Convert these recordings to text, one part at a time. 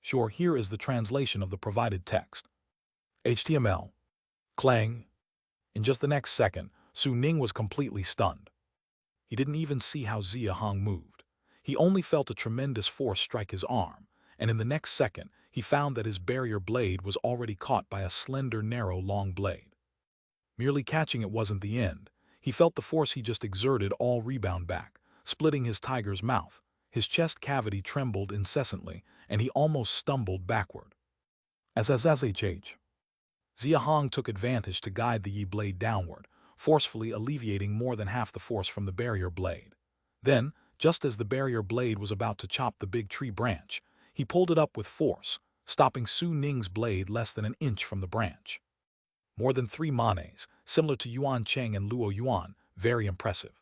Sure, here is the translation of the provided text. HTML. Clang. In just the next second, Su Ning was completely stunned. He didn't even see how Xia Hong moved. He only felt a tremendous force strike his arm, and in the next second, he found that his barrier blade was already caught by a slender, narrow, long blade. Merely catching it wasn't the end. He felt the force he just exerted all rebound back, splitting his tiger's mouth. His chest cavity trembled incessantly, and he almost stumbled backward. SSSHH. Xia Hong took advantage to guide the Yi blade downward, forcefully alleviating more than half the force from the barrier blade. Then, just as the barrier blade was about to chop the big tree branch, he pulled it up with force, stopping Su Ning's blade less than an inch from the branch. More than 3 manes, similar to Yuan Cheng and Luo Yuan, very impressive.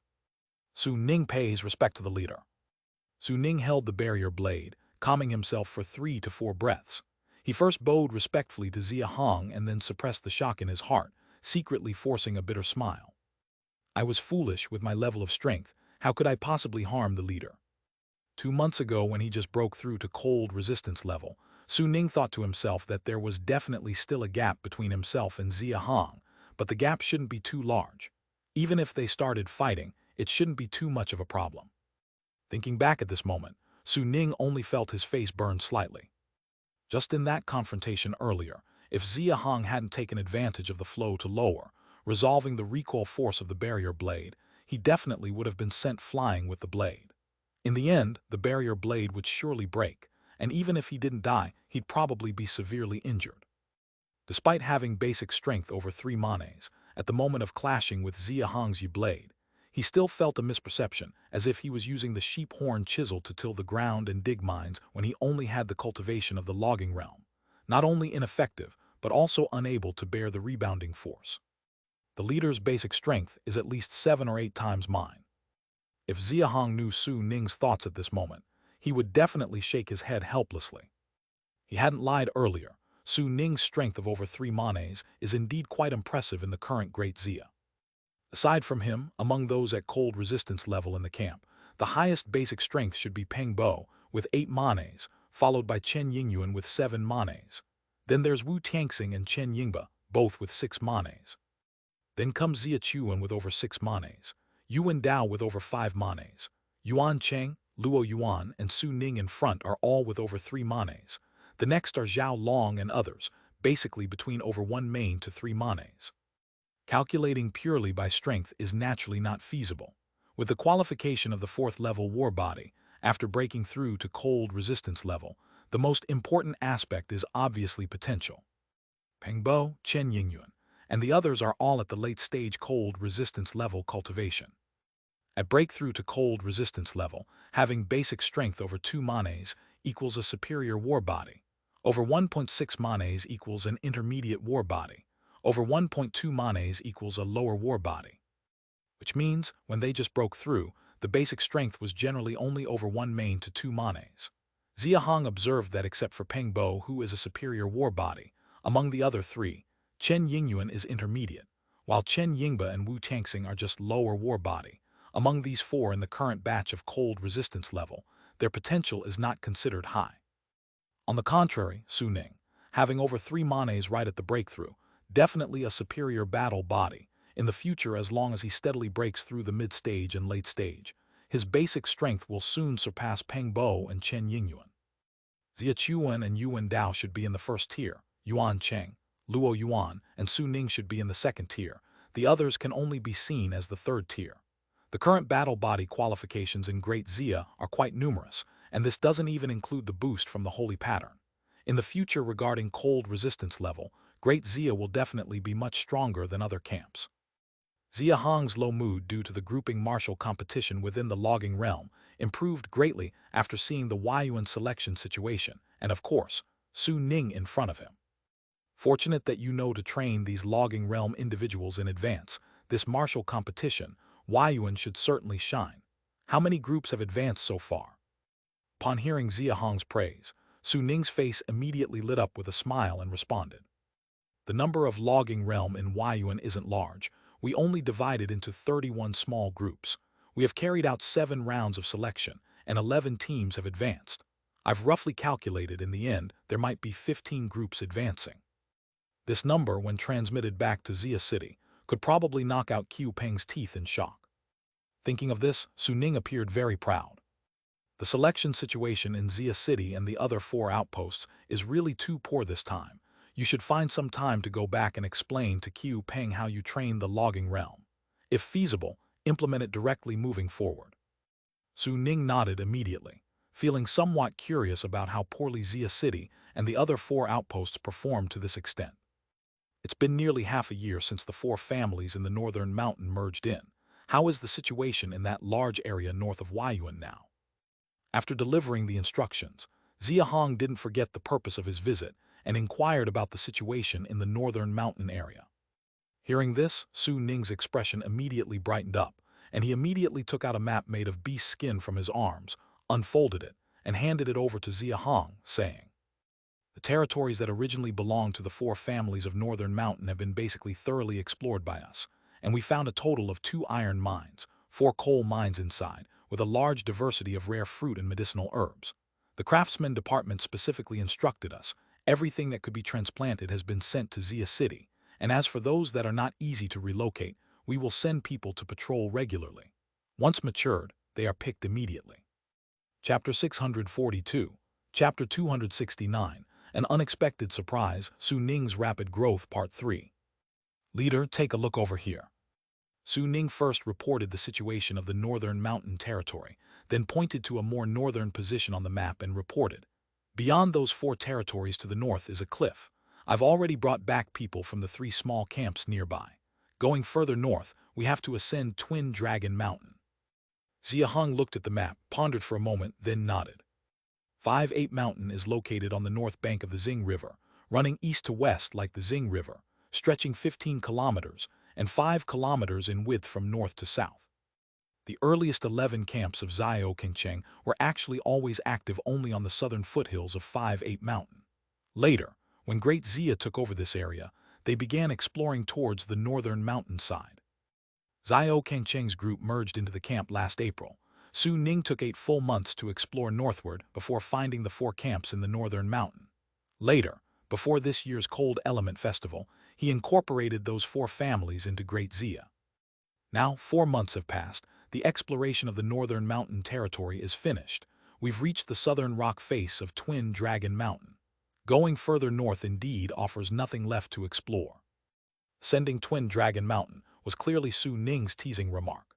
Su Ning pays respect to the leader. Su Ning held the barrier blade, calming himself for 3 to 4 breaths. He first bowed respectfully to Xia Hong and then suppressed the shock in his heart, secretly forcing a bitter smile. I was foolish with my level of strength. How could I possibly harm the leader? 2 months ago, when he just broke through to cold resistance level, Su Ning thought to himself that there was definitely still a gap between himself and Xia Hong, but the gap shouldn't be too large. Even if they started fighting, it shouldn't be too much of a problem. Thinking back at this moment, Su Ning only felt his face burn slightly. Just in that confrontation earlier, if Xia Hong hadn't taken advantage of the flow to lower, resolving the recoil force of the barrier blade, he definitely would have been sent flying with the blade. In the end, the barrier blade would surely break, and even if he didn't die, he'd probably be severely injured. Despite having basic strength over 3 manes, at the moment of clashing with Xia Hong's Yi blade, he still felt a misperception, as if he was using the sheep horn chisel to till the ground and dig mines when he only had the cultivation of the logging realm, not only ineffective, but also unable to bear the rebounding force. The leader's basic strength is at least 7 or 8 times mine. If Xia Hong knew Su Ning's thoughts at this moment, he would definitely shake his head helplessly. He hadn't lied earlier. Su Ning's strength of over 3 manes is indeed quite impressive in the current Great Xia. Aside from him, among those at cold resistance level in the camp, the highest basic strength should be Peng Bo with 8 manes, followed by Chen Yingyuan with 7 manes. Then there's Wu Tianxing and Chen Yingba, both with 6 manes. Then comes Xia Chuan with over 6 manes, Yuan Dao with over 5 manes. Yuan Cheng, Luo Yuan, and Su Ning in front are all with over 3 manes. The next are Zhao Long and others, basically between over 1 mane to 3 manes. Calculating purely by strength is naturally not feasible. With the qualification of the 4th level war body, after breaking through to cold resistance level, the most important aspect is obviously potential. Peng Bo, Chen Yingyuan, and the others are all at the late stage cold resistance level cultivation. At breakthrough to cold resistance level, having basic strength over 2 manes equals a superior war body. Over 1.6 manes equals an intermediate war body. Over 1.2 manes equals a lower war body. Which means, when they just broke through, the basic strength was generally only over 1 mane to 2 manes. Xia Hong observed that except for Peng Bo, who is a superior war body, among the other 3, Chen Yingyuan is intermediate, while Chen Yingba and Wu Tianxing are just lower war body. Among these 4 in the current batch of cold resistance level, their potential is not considered high. On the contrary, Su Ning, having over 3 manes right at the breakthrough, definitely a superior battle body. In the future, as long as he steadily breaks through the mid-stage and late stage, his basic strength will soon surpass Peng Bo and Chen Yingyuan. Xia Chuan and Yuan Dao should be in the 1st tier, Yuan Cheng, Luo Yuan, and Su Ning should be in the 2nd tier. The others can only be seen as the 3rd tier. The current battle body qualifications in Great Xia are quite numerous, and this doesn't even include the boost from the Holy Pattern. In the future, regarding cold resistance level, Great Xia will definitely be much stronger than other camps. Xia Hong's low mood due to the grouping martial competition within the logging realm improved greatly after seeing the Huayuan selection situation, and of course, Su Ning in front of him. Fortunate that you know to train these logging realm individuals in advance. This martial competition, Huayuan should certainly shine. How many groups have advanced so far? Upon hearing Xia Hong's praise, Su Ning's face immediately lit up with a smile and responded. The number of logging realm in Huayuan isn't large. We only divided into 31 small groups. We have carried out 7 rounds of selection, and 11 teams have advanced. I've roughly calculated in the end there might be 15 groups advancing. This number, when transmitted back to Xia City, could probably knock out Qiu Peng's teeth in shock. Thinking of this, Su Ning appeared very proud. The selection situation in Xia City and the other 4 outposts is really too poor this time. You should find some time to go back and explain to Qiu Peng how you train the logging realm. If feasible, implement it directly moving forward. Su Ning nodded immediately, feeling somewhat curious about how poorly Xia City and the other 4 outposts performed to this extent. It's been nearly half a year since the 4 families in the northern mountain merged in. How is the situation in that large area north of Huayuan now? After delivering the instructions, Xia Hong didn't forget the purpose of his visit and inquired about the situation in the northern mountain area. Hearing this, Su Ning's expression immediately brightened up, and he immediately took out a map made of beast skin from his arms, unfolded it, and handed it over to Xia Hong, saying, "The territories that originally belonged to the 4 families of Northern Mountain have been basically thoroughly explored by us, and we found a total of 2 iron mines, 4 coal mines inside, with a large diversity of rare fruit and medicinal herbs. The craftsman department specifically instructed us, everything that could be transplanted has been sent to Xia City, and as for those that are not easy to relocate, we will send people to patrol regularly. Once matured, they are picked immediately." Chapter 642, Chapter 269, An Unexpected Surprise, Su Ning's Rapid Growth, Part 3. "Leader, take a look over here." Su Ning first reported the situation of the northern mountain territory, then pointed to a more northern position on the map and reported, "Beyond those 4 territories to the north is a cliff. I've already brought back people from the 3 small camps nearby. Going further north, we have to ascend Twin Dragon Mountain." Xia Hong looked at the map, pondered for a moment, then nodded. 5-8 Mountain is located on the north bank of the Xing River, running east to west like the Xing River, stretching 15 kilometers and 5 kilometers in width from north to south. The earliest 11 camps of Xiao Qingcheng were actually always active only on the southern foothills of 5-8 Mountain. Later, when Great Xia took over this area, they began exploring towards the northern mountainside. Xiao Qingcheng's group merged into the camp last April. Su Ning took 8 full months to explore northward before finding the 4 camps in the northern mountain. Later, before this year's Cold Element Festival, he incorporated those 4 families into Great Xia. Now, 4 months have passed. The exploration of the northern mountain territory is finished. We've reached the southern rock face of Twin Dragon Mountain. Going further north indeed offers nothing left to explore. Ascending Twin Dragon Mountain was clearly Su Ning's teasing remark.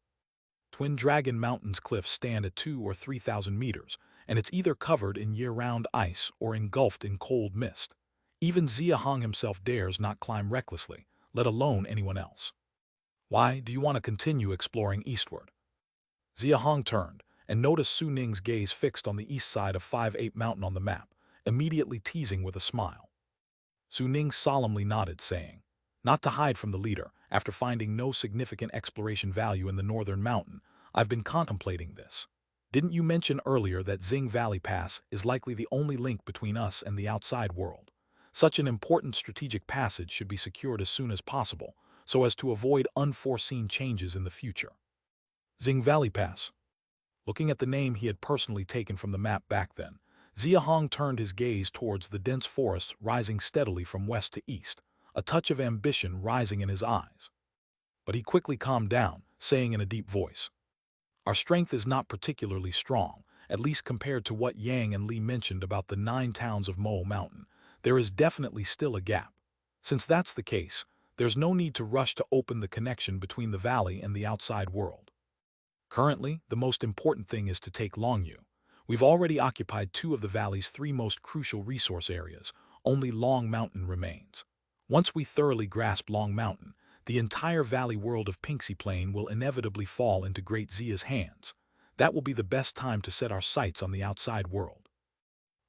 Twin Dragon Mountain's cliffs stand at 2,000 or 3,000 meters, and it's either covered in year-round ice or engulfed in cold mist. Even Xia Hong himself dares not climb recklessly, let alone anyone else. "Why do you want to continue exploring eastward?" Xia Hong turned and noticed Su Ning's gaze fixed on the east side of 5-8 Mountain on the map, immediately teasing with a smile. Su Ning solemnly nodded, saying, "Not to hide from the leader, after finding no significant exploration value in the northern mountain, I've been contemplating this. Didn't you mention earlier that Xing Valley Pass is likely the only link between us and the outside world? Such an important strategic passage should be secured as soon as possible, so as to avoid unforeseen changes in the future." Xing Valley Pass. Looking at the name he had personally taken from the map back then, Xia Hong turned his gaze towards the dense forests rising steadily from west to east, a touch of ambition rising in his eyes. But he quickly calmed down, saying in a deep voice, "Our strength is not particularly strong, at least compared to what Yang and Li mentioned about the 9 towns of Mo Mountain. There is definitely still a gap. Since that's the case, there's no need to rush to open the connection between the valley and the outside world. Currently, the most important thing is to take Longyu. We've already occupied 2 of the valley's 3 most crucial resource areas. Only Long Mountain remains. Once we thoroughly grasp Long Mountain, the entire valley world of Pinxi Plain will inevitably fall into Great Xia's hands. That will be the best time to set our sights on the outside world."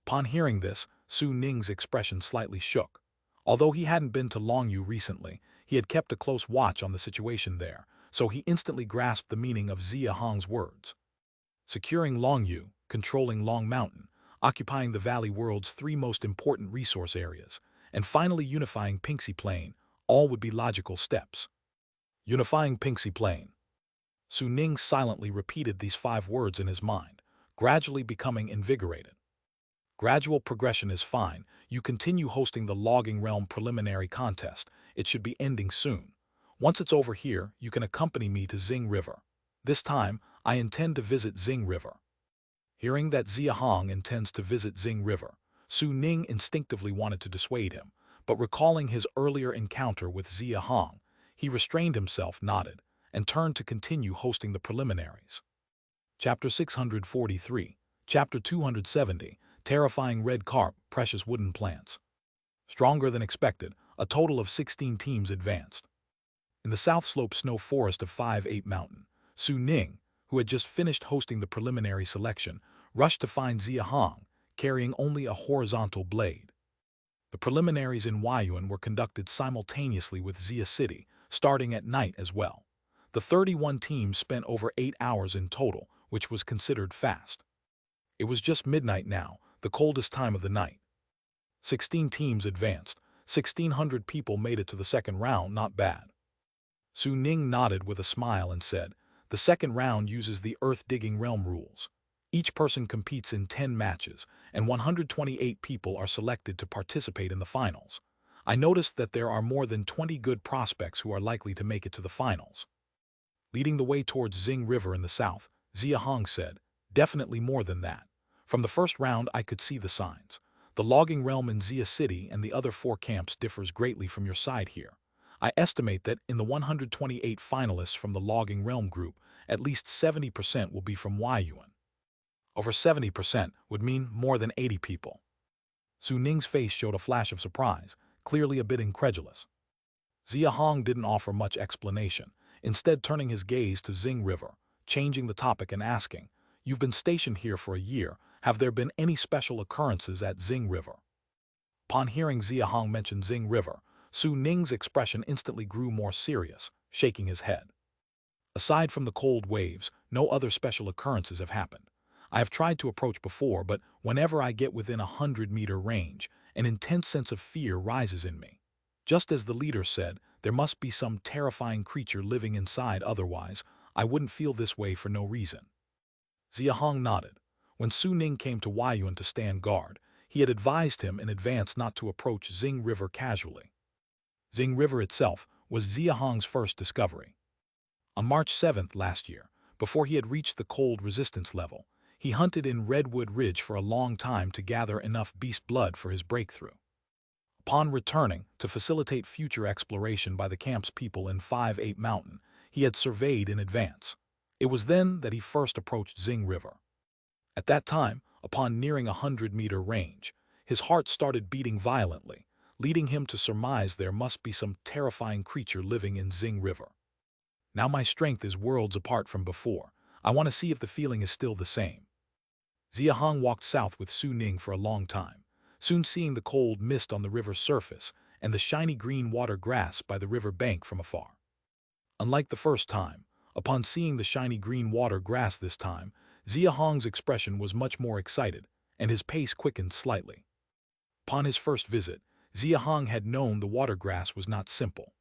Upon hearing this, Su Ning's expression slightly shook. Although he hadn't been to Longyu recently, he had kept a close watch on the situation there, so he instantly grasped the meaning of Xia Hong's words. Securing Longyu, controlling Long Mountain, occupying the valley world's 3 most important resource areas, and finally unifying Pinxi Plain, all would be logical steps. Unifying Pinxi Plain. Su Ning silently repeated these 5 words in his mind, gradually becoming invigorated. Gradual progression is fine. You continue hosting the Logging Realm preliminary contest. It should be ending soon. Once it's over here, you can accompany me to Xing River. This time, I intend to visit Xing River. Hearing that Xia Hong intends to visit Xing River, Su Ning instinctively wanted to dissuade him, but recalling his earlier encounter with Xia Hong, he restrained himself, nodded, and turned to continue hosting the preliminaries. Chapter 643, Chapter 270, Terrifying Red Carp, Precious Wooden Plants. Stronger than expected, a total of 16 teams advanced. In the South Slope Snow Forest of 5-8 Mountain, Su Ning, who had just finished hosting the preliminary selection, rushed to find Xia Hong, carrying only a horizontal blade. The preliminaries in Huayuan were conducted simultaneously with Xia City, starting at night as well. The 31 teams spent over 8 hours in total, which was considered fast. It was just midnight now, the coldest time of the night. 16 teams advanced, 1,600 people made it to the second round, not bad. Su Ning nodded with a smile and said, "The second round uses the Earth-Digging Realm rules. Each person competes in 10 matches, and 128 people are selected to participate in the finals. I noticed that there are more than 20 good prospects who are likely to make it to the finals." Leading the way towards Xing River in the south, Xia Hong said, "Definitely more than that. From the first round I could see the signs. The Logging Realm in Xia City and the other 4 camps differs greatly from your side here. I estimate that in the 128 finalists from the Logging Realm group, at least 70% will be from Huayuan. Over 70% would mean more than 80 people." Su Ning's face showed a flash of surprise, clearly a bit incredulous. Xia Hong didn't offer much explanation, instead turning his gaze to Xing River, changing the topic and asking, "You've been stationed here for a year. Have there been any special occurrences at Xing River?" Upon hearing Xia Hong mention Xing River, Su Ning's expression instantly grew more serious, shaking his head. "Aside from the cold waves, no other special occurrences have happened. I have tried to approach before, but whenever I get within 100-meter range, an intense sense of fear rises in me. Just as the leader said, there must be some terrifying creature living inside, otherwise I wouldn't feel this way for no reason." Xia Hong nodded. When Su Ning came to Huayuan to stand guard, he had advised him in advance not to approach Xing River casually. Xing River itself was Xia Hong's first discovery. On March 7th last year, before he had reached the cold resistance level, he hunted in Redwood Ridge for a long time to gather enough beast blood for his breakthrough. Upon returning to facilitate future exploration by the camp's people in 5-8 Mountain, he had surveyed in advance. It was then that he first approached Xing River. At that time, upon nearing 100-meter range, his heart started beating violently, leading him to surmise there must be some terrifying creature living in Xing River. Now my strength is worlds apart from before. I want to see if the feeling is still the same. Xia Hong walked south with Su Ning for a long time, soon seeing the cold mist on the river's surface and the shiny green water grass by the river bank from afar. Unlike the first time, upon seeing the shiny green water grass this time, Xia Hong's expression was much more excited, and his pace quickened slightly. Upon his first visit, Xia Hong had known the water grass was not simple.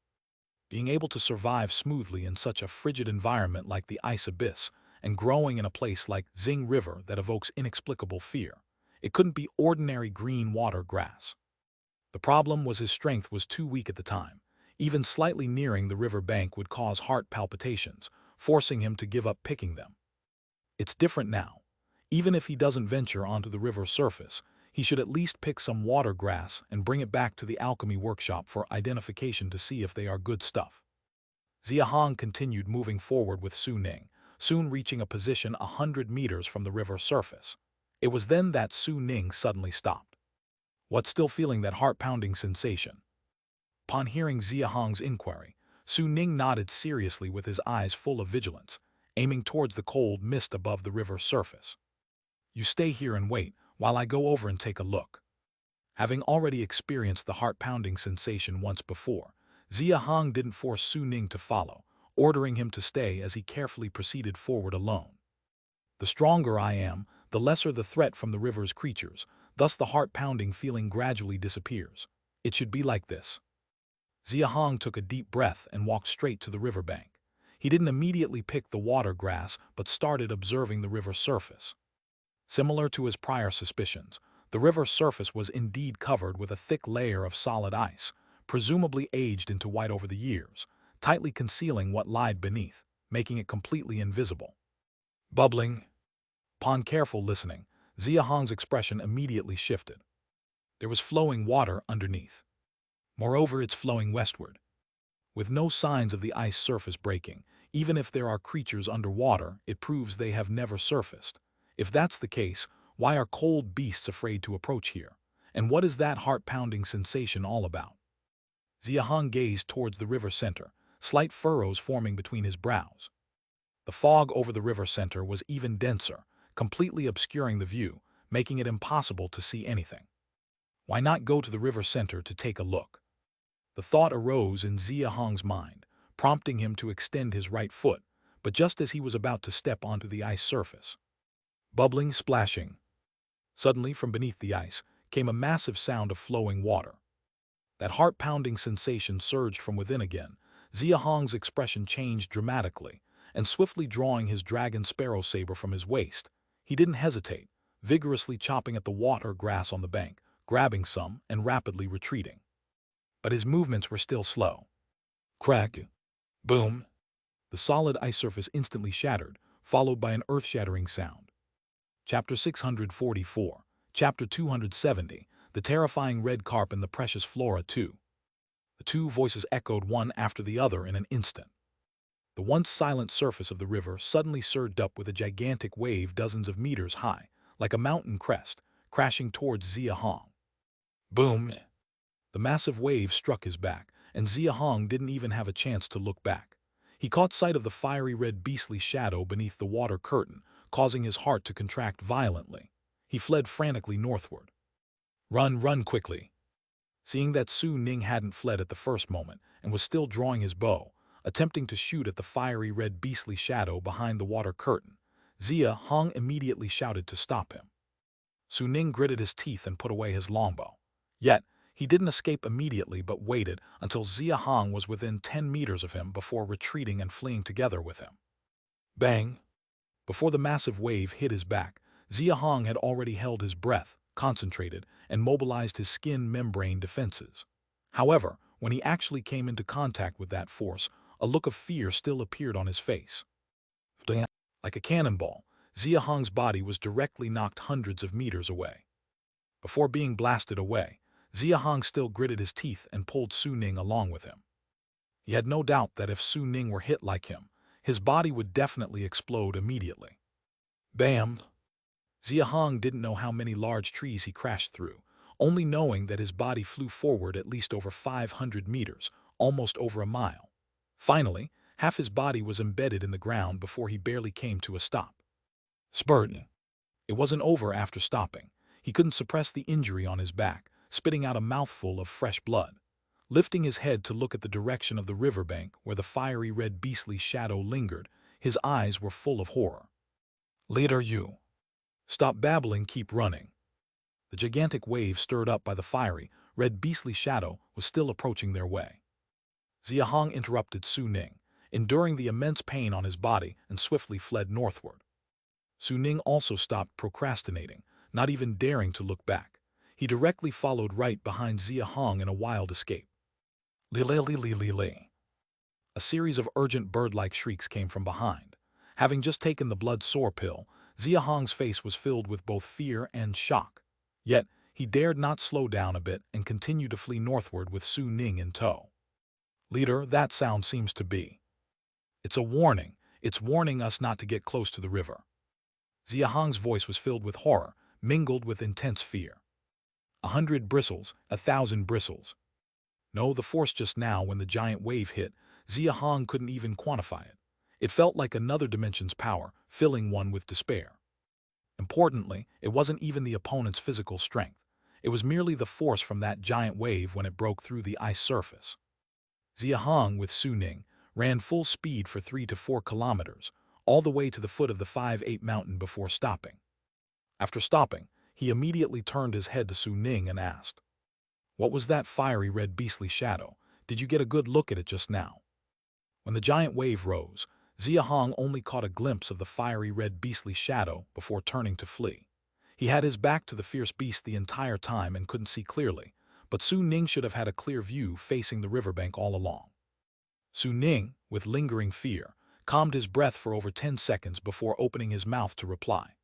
Being able to survive smoothly in such a frigid environment like the ice abyss, and growing in a place like Xing River that evokes inexplicable fear, it couldn't be ordinary green water grass. The problem was his strength was too weak at the time. Even slightly nearing the river bank would cause heart palpitations, forcing him to give up picking them. It's different now. Even if he doesn't venture onto the river surface, he should at least pick some water grass and bring it back to the alchemy workshop for identification to see if they are good stuff. Xia Hong continued moving forward with Su Ning, soon reaching a position 100 meters from the river surface. It was then that Su Ning suddenly stopped. "What's still feeling that heart-pounding sensation?" Upon hearing Xia Hong's inquiry, Su Ning nodded seriously with his eyes full of vigilance, aiming towards the cold mist above the river's surface. "You stay here and wait, while I go over and take a look." Having already experienced the heart-pounding sensation once before, Xia Hong didn't force Su Ning to follow, ordering him to stay as he carefully proceeded forward alone. "The stronger I am, the lesser the threat from the river's creatures, thus the heart-pounding feeling gradually disappears. It should be like this." Xia Hong took a deep breath and walked straight to the riverbank. He didn't immediately pick the water grass, but started observing the river surface. Similar to his prior suspicions, The river's surface was indeed covered with a thick layer of solid ice, presumably aged into white over the years, tightly concealing what lied beneath, making it completely invisible. Bubbling. Upon careful listening, Xia Hong's expression immediately shifted. There was flowing water underneath. Moreover, it's flowing westward, with no signs of the ice surface breaking. Even if there are creatures underwater, it proves they have never surfaced. If that's the case, why are cold beasts afraid to approach here? And what is that heart-pounding sensation all about? Xia Hong gazed towards the river center, slight furrows forming between his brows. The fog over the river center was even denser, completely obscuring the view, making it impossible to see anything. Why not go to the river center to take a look? The thought arose in Xia Hong's mind, prompting him to extend his right foot, but just as he was about to step onto the ice surface. Bubbling, splashing. Suddenly, from beneath the ice, came a massive sound of flowing water. That heart-pounding sensation surged from within again. Xia Hong's expression changed dramatically, and swiftly drawing his dragon sparrow saber from his waist, he didn't hesitate, vigorously chopping at the water grass on the bank, grabbing some and rapidly retreating. But his movements were still slow. Crack. Boom. The solid ice surface instantly shattered, followed by an earth-shattering sound. Chapter 644, Chapter 270, The Terrifying Red Carp and the Precious Flora 2. The two voices echoed one after the other in an instant. The once silent surface of the river suddenly surged up with a gigantic wave dozens of meters high, like a mountain crest, crashing towards Xia Hong. Boom! The massive wave struck his back, and Xia Hong didn't even have a chance to look back. He caught sight of the fiery red beastly shadow beneath the water curtain, causing his heart to contract violently. He fled frantically northward. Run, run quickly! Seeing that Su Ning hadn't fled at the first moment and was still drawing his bow, attempting to shoot at the fiery red beastly shadow behind the water curtain, Xia Hong immediately shouted to stop him. Su Ning gritted his teeth and put away his longbow. Yet, he didn't escape immediately but waited until Xia Hong was within 10 meters of him before retreating and fleeing together with him. Bang! Before the massive wave hit his back, Xia Hong had already held his breath, concentrated, and mobilized his skin membrane defenses. However, when he actually came into contact with that force, a look of fear still appeared on his face. Like a cannonball, Xia Hong's body was directly knocked hundreds of meters away. Before being blasted away, Xia Hong still gritted his teeth and pulled Su Ning along with him. He had no doubt that if Su Ning were hit like him, his body would definitely explode immediately. Bam! Xia Hong didn't know how many large trees he crashed through, only knowing that his body flew forward at least over 500 meters, almost over a mile. Finally, half his body was embedded in the ground before he barely came to a stop. Spurt! It wasn't over after stopping. He couldn't suppress the injury on his back, spitting out a mouthful of fresh blood. Lifting his head to look at the direction of the riverbank where the fiery red beastly shadow lingered, his eyes were full of horror. Later you. Stop babbling, keep running. The gigantic wave stirred up by the fiery, red beastly shadow was still approaching their way. Xia Hong interrupted Su Ning, enduring the immense pain on his body, and swiftly fled northward. Su Ning also stopped procrastinating, not even daring to look back. He directly followed right behind Xia Hong in a wild escape. Li-li-li-li-li-li. A series of urgent bird-like shrieks came from behind. Having just taken the blood-sore pill, Xia Hong's face was filled with both fear and shock. Yet, he dared not slow down a bit and continued to flee northward with Su Ning in tow. Leader, that sound seems to be. It's a warning. It's warning us not to get close to the river. Xia Hong's voice was filled with horror, mingled with intense fear. 100 bristles, 1,000 bristles. No, the force just now when the giant wave hit, Xia Hong couldn't even quantify it. It felt like another dimension's power, filling one with despair. Importantly, it wasn't even the opponent's physical strength. It was merely the force from that giant wave when it broke through the ice surface. Xia Hong, with Su Ning, ran full speed for 3 to 4 kilometers, all the way to the foot of the 5-8 mountain before stopping. After stopping, he immediately turned his head to Su Ning and asked, "What was that fiery red beastly shadow? Did you get a good look at it just now?" When the giant wave rose, Xia Hong only caught a glimpse of the fiery red beastly shadow before turning to flee. He had his back to the fierce beast the entire time and couldn't see clearly, but Su Ning should have had a clear view facing the riverbank all along. Su Ning, with lingering fear, calmed his breath for over 10 seconds before opening his mouth to reply.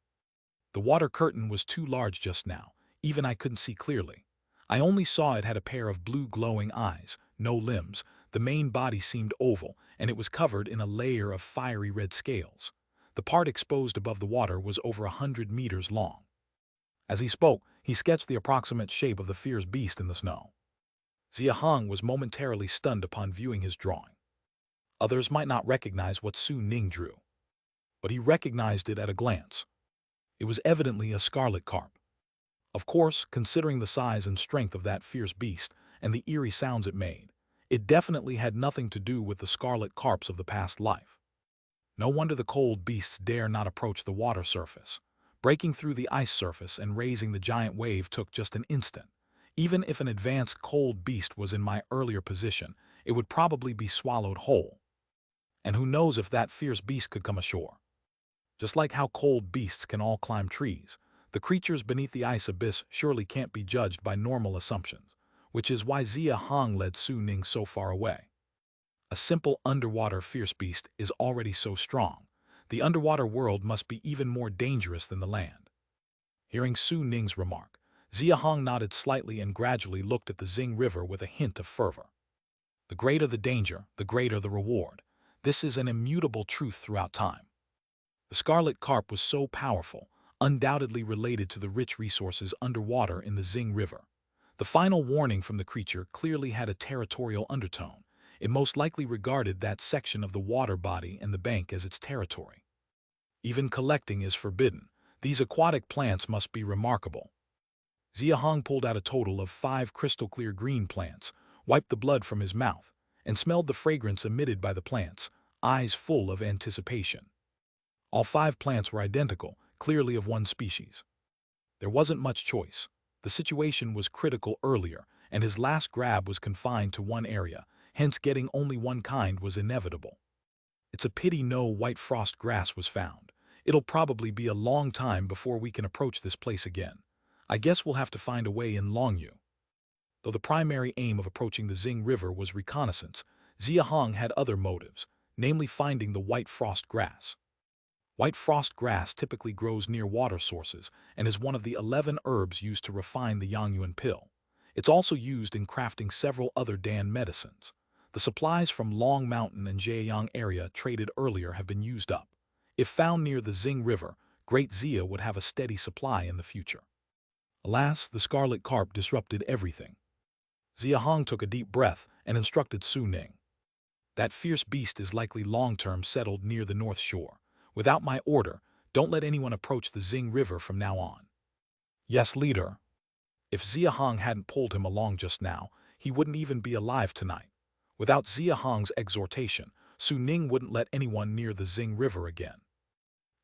The water curtain was too large just now, even I couldn't see clearly. I only saw it had a pair of blue glowing eyes, no limbs, the main body seemed oval, and it was covered in a layer of fiery red scales. The part exposed above the water was over 100 meters long. As he spoke, he sketched the approximate shape of the fierce beast in the snow. Xia Hong was momentarily stunned upon viewing his drawing. Others might not recognize what Su Ning drew, but he recognized it at a glance. It was evidently a scarlet carp. Of course, considering the size and strength of that fierce beast and the eerie sounds it made, it definitely had nothing to do with the scarlet carps of the past life. No wonder the cold beasts dare not approach the water surface. Breaking through the ice surface and raising the giant wave took just an instant. Even if an advanced cold beast was in my earlier position, it would probably be swallowed whole. And who knows if that fierce beast could come ashore. Just like how cold beasts can all climb trees, the creatures beneath the ice abyss surely can't be judged by normal assumptions, which is why Xia Hong led Su Ning so far away. A simple underwater fierce beast is already so strong. The underwater world must be even more dangerous than the land. Hearing Su Ning's remark, Xia Hong nodded slightly and gradually looked at the Xing River with a hint of fervor. The greater the danger, the greater the reward. This is an immutable truth throughout time. The scarlet carp was so powerful, undoubtedly related to the rich resources underwater in the Xing River. The final warning from the creature clearly had a territorial undertone. It most likely regarded that section of the water body and the bank as its territory. Even collecting is forbidden. These aquatic plants must be remarkable. Xia Hong pulled out a total of 5 crystal-clear green plants, wiped the blood from his mouth, and smelled the fragrance emitted by the plants, eyes full of anticipation. All 5 plants were identical, clearly of one species. There wasn't much choice. The situation was critical earlier, and his last grab was confined to one area, hence getting only one kind was inevitable. It's a pity no white frost grass was found. It'll probably be a long time before we can approach this place again. I guess we'll have to find a way in Longyu. Though the primary aim of approaching the Xing River was reconnaissance, Xia Hong had other motives, namely finding the white frost grass. White frost grass typically grows near water sources and is one of the 11 herbs used to refine the Yangyuan pill. It's also used in crafting several other Dan medicines. The supplies from Long Mountain and Zhejiang area traded earlier have been used up. If found near the Xing River, Great Xia would have a steady supply in the future. Alas, the scarlet carp disrupted everything. Xia Hong took a deep breath and instructed Su Ning. That fierce beast is likely long-term settled near the north shore. Without my order, don't let anyone approach the Xing River from now on. Yes, leader. If Xia Hong hadn't pulled him along just now, he wouldn't even be alive tonight. Without Xia Hong's exhortation, Su Ning wouldn't let anyone near the Xing River again.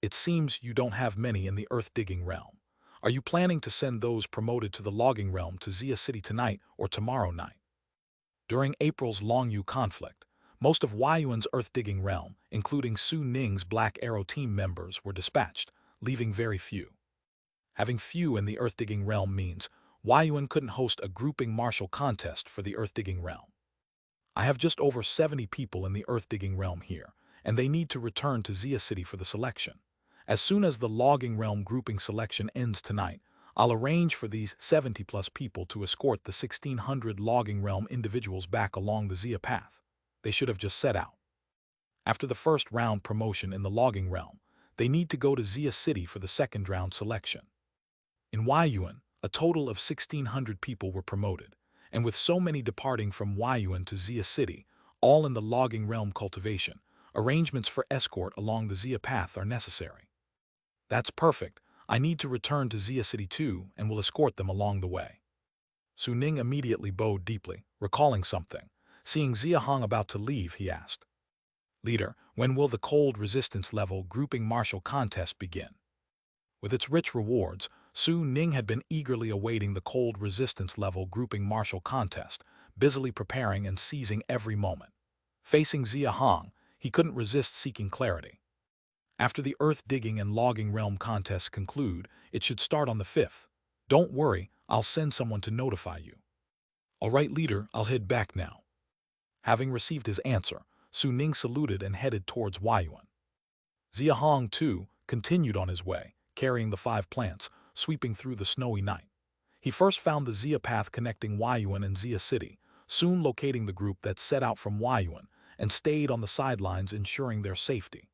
It seems you don't have many in the earth-digging realm. Are you planning to send those promoted to the logging realm to Xia City tonight or tomorrow night? During April's Longyu conflict, most of Huayuan's earth-digging realm, including Su Ning's Black Arrow team members, were dispatched, leaving very few. Having few in the earth-digging realm means Huayuan couldn't host a grouping martial contest for the earth-digging realm. I have just over 70 people in the earth-digging realm here, and they need to return to Xia City for the selection. As soon as the logging realm grouping selection ends tonight, I'll arrange for these 70-plus people to escort the 1,600 logging realm individuals back along the Xia path. They should have just set out. After the first round promotion in the logging realm, they need to go to Xia City for the second round selection. In Huayuan, a total of 1,600 people were promoted, and with so many departing from Huayuan to Xia City, all in the logging realm cultivation, arrangements for escort along the Xia path are necessary. That's perfect. I need to return to Xia City too and will escort them along the way. Su Ning immediately bowed deeply, recalling something. Seeing Xia Hong about to leave, he asked, "Leader, when will the cold resistance level grouping martial contest begin?" With its rich rewards, Su Ning had been eagerly awaiting the cold resistance level grouping martial contest, busily preparing and seizing every moment. Facing Xia Hong, he couldn't resist seeking clarity. After the earth digging and logging realm contests conclude, it should start on the 5th. Don't worry, I'll send someone to notify you. All right, leader, I'll head back now. Having received his answer, Su Ning saluted and headed towards Huayuan. Xia Hong, too, continued on his way, carrying the 5 plants, sweeping through the snowy night. He first found the Xia path connecting Huayuan and Xia City, soon locating the group that set out from Huayuan and stayed on the sidelines ensuring their safety.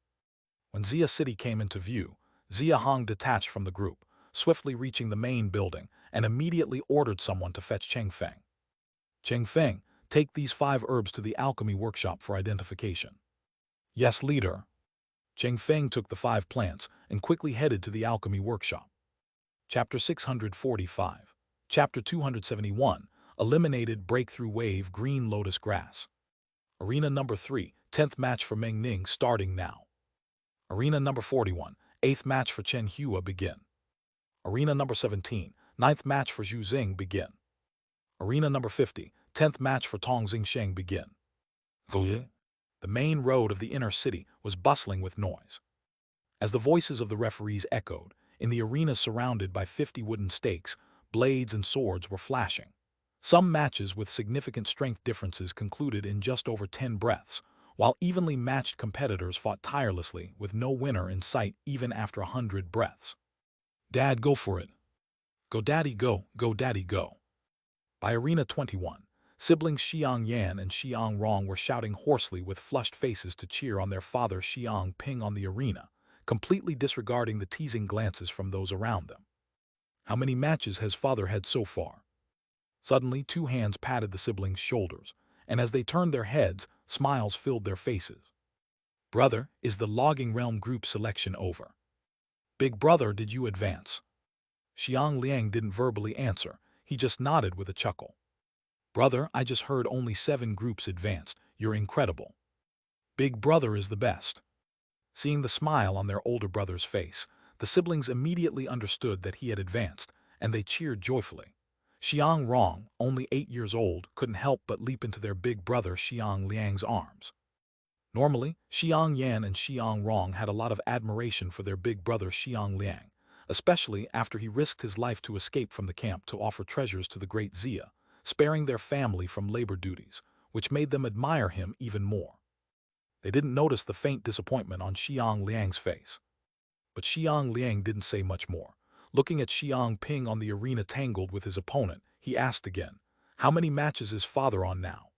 When Xia City came into view, Xia Hong detached from the group, swiftly reaching the main building and immediately ordered someone to fetch Cheng Feng. Cheng Feng, take these 5 herbs to the alchemy workshop for identification. Yes, leader. Cheng Feng took the 5 plants and quickly headed to the alchemy workshop. Chapter 645. Chapter 271. Eliminated Breakthrough Wave Green Lotus Grass. Arena number 3, 10th match for Meng Ning starting now. Arena number 41, 8th match for Chen Hua begin. Arena number 17, 9th match for Zhu Xing begin. Arena number 50, 10th match for Tong Xingsheng begin. The main road of the inner city was bustling with noise. As the voices of the referees echoed, in the arena surrounded by 50 wooden stakes, blades and swords were flashing. Some matches with significant strength differences concluded in just over 10 breaths, while evenly matched competitors fought tirelessly with no winner in sight even after 100 breaths. Dad, go for it. Go daddy go, go daddy go. By Arena 21, siblings Xiang Yan and Xiang Rong were shouting hoarsely with flushed faces to cheer on their father Xiang Ping on the arena, completely disregarding the teasing glances from those around them. How many matches has father had so far? Suddenly, 2 hands patted the siblings' shoulders, and as they turned their heads, smiles filled their faces. Brother, is the logging realm group selection over? Big brother, did you advance? Xiang Liang didn't verbally answer, he just nodded with a chuckle. Brother, I just heard only 7 groups advanced, you're incredible. Big brother is the best. Seeing the smile on their older brother's face, the siblings immediately understood that he had advanced, and they cheered joyfully. Xiang Rong, only 8 years old, couldn't help but leap into their big brother Xiang Liang's arms. Normally, Xiang Yan and Xiang Rong had a lot of admiration for their big brother Xiang Liang, especially after he risked his life to escape from the camp to offer treasures to the great Xia, sparing their family from labor duties, which made them admire him even more. They didn't notice the faint disappointment on Xiang Liang's face. But Xiang Liang didn't say much more. Looking at Xiang Ping on the arena tangled with his opponent, he asked again, how many matches is father on now?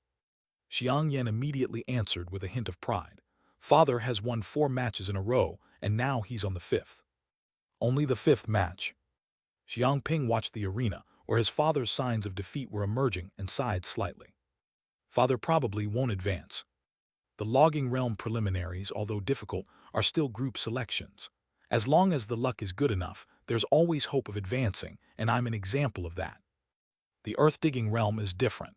Xiang Yan immediately answered with a hint of pride. Father has won 4 matches in a row, and now he's on the 5th. Only the 5th match. Xiang Ping watched the arena, where his father's signs of defeat were emerging, and sighed slightly. Father probably won't advance. The logging realm preliminaries, although difficult, are still group selections. As long as the luck is good enough, there's always hope of advancing, and I'm an example of that. The earth-digging realm is different.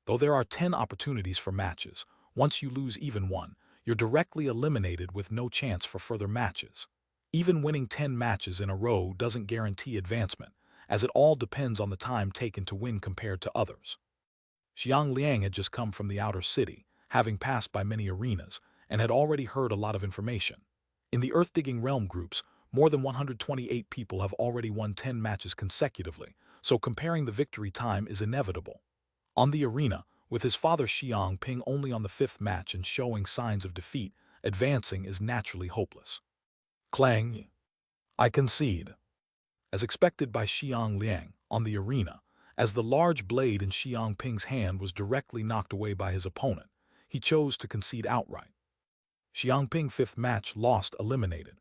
Though there are 10 opportunities for matches, once you lose even one, you're directly eliminated with no chance for further matches. Even winning 10 matches in a row doesn't guarantee advancement, as it all depends on the time taken to win compared to others. Xiang Liang had just come from the outer city, having passed by many arenas, and had already heard a lot of information. In the earth-digging realm groups, more than 128 people have already won 10 matches consecutively, so comparing the victory time is inevitable. On the arena, with his father Xiang Ping only on the 5th match and showing signs of defeat, advancing is naturally hopeless. Clang. I concede. As expected by Xiang Liang, on the arena, as the large blade in Xiang Ping's hand was directly knocked away by his opponent, he chose to concede outright. Xiang Ping 5th match lost eliminated.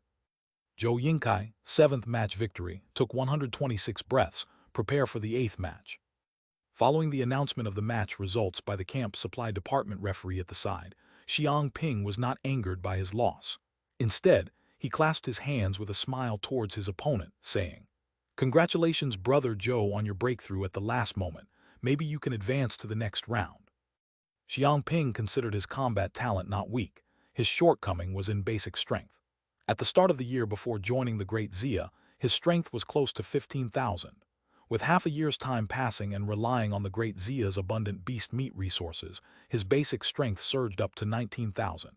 Zhou Yingkai, 7th match victory, took 126 breaths, prepare for the 8th match. Following the announcement of the match results by the camp supply department referee at the side, Xiang Ping was not angered by his loss. Instead, he clasped his hands with a smile towards his opponent, saying, Congratulations, brother Zhou, on your breakthrough at the last moment. Maybe you can advance to the next round. Xiang Ping considered his combat talent not weak. His shortcoming was in basic strength. At the start of the year before joining the Great Xia, his strength was close to 15,000. With half a year's time passing and relying on the Great Xia's abundant beast meat resources, his basic strength surged up to 19,000.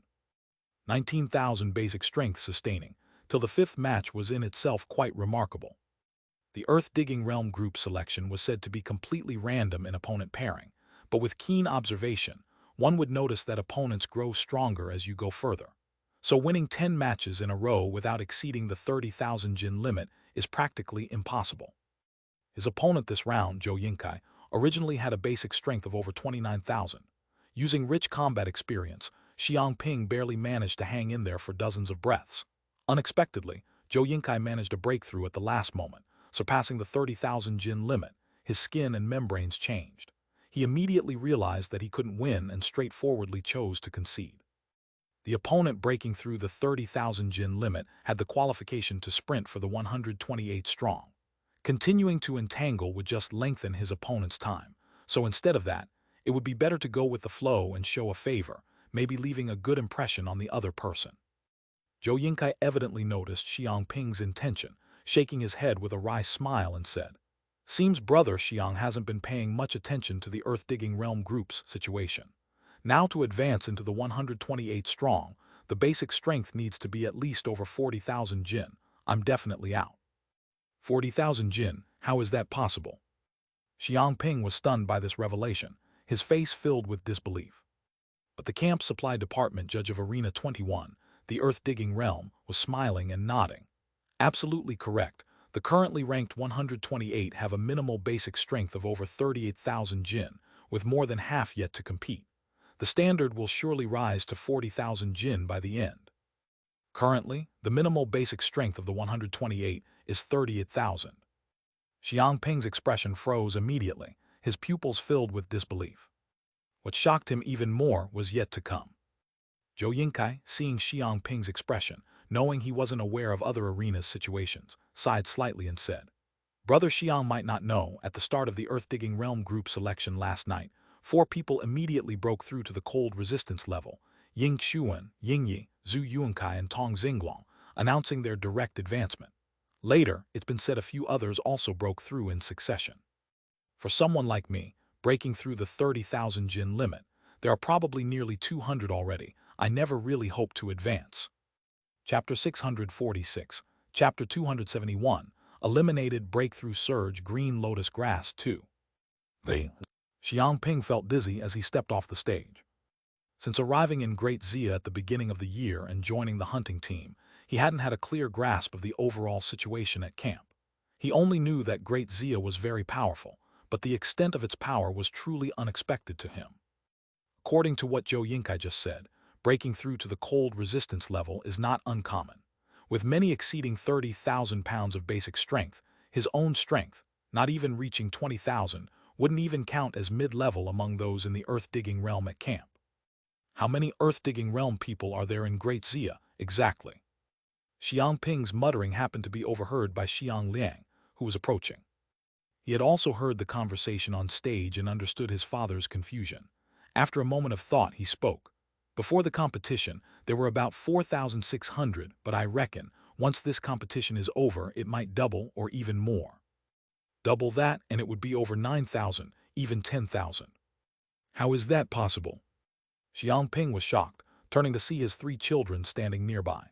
19,000 basic strength sustaining, till the fifth match was in itself quite remarkable. The Earth-Digging Realm group selection was said to be completely random in opponent pairing, but with keen observation, one would notice that opponents grow stronger as you go further. So winning 10 matches in a row without exceeding the 30,000 Jin limit is practically impossible. His opponent this round, Zhou Yingkai, originally had a basic strength of over 29,000. Using rich combat experience, Xia Hong barely managed to hang in there for dozens of breaths. Unexpectedly, Zhou Yingkai managed a breakthrough at the last moment, surpassing the 30,000 Jin limit. His skin and membranes changed. He immediately realized that he couldn't win and straightforwardly chose to concede. The opponent breaking through the 30,000 Jin limit had the qualification to sprint for the 128 strong. Continuing to entangle would just lengthen his opponent's time, so instead of that, it would be better to go with the flow and show a favor, maybe leaving a good impression on the other person. Zhou Yingkai evidently noticed Xia Hong's intention, shaking his head with a wry smile and said, "Seems brother Xiang hasn't been paying much attention to the Earth-Digging Realm group's situation. Now to advance into the 128 strong, the basic strength needs to be at least over 40,000 Jin. I'm definitely out." 40,000 Jin, how is that possible? Xia Hong was stunned by this revelation, his face filled with disbelief. But the camp's supply department judge of Arena 21, the Earth-Digging Realm, was smiling and nodding. Absolutely correct. The currently ranked 128 have a minimal basic strength of over 38,000 Jin, with more than half yet to compete. The standard will surely rise to 40,000 Jin by the end. Currently, the minimal basic strength of the 128 is 38,000. Xia Hong's expression froze immediately, his pupils filled with disbelief. What shocked him even more was yet to come. Zhou Yingkai, seeing Xia Hong's expression, knowing he wasn't aware of other arenas' situations, sighed slightly and said, "Brother Xiang might not know, at the start of the Earth-Digging Realm group selection last night, 4 people immediately broke through to the cold resistance level, Ying Xuan, Ying Yi, Zhu Yuankai and Tong Xingguang, announcing their direct advancement. Later, it's been said a few others also broke through in succession. For someone like me, breaking through the 30,000 Jin limit, there are probably nearly 200 already. I never really hoped to advance." Chapter 646, Chapter 271, Eliminated Breakthrough Surge Green Lotus Grass 2. Xia Hong felt dizzy as he stepped off the stage. Since arriving in Great Xia at the beginning of the year and joining the hunting team, he hadn't had a clear grasp of the overall situation at camp. He only knew that Great Xia was very powerful, but the extent of its power was truly unexpected to him. According to what Zhou Yingkai just said, breaking through to the cold resistance level is not uncommon. With many exceeding 30,000 pounds of basic strength, his own strength, not even reaching 20,000, wouldn't even count as mid-level among those in the Earth-Digging Realm at camp. How many Earth-Digging Realm people are there in Great Xia, exactly? Xia Hong's muttering happened to be overheard by Xiang Liang, who was approaching. He had also heard the conversation on stage and understood his father's confusion. After a moment of thought, he spoke. "Before the competition, there were about 4,600, but I reckon, once this competition is over, it might double or even more. Double that, and it would be over 9,000, even 10,000. How is that possible?" Xia Hong was shocked, turning to see his 3 children standing nearby.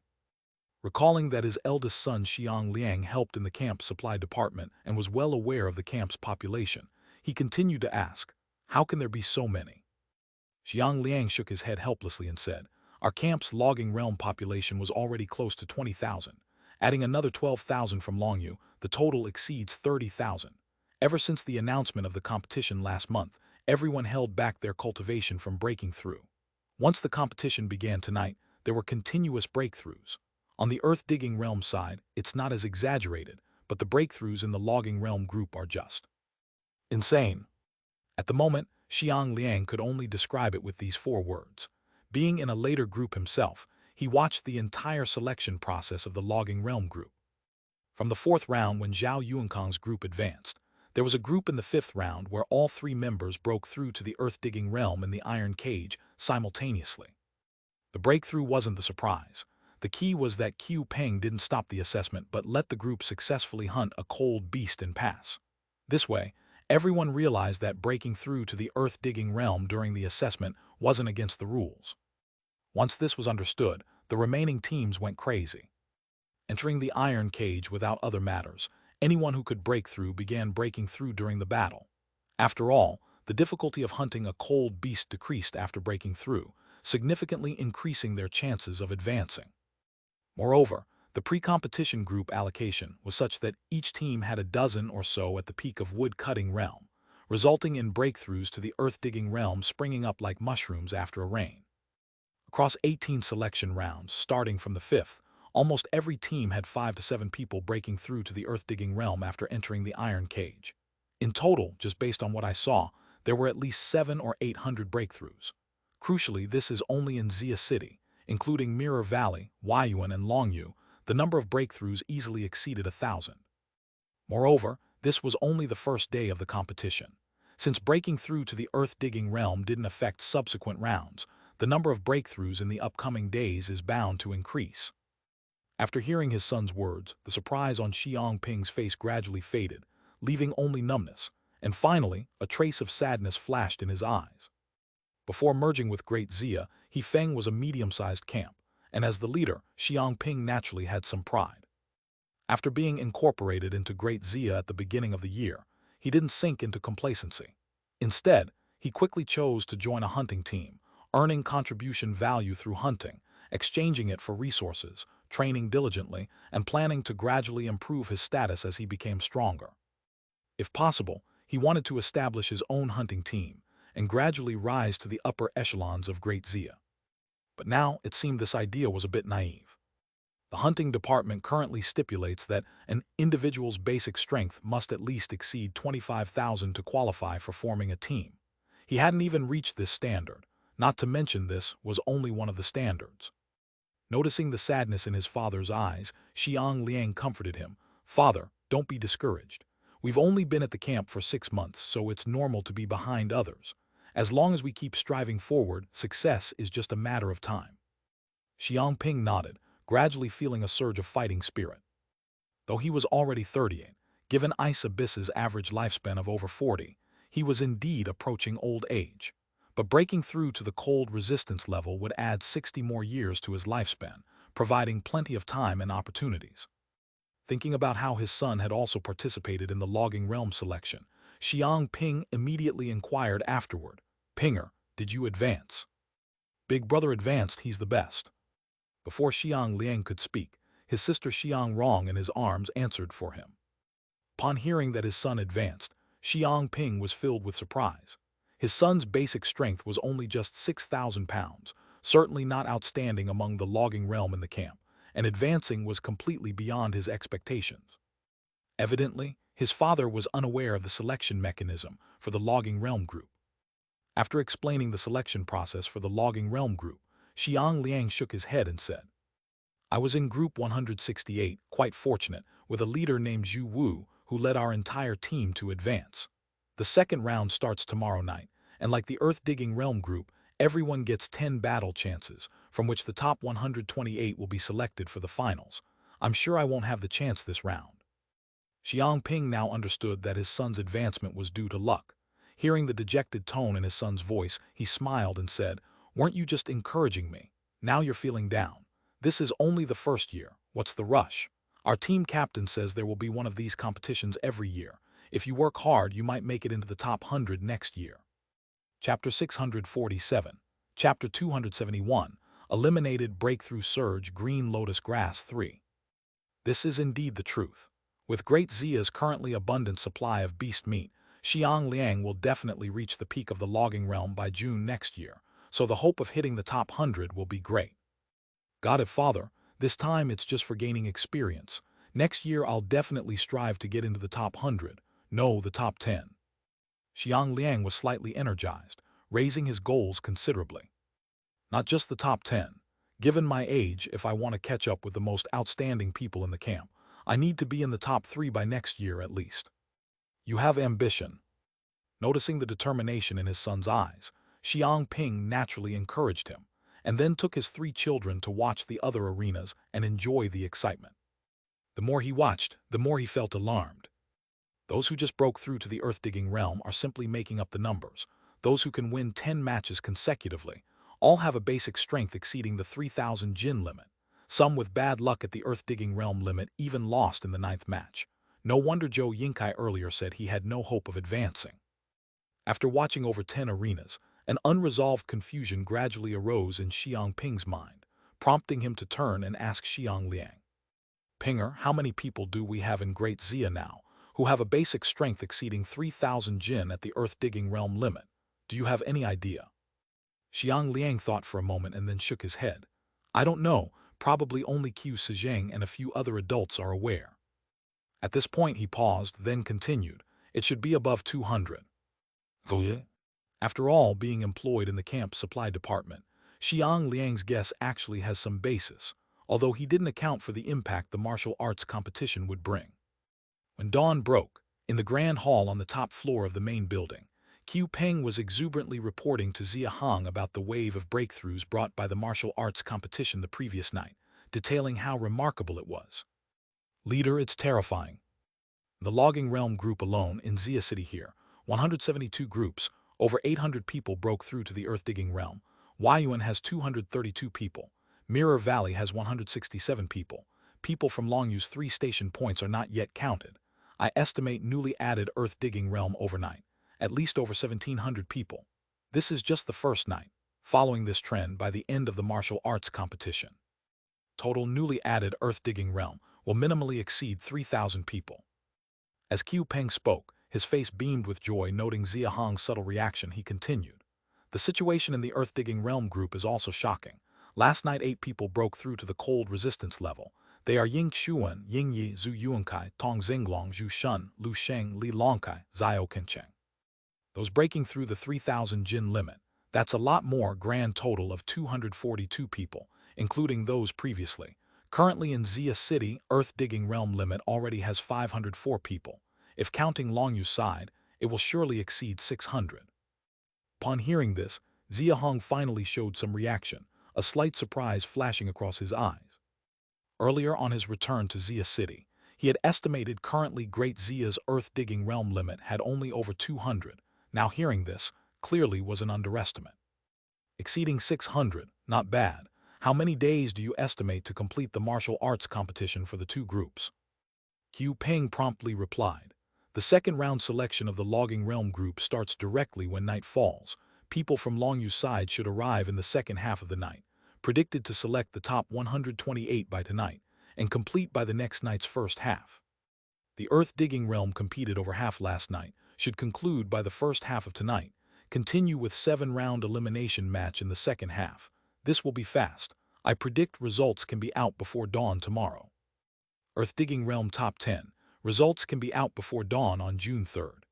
Recalling that his eldest son Xiang Liang helped in the camp's supply department and was well aware of the camp's population, he continued to ask, "How can there be so many?" Xiang Liang shook his head helplessly and said, "Our camp's logging realm population was already close to 20,000. Adding another 12,000 from Longyu, the total exceeds 30,000. Ever since the announcement of the competition last month, everyone held back their cultivation from breaking through. Once the competition began tonight, there were continuous breakthroughs. On the Earth-Digging Realm side, it's not as exaggerated, but the breakthroughs in the Logging Realm group are just insane." At the moment, Xiang Liang could only describe it with these 4 words. Being in a later group himself, he watched the entire selection process of the Logging Realm group. From the 4th round, when Zhao Yuankang's group advanced, there was a group in the 5th round where all 3 members broke through to the Earth-Digging Realm in the Iron Cage simultaneously. The breakthrough wasn't the surprise. The key was that Qiu Peng didn't stop the assessment but let the group successfully hunt a cold beast and pass. This way, everyone realized that breaking through to the Earth-Digging Realm during the assessment wasn't against the rules. Once this was understood, the remaining teams went crazy. Entering the iron cage without other matters, anyone who could break through began breaking through during the battle. After all, the difficulty of hunting a cold beast decreased after breaking through, significantly increasing their chances of advancing. Moreover, the pre-competition group allocation was such that each team had a dozen or so at the peak of wood-cutting realm, resulting in breakthroughs to the earth-digging realm springing up like mushrooms after a rain. Across 18 selection rounds, starting from the 5th, almost every team had 5 to 7 people breaking through to the earth-digging realm after entering the iron cage. In total, just based on what I saw, there were at least 700 or 800 breakthroughs. Crucially, this is only in Xia City, including Mirror Valley, Huayuan, and Longyu. The number of breakthroughs easily exceeded 1,000. Moreover, this was only the first day of the competition. Since breaking through to the earth-digging realm didn't affect subsequent rounds, the number of breakthroughs in the upcoming days is bound to increase. After hearing his son's words, the surprise on Xia Ping's face gradually faded, leaving only numbness, and finally, a trace of sadness flashed in his eyes. Before merging with Great Xia, Feng was a medium-sized camp, and as the leader, Xia Ping naturally had some pride. After being incorporated into Great Xia at the beginning of the year, he didn't sink into complacency. Instead, he quickly chose to join a hunting team, earning contribution value through hunting, exchanging it for resources, training diligently, and planning to gradually improve his status as he became stronger. If possible, he wanted to establish his own hunting team and gradually rise to the upper echelons of Great Xia. But now it seemed this idea was a bit naive. The hunting department currently stipulates that an individual's basic strength must at least exceed 25,000 to qualify for forming a team. He hadn't even reached this standard, not to mention this was only one of the standards. Noticing the sadness in his father's eyes, Xiang Liang comforted him. "Father, don't be discouraged. We've only been at the camp for 6 months, so it's normal to be behind others. As long as we keep striving forward, success is just a matter of time." Xia Ping nodded, gradually feeling a surge of fighting spirit. Though he was already 38, given Ice Abyss's average lifespan of over 40, he was indeed approaching old age. But breaking through to the cold resistance level would add 60 more years to his lifespan, providing plenty of time and opportunities. Thinking about how his son had also participated in the logging realm selection, Xia Ping immediately inquired afterward, "Pinger, did you advance?" "Big brother advanced, he's the best." Before Xiang Liang could speak, his sister Xiang Rong in his arms answered for him. Upon hearing that his son advanced, Xiang Ping was filled with surprise. His son's basic strength was only just 6,000 pounds, certainly not outstanding among the logging realm in the camp, and advancing was completely beyond his expectations. Evidently, his father was unaware of the selection mechanism for the logging realm group. After explaining the selection process for the logging realm group, Xiang Liang shook his head and said, "I was in group 168, quite fortunate, with a leader named Zhu Wu who led our entire team to advance. The second round starts tomorrow night, and like the earth-digging realm group, everyone gets 10 battle chances, from which the top 128 will be selected for the finals. I'm sure I won't have the chance this round." Xiang Ping now understood that his son's advancement was due to luck. Hearing the dejected tone in his son's voice, he smiled and said, "Weren't you just encouraging me? Now you're feeling down. This is only the first year. What's the rush? Our team captain says there will be one of these competitions every year. If you work hard, you might make it into the top 100 next year." Chapter 647, Chapter 271, Eliminated Breakthrough Surge Green Lotus Grass 3. This is indeed the truth. With Great Xia's currently abundant supply of beast meat, Xiang Liang will definitely reach the peak of the logging realm by June next year, so the hope of hitting the top 100 will be great. "Got it, father. This time it's just for gaining experience. Next year I'll definitely strive to get into the top 100, no, the top 10. Xiang Liang was slightly energized, raising his goals considerably. "Not just the top 10. Given my age, if I want to catch up with the most outstanding people in the camp, I need to be in the top 3 by next year at least." "You have ambition." Noticing the determination in his son's eyes, Xiang Ping naturally encouraged him, and then took his 3 children to watch the other arenas and enjoy the excitement. The more he watched, the more he felt alarmed. Those who just broke through to the earth-digging realm are simply making up the numbers. Those who can win 10 matches consecutively, All have a basic strength exceeding the 3,000 jin limit. Some with bad luck at the earth-digging realm limit even lost in the 9th match. No wonder Zhou Yingkai earlier said he had no hope of advancing. After watching over 10 arenas, an unresolved confusion gradually arose in Xiang Ping's mind, prompting him to turn and ask Xiang Liang. Pinger, how many people do we have in Great Xia now, who have a basic strength exceeding 3,000 jin at the earth-digging realm limit? Do you have any idea? Xiang Liang thought for a moment and then shook his head. I don't know, probably only Qiu Sijing and a few other adults are aware. At this point he paused, then continued, it should be above 200. After all, being employed in the camp supply department, Xiang Liang's guess actually has some basis, although he didn't account for the impact the martial arts competition would bring. When dawn broke, in the grand hall on the top floor of the main building, Qiu Peng was exuberantly reporting to Xia Hong about the wave of breakthroughs brought by the martial arts competition the previous night, detailing how remarkable it was. Leader, it's terrifying. The logging realm group alone in Xia City here, 172 groups, over 800 people broke through to the earth-digging realm. Huayuan has 232 people. Mirror Valley has 167 people. People from Longyu's 3 station points are not yet counted. I estimate newly added earth-digging realm overnight, at least over 1,700 people. This is just the first night, following this trend by the end of the martial arts competition. Total newly added earth-digging realm will minimally exceed 3,000 people. As Qiu Peng spoke, his face beamed with joy. Noting Xia Hong's subtle reaction, he continued. The situation in the earth-digging realm group is also shocking. Last night 8 people broke through to the cold resistance level. They are Ying Xuan, Ying Yi, Zhu Yuankai, Tong Xinglong, Zhu Shun, Lu Sheng, Li Longkai, Zhao Qincheng. Those breaking through the 3,000 jin limit, that's a lot more. Grand total of 242 people, including those previously. Currently in Xia City, earth-digging realm limit already has 504 people. If counting Longyu's side, it will surely exceed 600. Upon hearing this, Xia Hong finally showed some reaction, a slight surprise flashing across his eyes. Earlier on his return to Xia City, he had estimated currently Great Xia's earth-digging realm limit had only over 200. Now hearing this, clearly was an underestimate. Exceeding 600, not bad. How many days do you estimate to complete the martial arts competition for the 2 groups? Qiu Peng promptly replied. The second round selection of the logging realm group starts directly when night falls. People from Longyu's side should arrive in the second half of the night, predicted to select the top 128 by tonight, and complete by the next night's first half. The earth-digging realm competed over half last night, should conclude by the first half of tonight, continue with 7-round elimination match in the second half. This will be fast. I predict results can be out before dawn tomorrow. Earth-digging realm top 10. Results can be out before dawn on June 3rd.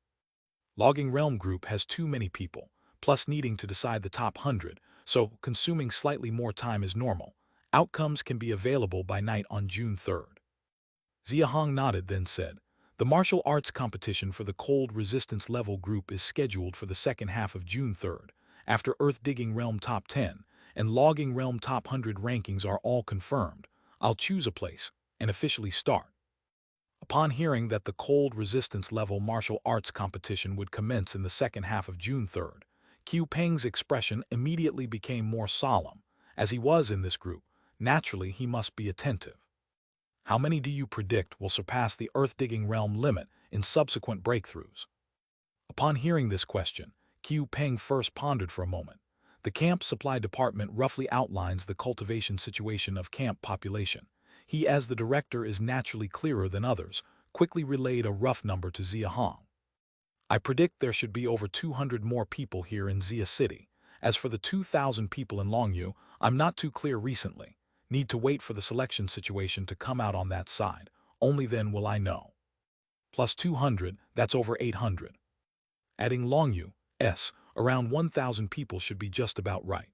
Logging realm group has too many people, plus needing to decide the top 100, so consuming slightly more time is normal. Outcomes can be available by night on June 3rd. Xia Hong nodded, then said, the martial arts competition for the cold resistance level group is scheduled for the second half of June 3rd, after earth-digging realm top 10 and logging realm top 100 rankings are all confirmed. I'll choose a place and officially start. Upon hearing that the cold resistance level martial arts competition would commence in the second half of June 3rd, Qiu Peng's expression immediately became more solemn. As he was in this group, naturally he must be attentive. How many do you predict will surpass the earth-digging realm limit in subsequent breakthroughs? Upon hearing this question, Qiu Peng first pondered for a moment. The camp supply department roughly outlines the cultivation situation of camp population. He, as the director, is naturally clearer than others, quickly relayed a rough number to Xia Hong. I predict there should be over 200 more people here in Xia City. As for the 2,000 people in Longyu, I'm not too clear recently. Need to wait for the selection situation to come out on that side. Only then will I know. Plus 200, that's over 800. Adding Longyu, around 1,000 people should be just about right.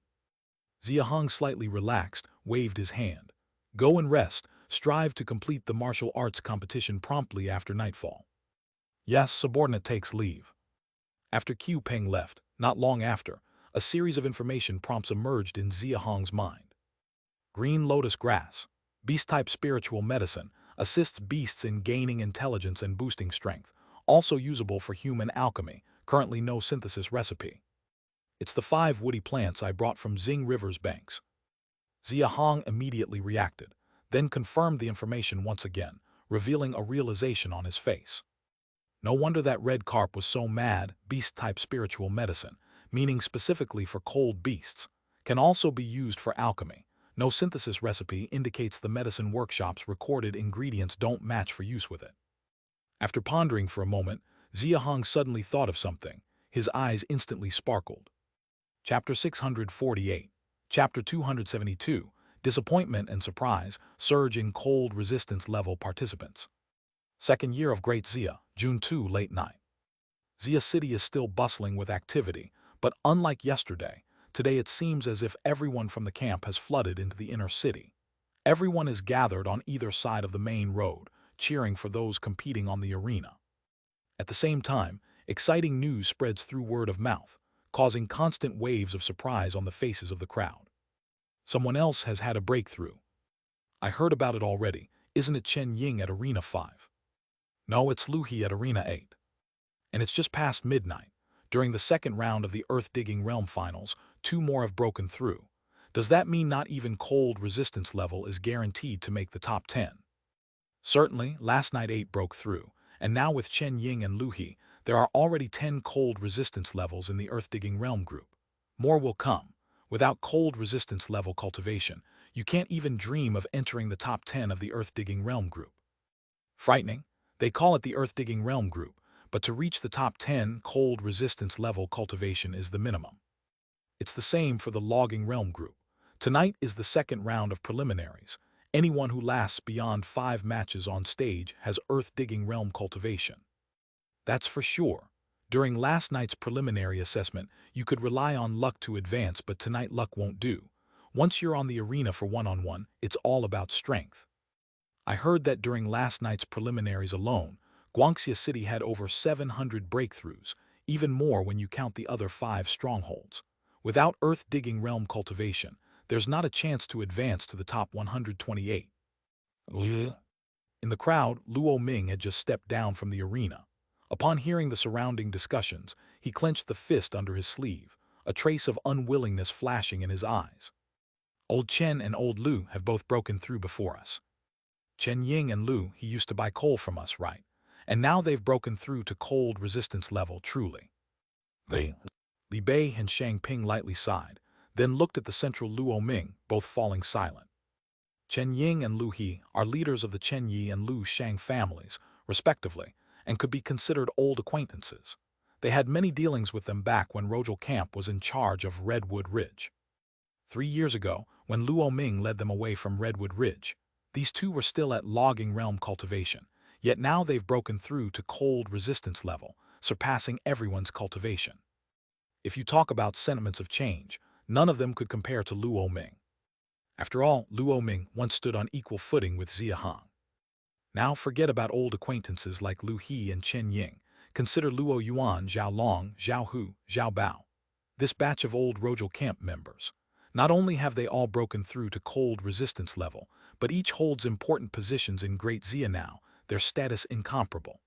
Xia Hong slightly relaxed, waved his hand. Go and rest, strive to complete the martial arts competition promptly after nightfall. Yes, subordinate takes leave. After Qiu Peng left, not long after, a series of information prompts emerged in Xia Hong's mind. Green lotus grass, beast-type spiritual medicine, assists beasts in gaining intelligence and boosting strength, also usable for human alchemy, currently no synthesis recipe. It's the 5 woody plants I brought from Xing River's banks. Xia Hong immediately reacted, then confirmed the information once again, revealing a realization on his face. No wonder that red carp was so mad. Beast-type spiritual medicine, meaning specifically for cold beasts, can also be used for alchemy. No synthesis recipe indicates the medicine workshop's recorded ingredients don't match for use with it. After pondering for a moment, Xia Hong suddenly thought of something. His eyes instantly sparkled. Chapter 648. Chapter 272. Disappointment and surprise surge in cold resistance level participants. Second year of Great Xia, June 2, late night. Xia City is still bustling with activity, but unlike yesterday, today it seems as if everyone from the camp has flooded into the inner city. Everyone is gathered on either side of the main road, cheering for those competing on the arena. At the same time, exciting news spreads through word of mouth, causing constant waves of surprise on the faces of the crowd. Someone else has had a breakthrough. I heard about it already. Isn't it Chen Ying at Arena 5? No, it's Lu He at Arena 8. And it's just past midnight. During the second round of the Earth-Digging Realm Finals, 2 more have broken through. Does that mean not even cold resistance level is guaranteed to make the top 10? Certainly, last night 8 broke through, and now with Chen Ying and Lu He, there are already 10 cold resistance levels in the Earth-Digging Realm group. More will come. Without cold resistance level cultivation, you can't even dream of entering the top 10 of the Earth-Digging Realm group. Frightening? They call it the Earth-Digging Realm group, but to reach the top 10, cold resistance level cultivation is the minimum. It's the same for the Logging Realm group. Tonight is the second round of preliminaries. Anyone who lasts beyond 5 matches on stage has Earth-Digging Realm cultivation. That's for sure. During last night's preliminary assessment, you could rely on luck to advance, but tonight luck won't do. Once you're on the arena for one-on-one, it's all about strength. I heard that during last night's preliminaries alone, Guangxia City had over 700 breakthroughs, even more when you count the other 5 strongholds. Without Earth-Digging Realm cultivation, there's not a chance to advance to the top 128. In the crowd, Luo Ming had just stepped down from the arena. Upon hearing the surrounding discussions, he clenched the fist under his sleeve, a trace of unwillingness flashing in his eyes. Old Chen and Old Lu have both broken through before us. Chen Ying and Lu, he used to buy coal from us, right? And now they've broken through to cold resistance level, truly. Li Bei and Shang Ping lightly sighed, then looked at the central Luo Ming, both falling silent. Chen Ying and Lu He are leaders of the Chen Yi and Lu Shang families, respectively, and could be considered old acquaintances. They had many dealings with them back when Rojal Camp was in charge of Redwood Ridge. 3 years ago, when Luo Ming led them away from Redwood Ridge, these two were still at Logging Realm cultivation, yet now they've broken through to cold resistance level, surpassing everyone's cultivation. If you talk about sentiments of change, none of them could compare to Luo Ming. After all, Luo Ming once stood on equal footing with Xia Hong. Now forget about old acquaintances like Lu He and Chen Ying. Consider Luo Yuan, Zhao Long, Zhao Hu, Zhao Bao. This batch of old Rojal Camp members. Not only have they all broken through to cold resistance level, but each holds important positions in Great Xia now, their status incomparable.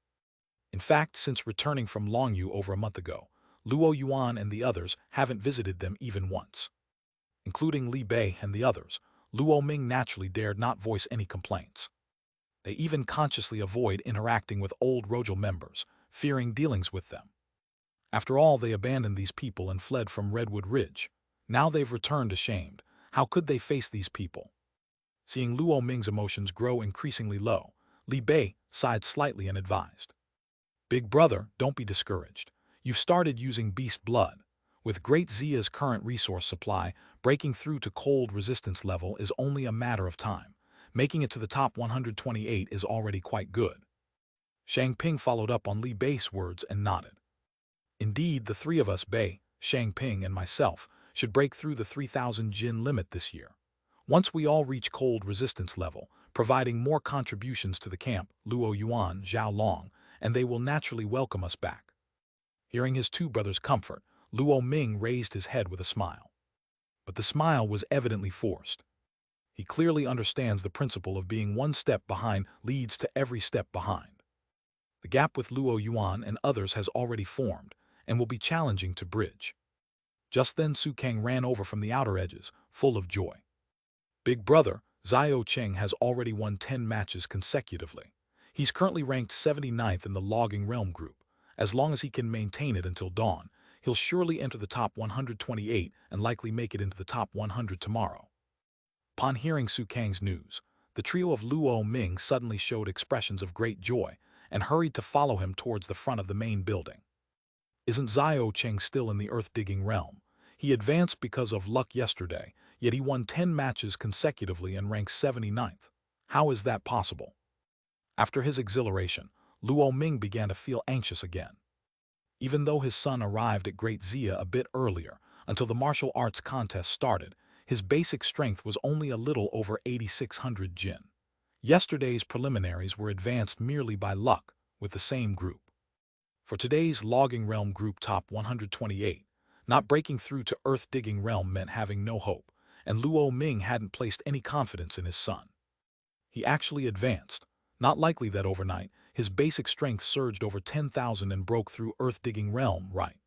In fact, since returning from Longyu over a month ago, Luo Yuan and the others haven't visited them even once. Including Li Bei and the others, Luo Ming naturally dared not voice any complaints. They even consciously avoid interacting with old Rojal members, fearing dealings with them. After all, they abandoned these people and fled from Redwood Ridge. Now they've returned ashamed. How could they face these people? Seeing Luo Ming's emotions grow increasingly low, Li Bei sighed slightly and advised. Big brother, don't be discouraged. You've started using beast blood. With Great Xia's current resource supply, breaking through to cold resistance level is only a matter of time. Making it to the top 128 is already quite good. Shang Ping followed up on Li Bei's words and nodded. Indeed, the 3 of us, Bei, Shang Ping, and myself, should break through the 3,000 Jin limit this year. Once we all reach cold resistance level, providing more contributions to the camp, Luo Yuan, Zhao Long, and they will naturally welcome us back. Hearing his 2 brothers' comfort, Luo Ming raised his head with a smile. But the smile was evidently forced. He clearly understands the principle of being 1 step behind leads to every step behind. The gap with Luo Yuan and others has already formed, and will be challenging to bridge. Just then Su Kang ran over from the outer edges, full of joy. Big brother, Xiao Cheng has already won 10 matches consecutively. He's currently ranked 79th in the logging realm group. As long as he can maintain it until dawn, he'll surely enter the top 128 and likely make it into the top 100 tomorrow. Upon hearing Su Kang's news, the trio of Luo Ming suddenly showed expressions of great joy and hurried to follow him towards the front of the main building. Isn't Xiao Cheng still in the earth-digging realm? He advanced because of luck yesterday, yet he won 10 matches consecutively and ranks 79th. How is that possible? After his exhilaration, Luo Ming began to feel anxious again. Even though his son arrived at Great Xia a bit earlier, until the martial arts contest started, his basic strength was only a little over 8,600 jin. Yesterday's preliminaries were advanced merely by luck, with the same group. For today's logging realm group top 128, not breaking through to earth-digging realm meant having no hope, and Luo Ming hadn't placed any confidence in his son. He actually advanced. Not likely that overnight, his basic strength surged over 10,000 and broke through earth-digging realm, right?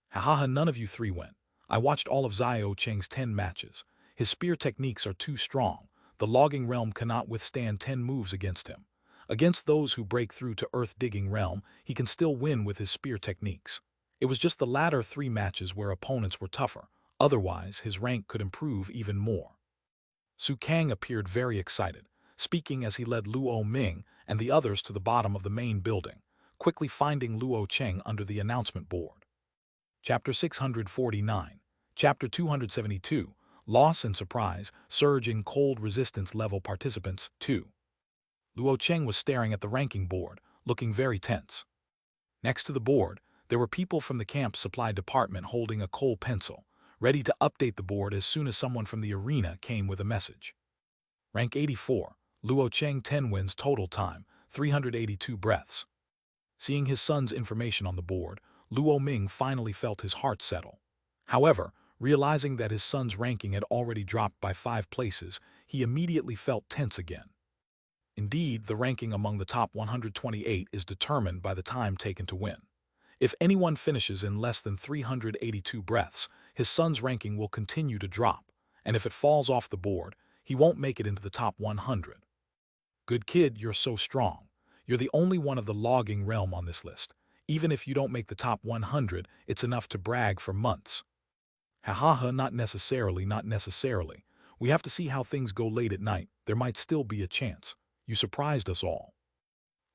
Haha, none of you three went. I watched all of Xiao Cheng's 10 matches. His spear techniques are too strong. The logging realm cannot withstand 10 moves against him. Against those who break through to earth-digging realm, he can still win with his spear techniques. It was just the latter 3 matches where opponents were tougher. Otherwise, his rank could improve even more. Su Kang appeared very excited, speaking as he led Luo Ming and the others to the bottom of the main building, quickly finding Luo Cheng under the announcement board. Chapter 649, Chapter 272, Loss and Surprise, Surge in Cold Resistance Level Participants 2. Luo Cheng was staring at the ranking board, looking very tense. Next to the board, there were people from the camp's supply department holding a coal pencil, ready to update the board as soon as someone from the arena came with a message. Rank 84, Luo Cheng 10 wins total time, 382 breaths. Seeing his son's information on the board, Luo Ming finally felt his heart settle. However, realizing that his son's ranking had already dropped by 5 places, he immediately felt tense again. Indeed, the ranking among the top 128 is determined by the time taken to win. If anyone finishes in less than 382 breaths, his son's ranking will continue to drop, and if it falls off the board, he won't make it into the top 100. Good kid, you're so strong. You're the only one of the logging realm on this list. Even if you don't make the top 100, it's enough to brag for months. Hahaha, not necessarily. We have to see how things go late at night. There might still be a chance. You surprised us all.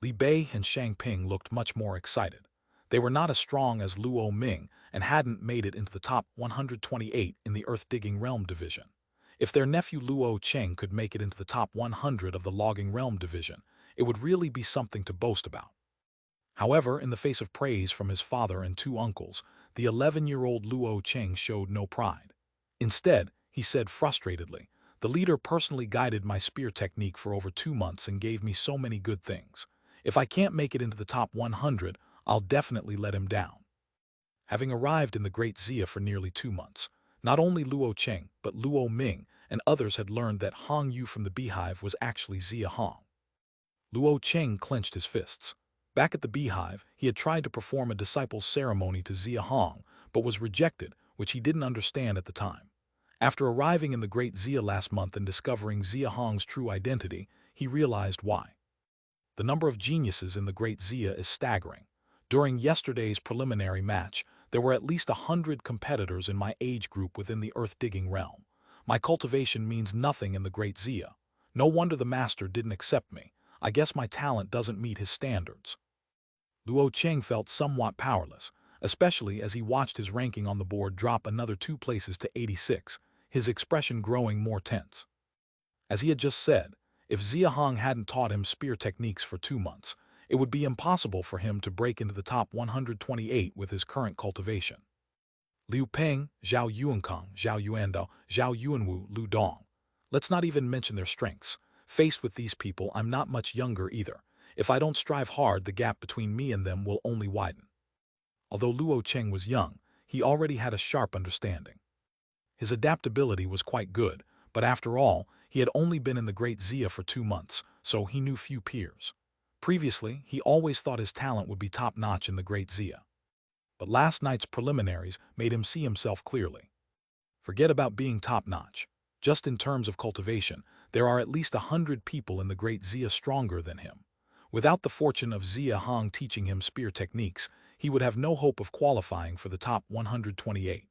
Li Bei and Shang Ping looked much more excited. They were not as strong as Luo Ming and hadn't made it into the top 128 in the earth-digging realm division. If their nephew Luo Cheng could make it into the top 100 of the logging realm division, it would really be something to boast about. However, in the face of praise from his father and 2 uncles, the 11-year-old Luo Cheng showed no pride. Instead, he said frustratedly, "The leader personally guided my spear technique for over 2 months and gave me so many good things. If I can't make it into the top 100, I'll definitely let him down." Having arrived in the Great Xia for nearly 2 months, not only Luo Cheng, but Luo Ming and others had learned that Hong Yu from the Beehive was actually Xia Hong. Luo Cheng clenched his fists. Back at the Beehive, he had tried to perform a disciple's ceremony to Xia Hong, but was rejected, which he didn't understand at the time. After arriving in the Great Xia last month and discovering Xia Hong's true identity, he realized why. The number of geniuses in the Great Xia is staggering. During yesterday's preliminary match, there were at least 100 competitors in my age group within the earth-digging realm. My cultivation means nothing in the Great Xia. No wonder the master didn't accept me. I guess my talent doesn't meet his standards. Luo Cheng felt somewhat powerless, especially as he watched his ranking on the board drop another 2 places to 86, his expression growing more tense. As he had just said, if Xia Hong hadn't taught him spear techniques for 2 months, it would be impossible for him to break into the top 128 with his current cultivation. Liu Peng, Zhao Yuankang, Zhao Yuandao, Zhao Yuanwu, Lu Dong. Let's not even mention their strengths. Faced with these people, I'm not much younger either. If I don't strive hard, the gap between me and them will only widen. Although Luo Cheng was young, he already had a sharp understanding. His adaptability was quite good, but after all, he had only been in the Great Xia for 2 months, so he knew few peers. Previously, he always thought his talent would be top-notch in the Great Xia. But last night's preliminaries made him see himself clearly. Forget about being top-notch. Just in terms of cultivation, there are at least 100 people in the great Xia stronger than him. Without the fortune of Xia Hong teaching him spear techniques, he would have no hope of qualifying for the top 128.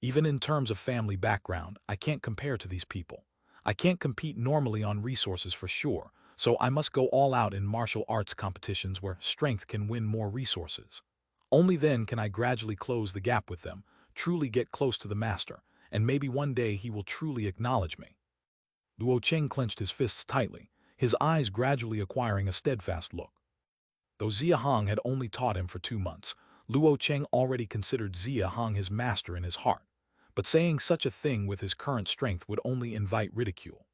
Even in terms of family background, I can't compare to these people. I can't compete normally on resources for sure, so I must go all out in martial arts competitions where strength can win more resources. Only then can I gradually close the gap with them, truly get close to the master, and maybe one day he will truly acknowledge me. Luo Cheng clenched his fists tightly, his eyes gradually acquiring a steadfast look. Though Xia Hong had only taught him for 2 months, Luo Cheng already considered Xia Hong his master in his heart, but saying such a thing with his current strength would only invite ridicule.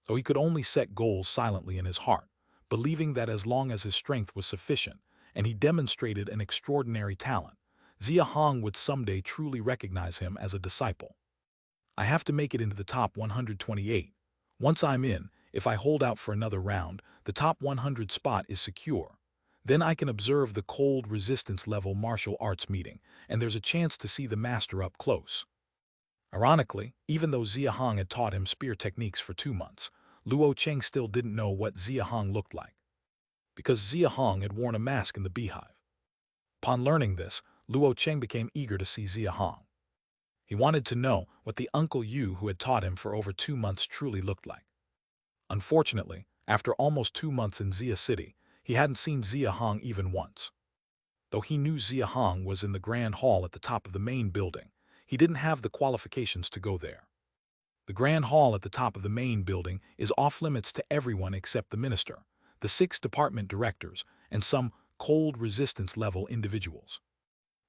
So he could only set goals silently in his heart, believing that as long as his strength was sufficient, and he demonstrated an extraordinary talent, Xia Hong would someday truly recognize him as a disciple. I have to make it into the top 128. Once I'm in, if I hold out for another round, the top 100 spot is secure. Then I can observe the cold resistance level martial arts meeting, and there's a chance to see the master up close. Ironically, even though Xia Hong had taught him spear techniques for 2 months, Luo Cheng still didn't know what Xia Hong looked like, because Xia Hong had worn a mask in the beehive. Upon learning this, Luo Cheng became eager to see Xia Hong. He wanted to know what the Uncle Yu who had taught him for over 2 months truly looked like. Unfortunately, after almost 2 months in Xia City, he hadn't seen Xia Hong even once. Though he knew Xia Hong was in the Grand Hall at the top of the main building, he didn't have the qualifications to go there. The Grand Hall at the top of the main building is off-limits to everyone except the minister, the 6 department directors, and some cold resistance level individuals.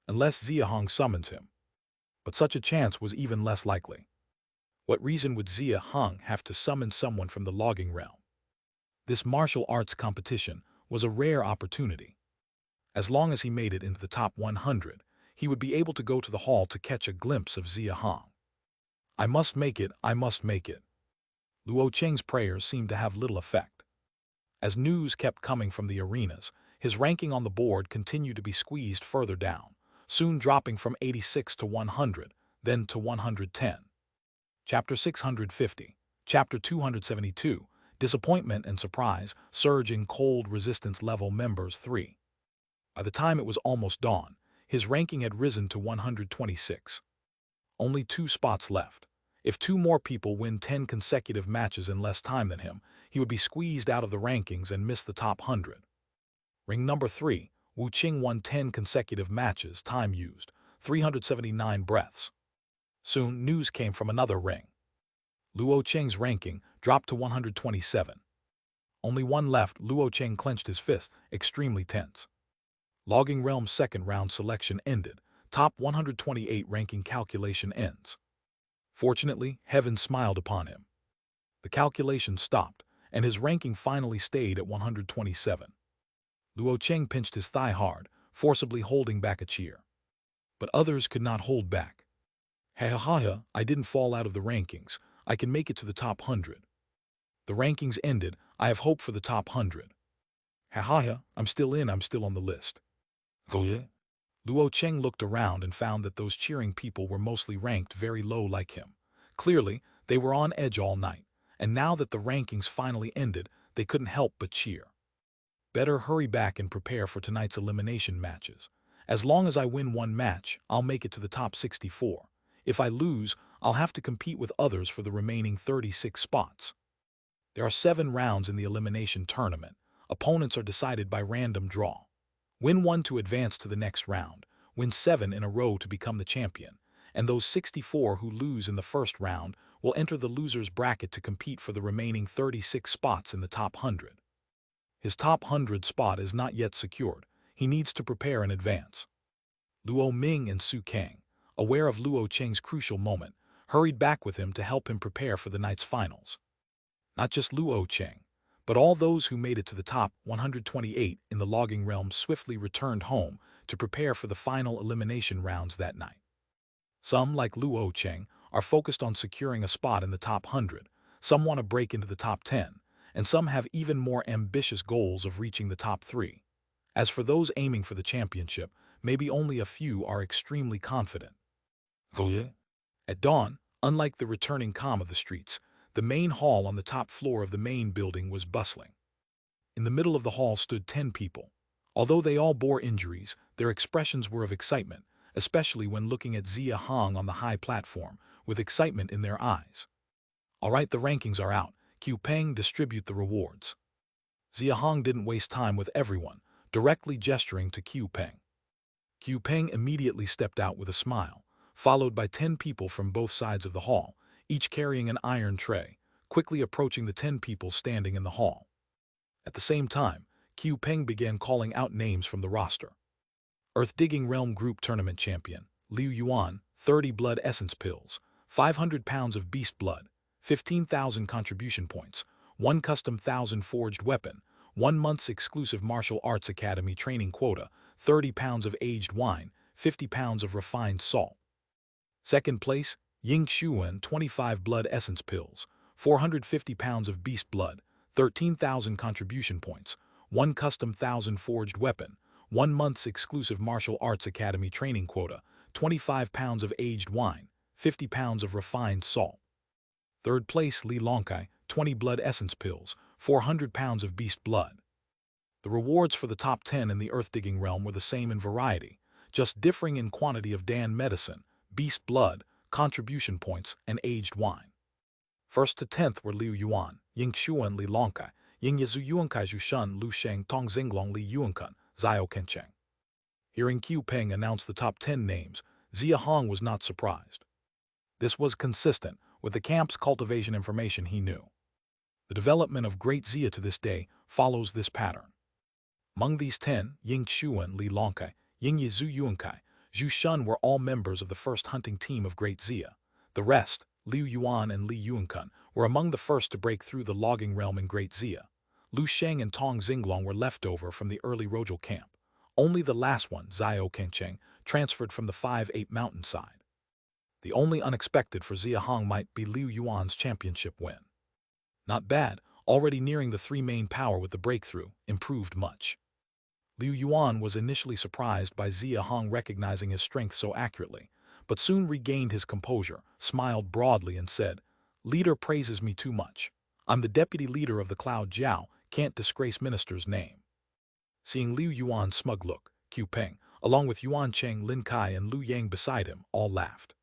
Unless Xia Hong summons him. But such a chance was even less likely. What reason would Xia Hong have to summon someone from the logging realm? This martial arts competition was a rare opportunity. As long as he made it into the top 100, he would be able to go to the hall to catch a glimpse of Xia Hong. I must make it, I must make it. Luo Cheng's prayers seemed to have little effect. As news kept coming from the arenas, his ranking on the board continued to be squeezed further down, soon dropping from 86 to 100, then to 110. Chapter 650, Chapter 272, Disappointment and Surprise, Surge in Cold Resistance Level Members 3. By the time it was almost dawn, his ranking had risen to 126. Only 2 spots left. If 2 more people win 10 consecutive matches in less time than him, he would be squeezed out of the rankings and miss the top 100. Ring number 3, Wu Qing won 10 consecutive matches, time used, 379 breaths. Soon, news came from another ring. Luo Cheng's ranking dropped to 127. Only 1 left. Luo Cheng clenched his fist, extremely tense. Logging Realm's second round selection ended. Top 128 ranking calculation ends. Fortunately, heaven smiled upon him. The calculation stopped, and his ranking finally stayed at 127. Luo Cheng pinched his thigh hard, forcibly holding back a cheer. But others could not hold back. Ha ha ha, I didn't fall out of the rankings. I can make it to the top 100. The rankings ended. I have hope for the top 100. Ha ha ha, I'm still in, I'm still on the list. Oh yeah? Luo Cheng looked around and found that those cheering people were mostly ranked very low like him. Clearly, they were on edge all night, and now that the rankings finally ended, they couldn't help but cheer. Better hurry back and prepare for tonight's elimination matches. As long as I win 1 match, I'll make it to the top 64. If I lose, I'll have to compete with others for the remaining 36 spots. There are 7 rounds in the elimination tournament. Opponents are decided by random draw. Win 1 to advance to the next round, win 7 in a row to become the champion, and those 64 who lose in the first round will enter the loser's bracket to compete for the remaining 36 spots in the top 100. His top 100 spot is not yet secured. He needs to prepare in advance. Luo Ming and Su Kang, aware of Luo Cheng's crucial moment, hurried back with him to help him prepare for the night's finals. Not just Luo Cheng, but all those who made it to the top 128 in the logging realm swiftly returned home to prepare for the final elimination rounds that night. Some, like Luo Cheng, are focused on securing a spot in the top 100, some want to break into the top 10, and some have even more ambitious goals of reaching the top 3. As for those aiming for the championship, maybe only a few are extremely confident. At dawn, unlike the returning calm of the streets, the main hall on the top floor of the main building was bustling. In the middle of the hall stood 10 people. Although they all bore injuries, their expressions were of excitement, especially when looking at Xia Hong on the high platform, with excitement in their eyes. All right, the rankings are out. Qiu Peng, distribute the rewards. Xia Hong didn't waste time with everyone, directly gesturing to Qiu Peng. Qiu Peng immediately stepped out with a smile, followed by 10 people from both sides of the hall, each carrying an iron tray, quickly approaching the 10 people standing in the hall. At the same time, Qiu Peng began calling out names from the roster. Earth-Digging Realm Group Tournament Champion, Liu Yuan, 30 blood essence pills, 500 pounds of beast blood, 15,000 contribution points, 1 custom 1,000 forged weapon, 1 month's exclusive martial arts academy training quota, 30 pounds of aged wine, 50 pounds of refined salt. Second place, Ying Xuan, 25 blood essence pills, 450 pounds of beast blood, 13,000 contribution points, 1 custom 1,000 forged weapon, 1 month's exclusive martial arts academy training quota, 25 pounds of aged wine, 50 pounds of refined salt. Third place, Li Longkai, 20 blood essence pills, 400 pounds of beast blood. The rewards for the top 10 in the earth-digging realm were the same in variety, just differing in quantity of Dan medicine, beast blood, contribution points, and aged wine. First to 10th were Liu Yuan, Ying Xuan, Li Longkai, Ying Yazu Yuankai Zhushan, Lu Sheng, Tong Xinglong, Li Yuankun, Zhao Kencheng. Hearing Qiu Peng announce the top 10 names, Xia Hong was not surprised. This was consistent with the camp's cultivation information he knew. The development of Great Xia to this day follows this pattern. Among these 10, Ying Xuan, Li Longkai, Ying Yazu Yuankai, Zhu Shun were all members of the first hunting team of Great Xia. The rest, Liu Yuan and Li Yuankun, were among the first to break through the logging realm in Great Xia. Lu Sheng and Tong Xinglong were left over from the early Rojal camp. Only the last one, Zhao Kencheng, transferred from the 5-8 mountainside. The only unexpected for Xia Hong might be Liu Yuan's championship win. Not bad, already nearing the 3 main power with the breakthrough, improved much. Liu Yuan was initially surprised by Xia Hong recognizing his strength so accurately, but soon regained his composure, smiled broadly and said, "Leader praises me too much. I'm the deputy leader of the Cloud Jiao, can't disgrace minister's name." Seeing Liu Yuan's smug look, Qiu Peng, along with Yuan Cheng, Lin Kai, and Lu Yang beside him, all laughed.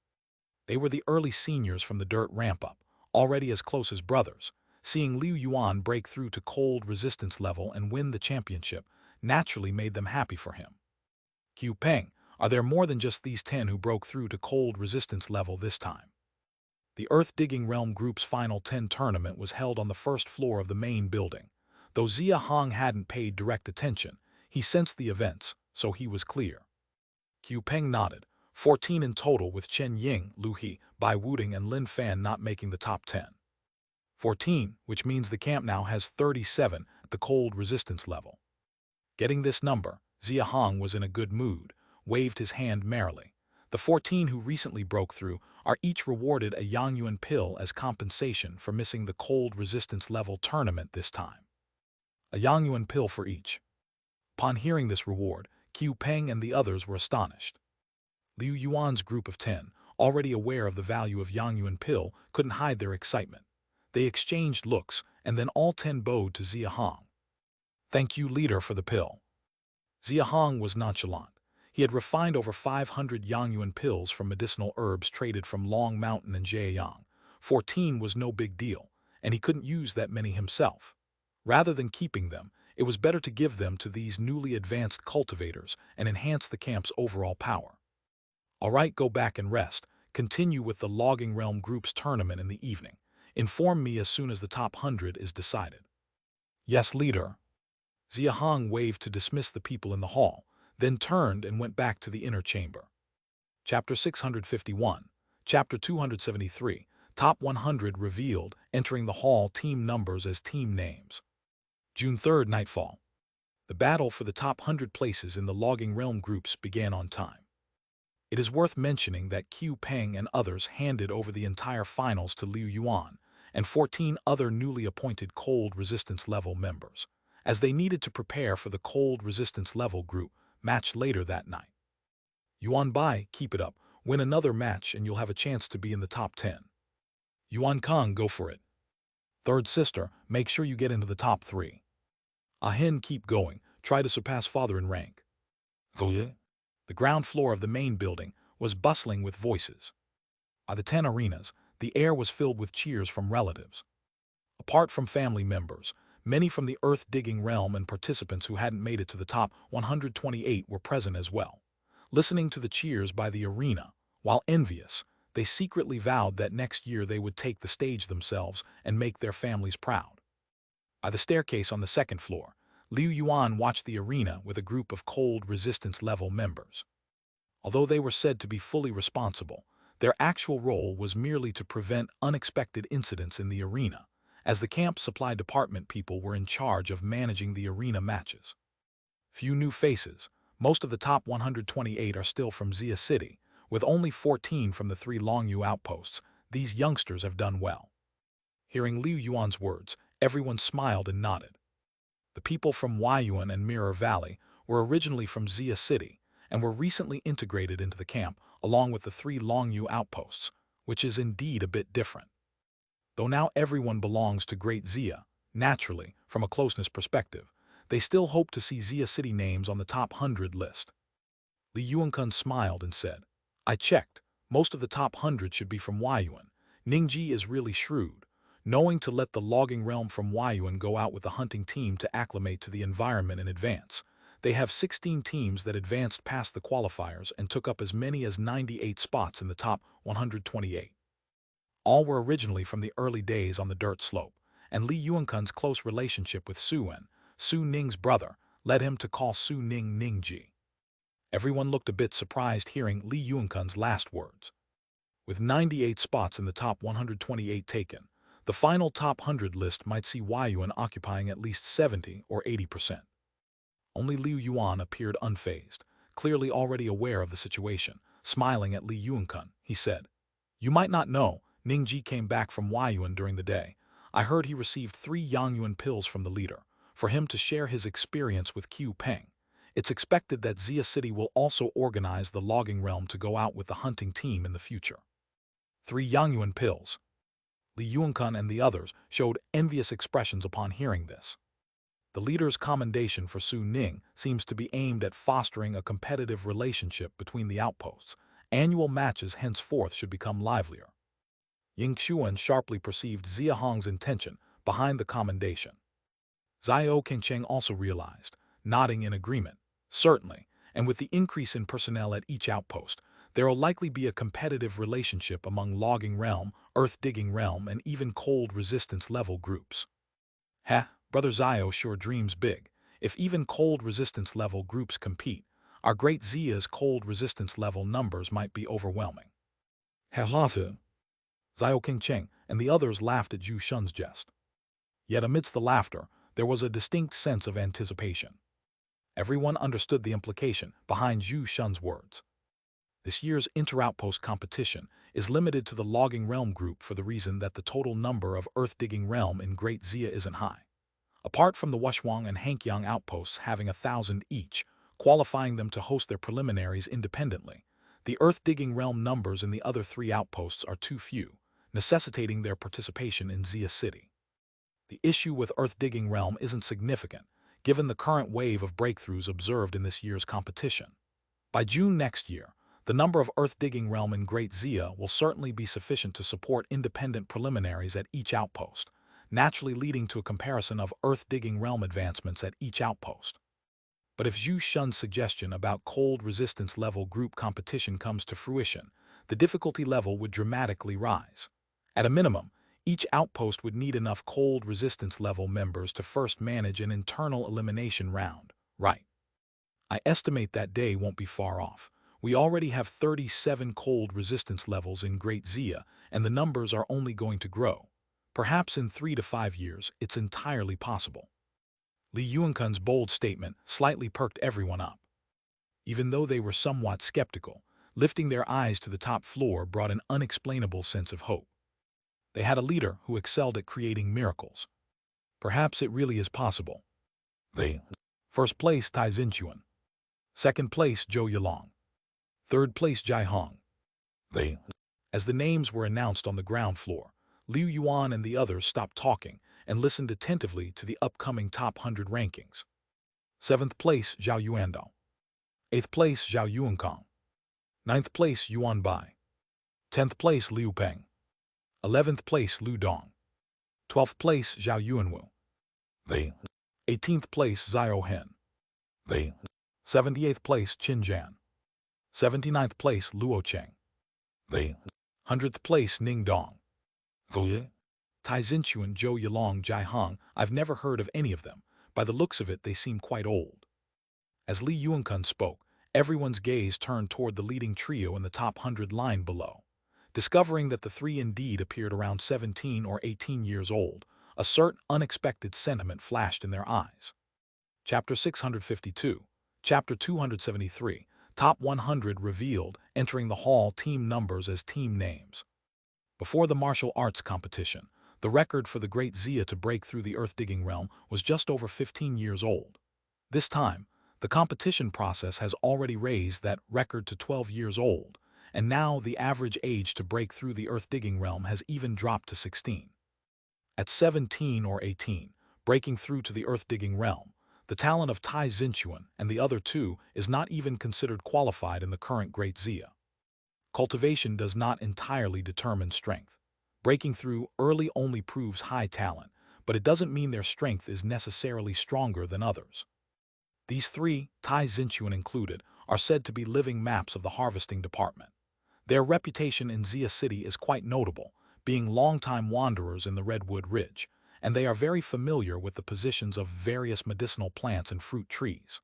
They were the early seniors from the dirt ramp-up, already as close as brothers. Seeing Liu Yuan break through to cold resistance level and win the championship naturally made them happy for him. Qiu Peng, are there more than just these 10 who broke through to cold resistance level this time? The Earth-Digging Realm Group's final 10 tournament was held on the first floor of the main building. Though Xia Hong hadn't paid direct attention, he sensed the events, so he was clear. Qiu Peng nodded. 14 in total, with Chen Ying, Lu He, Bai Wuding, and Lin Fan not making the top 10. 14, which means the camp now has 37 at the cold resistance level. Getting this number, Xia Hong was in a good mood, waved his hand merrily. The 14 who recently broke through are each rewarded a Yangyuan pill as compensation for missing the cold resistance level tournament this time. A Yangyuan pill for each. Upon hearing this reward, Qiu Peng and the others were astonished. Liu Yuan's group of 10, already aware of the value of Yangyuan pill, couldn't hide their excitement. They exchanged looks, and then all 10 bowed to Xia Hong. "Thank you, leader, for the pill." Xia Hong was nonchalant. He had refined over 500 Yangyuan pills from medicinal herbs traded from Long Mountain and Zhejiang. 14 was no big deal, and he couldn't use that many himself. Rather than keeping them, it was better to give them to these newly advanced cultivators and enhance the camp's overall power. "All right, go back and rest. Continue with the Logging Realm Group's tournament in the evening. Inform me as soon as the top 100 is decided." "Yes, leader." Xia Hong waved to dismiss the people in the hall, then turned and went back to the inner chamber. Chapter 651, Chapter 273, Top 100 revealed, entering the hall team numbers as team names. June 3rd, nightfall. The battle for the top 100 places in the Logging Realm groups began on time. It is worth mentioning that Qiu Peng and others handed over the entire finals to Liu Yuan and 14 other newly appointed cold resistance level members, as they needed to prepare for the cold resistance level group match later that night. Yuan Bai, keep it up. Win another match and you'll have a chance to be in the top 10. Yuan Kang, go for it. Third sister, make sure you get into the top 3. Ahin, keep going. Try to surpass father in rank. The ground floor of the main building was bustling with voices. By the 10 arenas, the air was filled with cheers from relatives. Apart from family members, many from the earth-digging realm and participants who hadn't made it to the top 128 were present as well. Listening to the cheers by the arena, while envious, they secretly vowed that next year they would take the stage themselves and make their families proud. By the staircase on the second floor, Liu Yuan watched the arena with a group of cold resistance level members. Although they were said to be fully responsible, their actual role was merely to prevent unexpected incidents in the arena, as the camp supply department people were in charge of managing the arena matches. Few new faces, most of the top 128 are still from Xia City, with only 14 from the 3 Longyu outposts. These youngsters have done well. Hearing Liu Yuan's words, everyone smiled and nodded. The people from Huayuan and Mirror Valley were originally from Xia City and were recently integrated into the camp along with the 3 Longyu outposts, which is indeed a bit different. Though now everyone belongs to Great Xia, naturally, from a closeness perspective, they still hope to see Xia City names on the top 100 list. Li Yuankun smiled and said, I checked. Most of the top 100 should be from Huayuan. Ningji is really shrewd, knowing to let the logging realm from Huayuan go out with a hunting team to acclimate to the environment in advance. They have 16 teams that advanced past the qualifiers and took up as many as 98 spots in the top 128. All were originally from the early days on the dirt slope, and Li Yuankun's close relationship with Su Ning's brother, led him to call Su Ning Ningji. Everyone looked a bit surprised hearing Li Yuankun's last words. With 98 spots in the top 128 taken, the final top 100 list might see Huayuan occupying at least 70 or 80%. Only Liu Yuan appeared unfazed, clearly already aware of the situation. Smiling at Li Yuankun, he said, You might not know, Ningji came back from Huayuan during the day. I heard he received 3 Yangyuan pills from the leader, for him to share his experience with Qiu Peng. It's expected that Xia City will also organize the logging realm to go out with the hunting team in the future. 3 Yangyuan pills. Li Yuankun and the others showed envious expressions upon hearing this. The leader's commendation for Su Ning seems to be aimed at fostering a competitive relationship between the outposts. Annual matches henceforth should become livelier. Ying Xuan sharply perceived Xia Hong's intention behind the commendation. Xiao Qingcheng also realized, nodding in agreement, certainly, and with the increase in personnel at each outpost, there will likely be a competitive relationship among logging realm, earth-digging realm, and even cold resistance level groups. Brother Xiao sure dreams big. If even cold resistance level groups compete, our great Xia's cold resistance level numbers might be overwhelming. Xiao Qingcheng and the others laughed at Zhu Shun's jest. Yet amidst the laughter, there was a distinct sense of anticipation. Everyone understood the implication behind Zhu Shun's words. This year's inter-outpost competition is limited to the logging realm group for the reason that the total number of earth-digging realm in Great Xia isn't high. Apart from the Wushuang and Hankyang outposts having 1,000 each, qualifying them to host their preliminaries independently, the earth-digging realm numbers in the other 3 outposts are too few, necessitating their participation in Xia City. The issue with earth-digging realm isn't significant, given the current wave of breakthroughs observed in this year's competition. By June next year, the number of earth-digging realm in Great Xia will certainly be sufficient to support independent preliminaries at each outpost, naturally leading to a comparison of earth-digging realm advancements at each outpost. But if Zhu Shun's suggestion about cold resistance level group competition comes to fruition, the difficulty level would dramatically rise. At a minimum, each outpost would need enough cold resistance level members to first manage an internal elimination round, right? I estimate that day won't be far off. We already have 37 cold resistance levels in Great Xia, and the numbers are only going to grow. Perhaps in 3 to 5 years, it's entirely possible. Li Yuankun's bold statement slightly perked everyone up. Even though they were somewhat skeptical, lifting their eyes to the top floor brought an unexplainable sense of hope. They had a leader who excelled at creating miracles. Perhaps it really is possible. First place, Tai Xinchuan. Second place, Zhou Yilong. Third place Xia Hong. As the names were announced on the ground floor, Liu Yuan and the others stopped talking and listened attentively to the upcoming top 100 rankings. 7th place Zhao Yuandao. 8th place Zhao Yuankang. 9th place Yuan Bai. 10th place Liu Peng. 11th place Lu Dong. 12th place Zhao Yuanwu. 18th place Xiao Hen. 78th place Qin Jian. 79th place Luo Cheng. 100th place Ning Dong. Tai Xinchuan, Zhou Yilong, Jai Hong, I've never heard of any of them. By the looks of it, they seem quite old. As Li Yuankun spoke, everyone's gaze turned toward the leading trio in the top 100 line below. Discovering that the three indeed appeared around 17 or 18 years old, a certain unexpected sentiment flashed in their eyes. Chapter 652, Chapter 273, Top 100 revealed, entering the hall team numbers as team names. Before the martial arts competition, the record for the great Xia to break through the earth-digging realm was just over 15 years old. This time, the competition process has already raised that record to 12 years old, and now the average age to break through the earth-digging realm has even dropped to 16. At 17 or 18, breaking through to the earth-digging realm, the talent of Tai Xinchuan and the other two is not even considered qualified in the current Great Xia. Cultivation does not entirely determine strength. Breaking through early only proves high talent, but it doesn't mean their strength is necessarily stronger than others. These three, Tai Xinchuan included, are said to be living maps of the harvesting department. Their reputation in Xia City is quite notable, being longtime wanderers in the Redwood Ridge, and they are very familiar with the positions of various medicinal plants and fruit trees.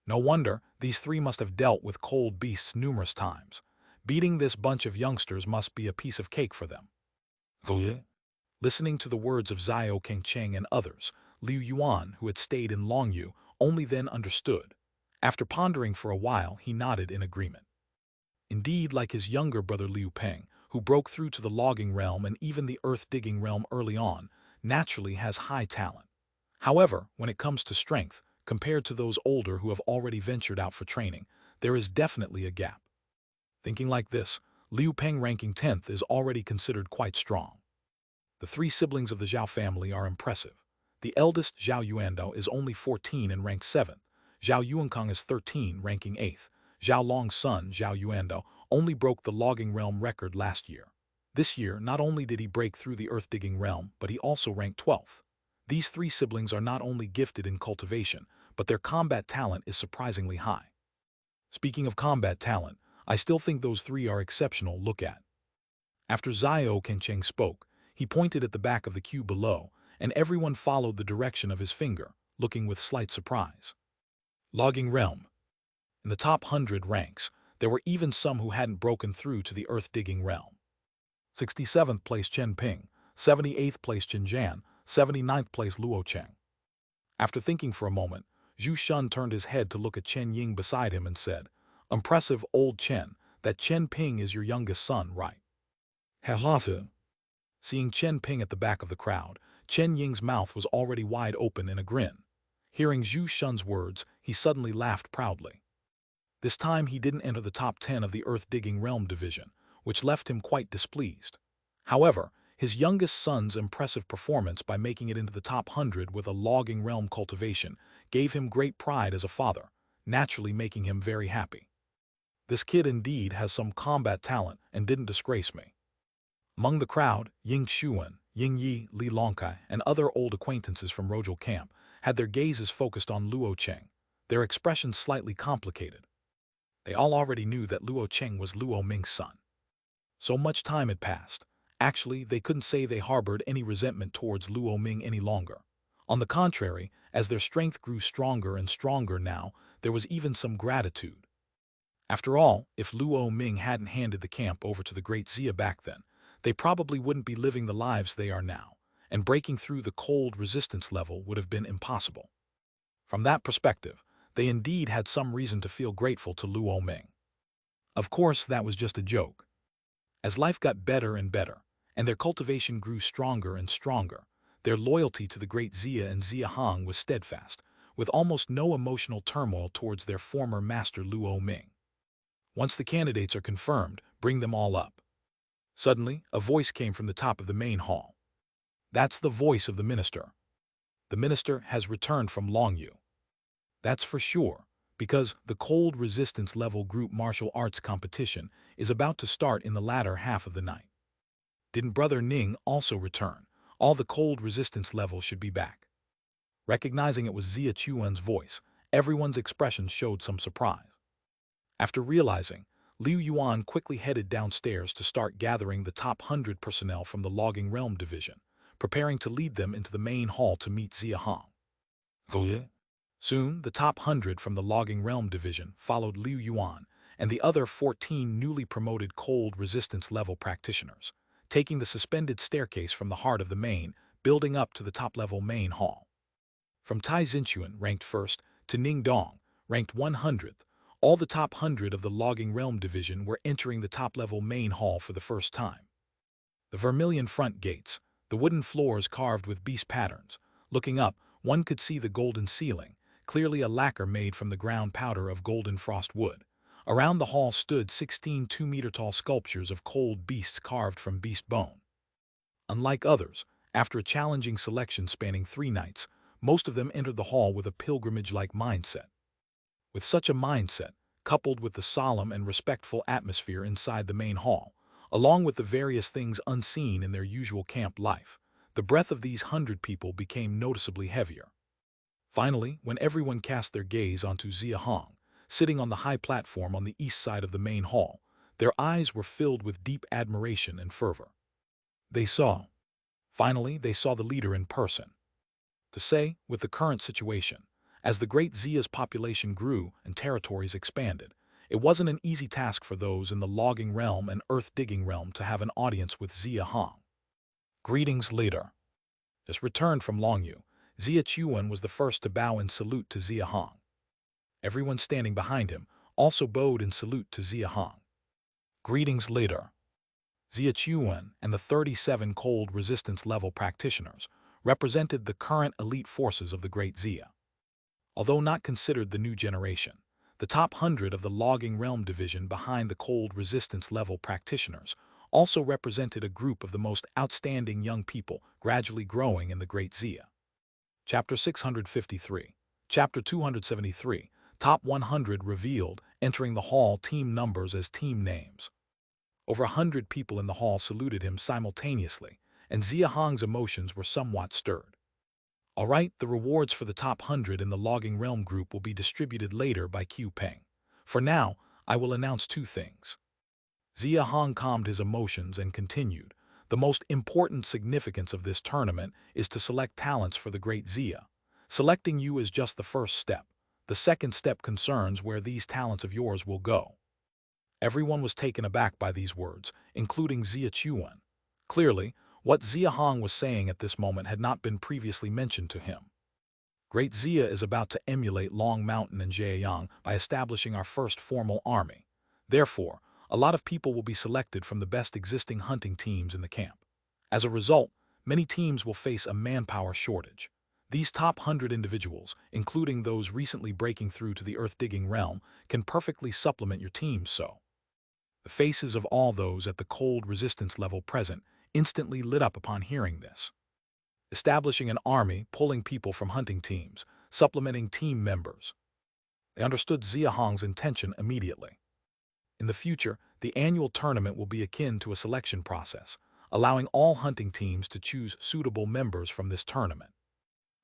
No wonder these three must have dealt with cold beasts numerous times. Beating this bunch of youngsters must be a piece of cake for them. Listening to the words of Xiao Kengcheng and others, Liu Yuan, who had stayed in Longyu, only then understood. After pondering for a while, he nodded in agreement. Indeed, like his younger brother Liu Peng, who broke through to the logging realm and even the earth-digging realm early on, naturally has high talent. However, when it comes to strength, compared to those older who have already ventured out for training, there is definitely a gap. Thinking like this, Liu Peng ranking 10th is already considered quite strong. The three siblings of the Zhao family are impressive. The eldest, Zhao Yuandao, is only 14 and ranked 7th. Zhao Yuankang is 13, ranking 8th. Zhao Long's son, Zhao Yuandao, only broke the logging realm record last year. This year, not only did he break through the earth-digging realm, but he also ranked 12th. These three siblings are not only gifted in cultivation, but their combat talent is surprisingly high. Speaking of combat talent, I still think those three are exceptional. Look at. After Xiao Kengcheng spoke, he pointed at the back of the queue below, and everyone followed the direction of his finger, looking with slight surprise. Logging realm. In the top 100 ranks, there were even some who hadn't broken through to the earth-digging realm. 67th place Chen Ping, 78th place Qin Jian, 79th place Luo Cheng. After thinking for a moment, Zhu Shun turned his head to look at Chen Ying beside him and said, "Impressive, old Chen, that Chen Ping is your youngest son, right?" Helatu. Seeing Chen Ping at the back of the crowd, Chen Ying's mouth was already wide open in a grin. Hearing Zhu Shun's words, he suddenly laughed proudly. This time he didn't enter the top 10 of the earth-digging realm division, which left him quite displeased. However, his youngest son's impressive performance by making it into the top 100 with a logging realm cultivation gave him great pride as a father, naturally making him very happy. This kid indeed has some combat talent and didn't disgrace me. Among the crowd, Ying Xuan, Ying Yi, Li Longkai, and other old acquaintances from Rojal camp had their gazes focused on Luo Cheng, their expressions slightly complicated. They all already knew that Luo Cheng was Luo Ming's son. So much time had passed. Actually, they couldn't say they harbored any resentment towards Luo Ming any longer. On the contrary, as their strength grew stronger and stronger now, there was even some gratitude. After all, if Luo Ming hadn't handed the camp over to the Great Xia back then, they probably wouldn't be living the lives they are now, and breaking through the cold resistance level would have been impossible. From that perspective, they indeed had some reason to feel grateful to Luo Ming. Of course, that was just a joke. As life got better and better, and their cultivation grew stronger and stronger, their loyalty to the Great Xia and Xia Hong was steadfast, with almost no emotional turmoil towards their former master Luo Ming. Once the candidates are confirmed, bring them all up. Suddenly, a voice came from the top of the main hall. That's the voice of the minister. The minister has returned from Longyu. That's for sure, because the cold resistance level group martial arts competition is about to start in the latter half of the night. Didn't Brother Ning also return? All the cold resistance levels should be back. Recognizing it was Xia Chuan's voice, everyone's expression showed some surprise. After realizing, Liu Yuan quickly headed downstairs to start gathering the top 100 personnel from the Logging Realm division, preparing to lead them into the main hall to meet Xia Hong. Soon, the top 100 from the Logging Realm division followed Liu Yuan and the other 14 newly promoted cold resistance level practitioners, taking the suspended staircase from the heart of the main, building up to the top-level main hall. From Tai Xinchuan, ranked 1st, to Ning Dong, ranked 100th, all the top 100 of the Logging Realm division were entering the top-level main hall for the first time. The vermilion front gates, the wooden floors carved with beast patterns. Looking up, one could see the golden ceiling, clearly a lacquer made from the ground powder of golden frost wood. Around the hall stood 16 2-meter-tall sculptures of cold beasts carved from beast bone. Unlike others, after a challenging selection spanning 3 nights, most of them entered the hall with a pilgrimage-like mindset. With such a mindset, coupled with the solemn and respectful atmosphere inside the main hall, along with the various things unseen in their usual camp life, the breath of these 100 people became noticeably heavier. Finally, when everyone cast their gaze onto Xia Hong, sitting on the high platform on the east side of the main hall, their eyes were filled with deep admiration and fervor. Finally, they saw the leader in person. To say, with the current situation, as the great Xia's population grew and territories expanded, it wasn't an easy task for those in the logging realm and earth-digging realm to have an audience with Xia Hong. Greetings, leader. Just returned from Longyu, Xia Chuan was the first to bow in salute to Xia Hong. Everyone standing behind him also bowed in salute to Xia Hong. Greetings, leader. Xia Chuan and the 37 cold resistance level practitioners represented the current elite forces of the Great Xia. Although not considered the new generation, the top 100 of the Logging Realm division behind the cold resistance level practitioners also represented a group of the most outstanding young people gradually growing in the Great Xia. Chapter 653. Chapter 273. Top 100 revealed, entering the hall team numbers as team names. Over 100 people in the hall saluted him simultaneously, and Xia Hong's emotions were somewhat stirred. All right, the rewards for the top 100 in the Logging Realm group will be distributed later by Q Peng. For now, I will announce 2 things. Xia Hong calmed his emotions and continued. The most important significance of this tournament is to select talents for the Great Xia. Selecting you is just the first step. The second step concerns where these talents of yours will go. Everyone was taken aback by these words, including Xia Chuan. Clearly, what Xia Hong was saying at this moment had not been previously mentioned to him. Great Xia is about to emulate Long Mountain and Jieyang by establishing our first formal army. Therefore, a lot of people will be selected from the best existing hunting teams in the camp. As a result, many teams will face a manpower shortage. These top 100 individuals, including those recently breaking through to the earth-digging realm, can perfectly supplement your teams so. The faces of all those at the cold resistance level present instantly lit up upon hearing this. Establishing an army, pulling people from hunting teams, supplementing team members. They understood Xia Hong's intention immediately. In the future, the annual tournament will be akin to a selection process, allowing all hunting teams to choose suitable members from this tournament.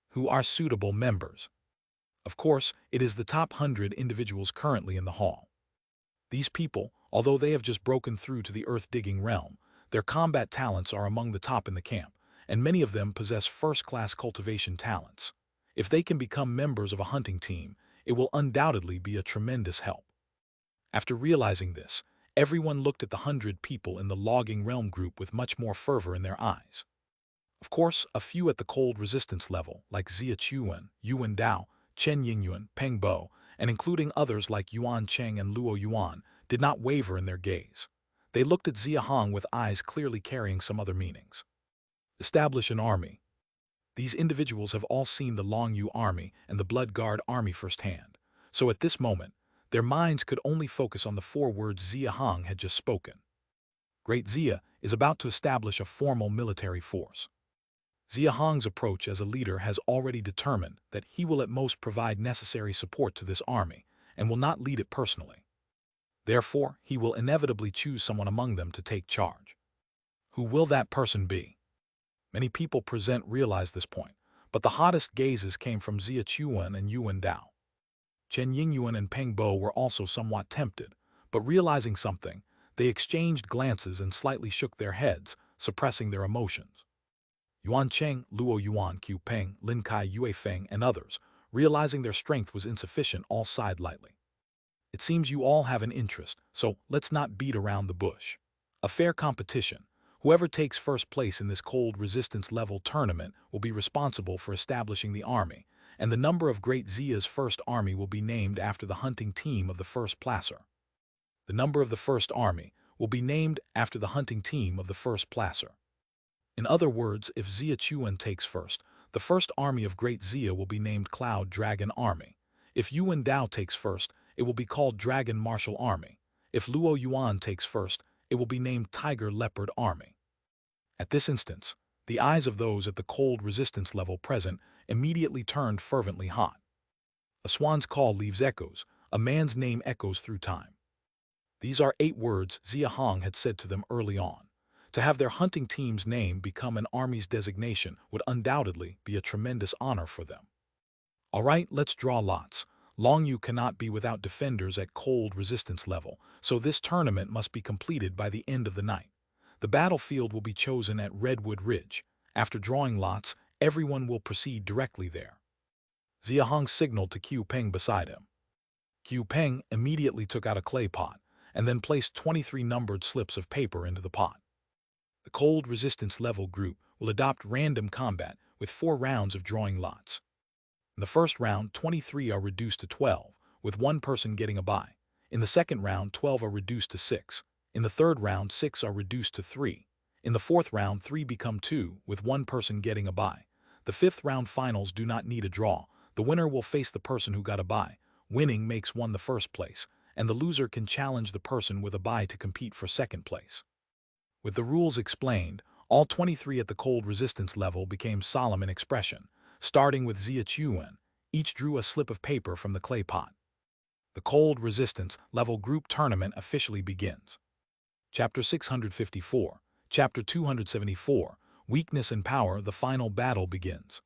Who are suitable members? Of course, it is the top 100 individuals currently in the hall. These people, although they have just broken through to the earth-digging realm, their combat talents are among the top in the camp, and many of them possess first-class cultivation talents. If they can become members of a hunting team, it will undoubtedly be a tremendous help. After realizing this, everyone looked at the 100 people in the Logging Realm group with much more fervor in their eyes. Of course, a few at the cold resistance level, like Xia Chuan, Yuan Dao, Chen Yingyuan, Peng Bo, and including others like Yuan Cheng and Luo Yuan, did not waver in their gaze. They looked at Xia Hong with eyes clearly carrying some other meanings. Establish an army. These individuals have all seen the Longyu army and the Blood Guard army firsthand, so at this moment, Their minds could only focus on the 4 words Xia Hong had just spoken. Great Xia is about to establish a formal military force. Xia Hong's approach as a leader has already determined that he will at most provide necessary support to this army and will not lead it personally. Therefore, he will inevitably choose someone among them to take charge. Who will that person be? Many people present realize this point, but the hottest gazes came from Xia Chuan and Yuan Dao. Chen Yingyuan and Peng Bo were also somewhat tempted, but realizing something, they exchanged glances and slightly shook their heads, suppressing their emotions. Yuan Cheng, Luo Yuan, Qiu Peng, Lin Kai, Yue Feng, and others, realizing their strength was insufficient, all sighed lightly. It seems you all have an interest, so let's not beat around the bush. A fair competition. Whoever takes first place in this cold resistance level tournament will be responsible for establishing the army, and the number of Great Xia's first army will be named after the hunting team of the first placer. The number of the first army will be named after the hunting team of the first placer. In other words, if Xia Chuan takes first, the first army of Great Xia will be named Cloud Dragon Army. If Yuan Dao takes first, it will be called Dragon Martial Army. If Luo Yuan takes first, it will be named Tiger Leopard Army. At this instance, the eyes of those at the cold resistance level present immediately turned fervently hot. A swan's call leaves echoes, a man's name echoes through time. These are 8 words Xia Hong had said to them early on. To have their hunting team's name become an army's designation would undoubtedly be a tremendous honor for them. All right, let's draw lots. Longyu cannot be without defenders at cold resistance level, so this tournament must be completed by the end of the night. The battlefield will be chosen at Redwood Ridge. After drawing lots, everyone will proceed directly there. Xia Hong signaled to Qiu Peng beside him. Qiu Peng immediately took out a clay pot and then placed 23 numbered slips of paper into the pot. The cold resistance level group will adopt random combat with 4 rounds of drawing lots. In the first round, 23 are reduced to 12, with 1 person getting a bye. In the second round, 12 are reduced to 6. In the third round, 6 are reduced to 3. In the fourth round, 3 become 2, with 1 person getting a bye. The fifth round finals do not need a draw. The winner will face the person who got a bye. Winning makes one the first place, and the loser can challenge the person with a bye to compete for second place. With the rules explained, all 23 at the cold resistance level became solemn in expression. Starting with Xia Chuan, each drew a slip of paper from the clay pot. The cold resistance level group tournament officially begins. Chapter 654, Chapter 274, Weakness and Power, the final battle begins.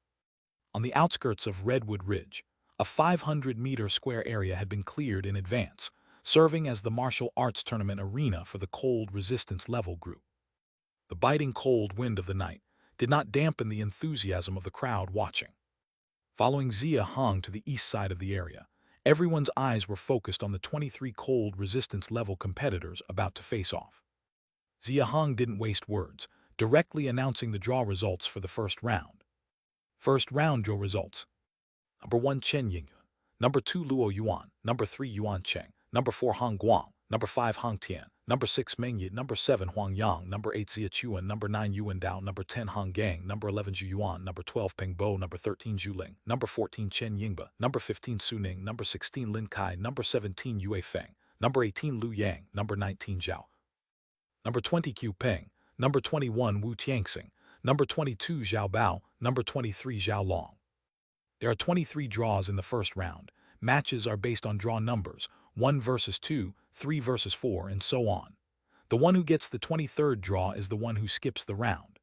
On the outskirts of Redwood Ridge, a 500-meter square area had been cleared in advance, serving as the martial arts tournament arena for the cold resistance level group. The biting cold wind of the night did not dampen the enthusiasm of the crowd watching. Following Xia Hong to the east side of the area, everyone's eyes were focused on the 23 cold resistance level competitors about to face off. Xia Hong didn't waste words, directly announcing the draw results for the first round. First round draw results. Number 1 Chen Yingyuan, Number 2 Luo Yuan, Number 3 Yuan Cheng, Number 4 Hong Guang, Number 5 Hong Tian, Number 6 Meng Yi, Number 7 Huang Yang, Number 8 Xia Chuan, Number 9 Yuan Dao, Number 10 Hong Gang, Number 11 Zhu Yuan, Number 12 Peng Bo, Number 13 Zhu Ling, Number 14 Chen Yingba, Number 15 Su Ning, Number 16 Lin Kai, Number 17 Yue Feng, Number 18 Lu Yang, Number 19 Zhao, Number 20 Qiu Peng, Number 21 Wu Tianxing, Number 22 Zhao Bao, Number 23 Zhao Long. There are 23 draws in the first round. Matches are based on draw numbers, 1 versus 2, 3 versus 4, and so on. The one who gets the 23rd draw is the one who skips the round.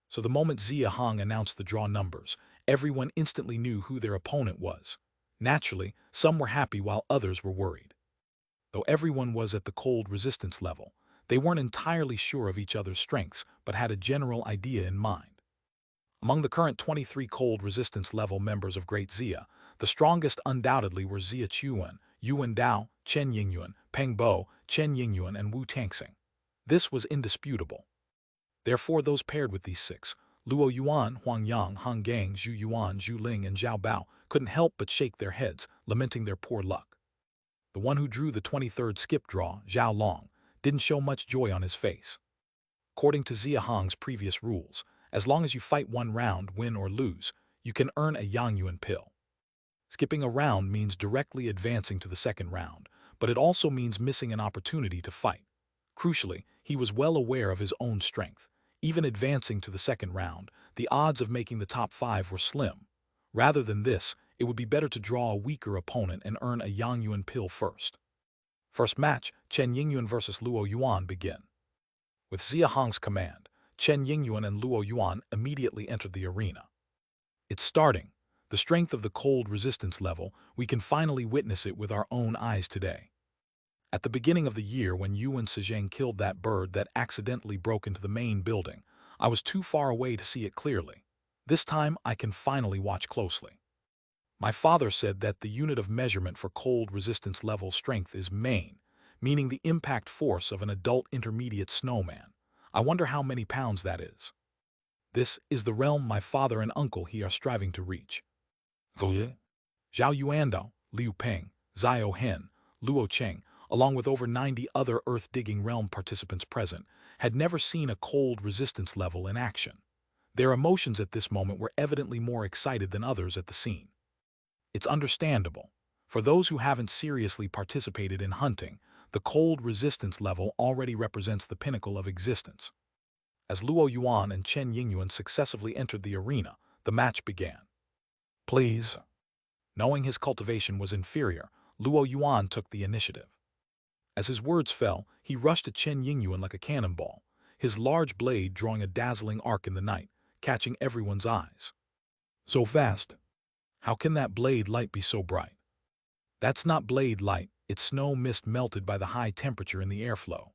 So the moment Xia Hong announced the draw numbers, everyone instantly knew who their opponent was. Naturally, some were happy while others were worried. Though everyone was at the cold resistance level, they weren't entirely sure of each other's strengths, but had a general idea in mind. Among the current 23 cold resistance level members of Great Xia, the strongest undoubtedly were Xia Chuan, Yuan Dao, Chen Yingyuan, Peng Bo, Chen Yingyuan, and Wu Tianxing. This was indisputable. Therefore, those paired with these 6, Luo Yuan, Huang Yang, Hong Gang, Zhu Yuan, Zhu Ling, and Zhao Bao, couldn't help but shake their heads, lamenting their poor luck. The one who drew the 23rd skip draw, Zhao Long, didn't show much joy on his face. According to Xia Hong's previous rules, as long as you fight 1 round, win or lose, you can earn a Yangyuan pill. Skipping a round means directly advancing to the second round, but it also means missing an opportunity to fight. Crucially, he was well aware of his own strength. Even advancing to the second round, the odds of making the top 5 were slim. Rather than this, it would be better to draw a weaker opponent and earn a Yang Yuan pill first. First match, Chen Yingyuan vs. Luo Yuan begin. With Xia Hong's command, Chen Yingyuan and Luo Yuan immediately entered the arena. It's starting. The strength of the cold resistance level, we can finally witness it with our own eyes today. At the beginning of the year when Yuan Sijeng killed that bird that accidentally broke into the main building, I was too far away to see it clearly. This time I can finally watch closely. My father said that the unit of measurement for cold resistance level strength is main, meaning the impact force of an adult intermediate snowman. I wonder how many pounds that is. This is the realm my father and uncle he are striving to reach. Zhao Yuandao, Liu Peng, Xiao Hen, Luo Cheng, along with over 90 other earth-digging realm participants present, had never seen a cold resistance level in action. Their emotions at this moment were evidently more excited than others at the scene. It's understandable. For those who haven't seriously participated in hunting, the cold resistance level already represents the pinnacle of existence. As Luo Yuan and Chen Yingyuan successively entered the arena, the match began. Please. Knowing his cultivation was inferior, Luo Yuan took the initiative. As his words fell, he rushed at Chen Yingyuan like a cannonball, his large blade drawing a dazzling arc in the night, catching everyone's eyes. So fast. How can that blade light be so bright? That's not blade light, it's snow mist melted by the high temperature in the airflow.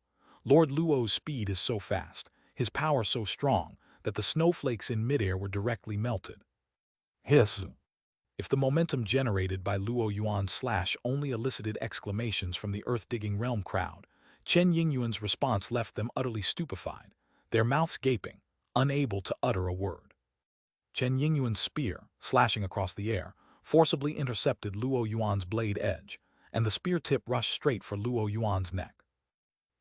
Lord Luo's speed is so fast, his power so strong, that the snowflakes in midair were directly melted. Hiss. If the momentum generated by Luo Yuan's slash only elicited exclamations from the earth-digging realm crowd, Chen Yingyuan's response left them utterly stupefied, their mouths gaping, unable to utter a word. Chen Yingyuan's spear, slashing across the air, forcibly intercepted Luo Yuan's blade edge, and the spear tip rushed straight for Luo Yuan's neck.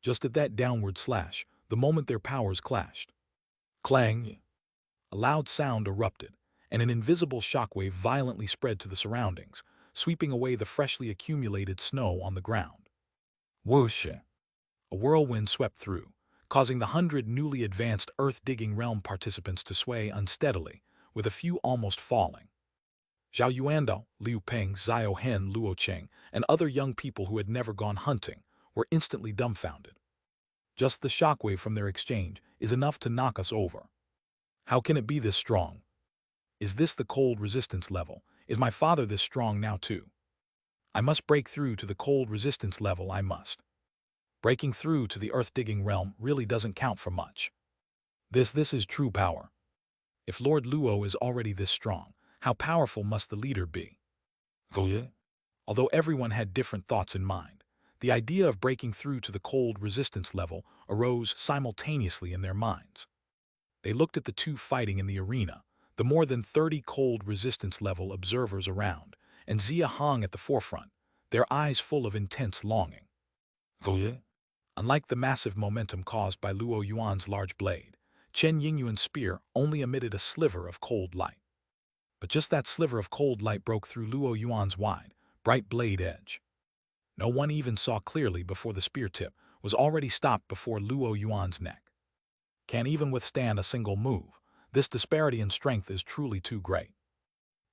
Just at that downward slash, the moment their powers clashed. Clang! A loud sound erupted, and an invisible shockwave violently spread to the surroundings, sweeping away the freshly accumulated snow on the ground. Whoosh! A whirlwind swept through, causing the 100 newly advanced earth-digging realm participants to sway unsteadily, with a few almost falling. Zhao Yuandao, Liu Peng, Xiao Hen, Luo Cheng, and other young people who had never gone hunting were instantly dumbfounded. Just the shockwave from their exchange is enough to knock us over. How can it be this strong? Is this the cold resistance level? Is my father this strong now too? I must break through to the cold resistance level, I must. Breaking through to the earth-digging realm really doesn't count for much. This is true power. If Lord Luo is already this strong, how powerful must the leader be? Although everyone had different thoughts in mind, the idea of breaking through to the cold resistance level arose simultaneously in their minds. They looked at the two fighting in the arena, the more than 30 cold resistance level observers around, and Xia Hong at the forefront, their eyes full of intense longing. Unlike the massive momentum caused by Luo Yuan's large blade, Chen Yingyuan's spear only emitted a sliver of cold light. But just that sliver of cold light broke through Luo Yuan's wide, bright blade edge. No one even saw clearly before the spear tip was already stopped before Luo Yuan's neck. Can't even withstand a single move. This disparity in strength is truly too great.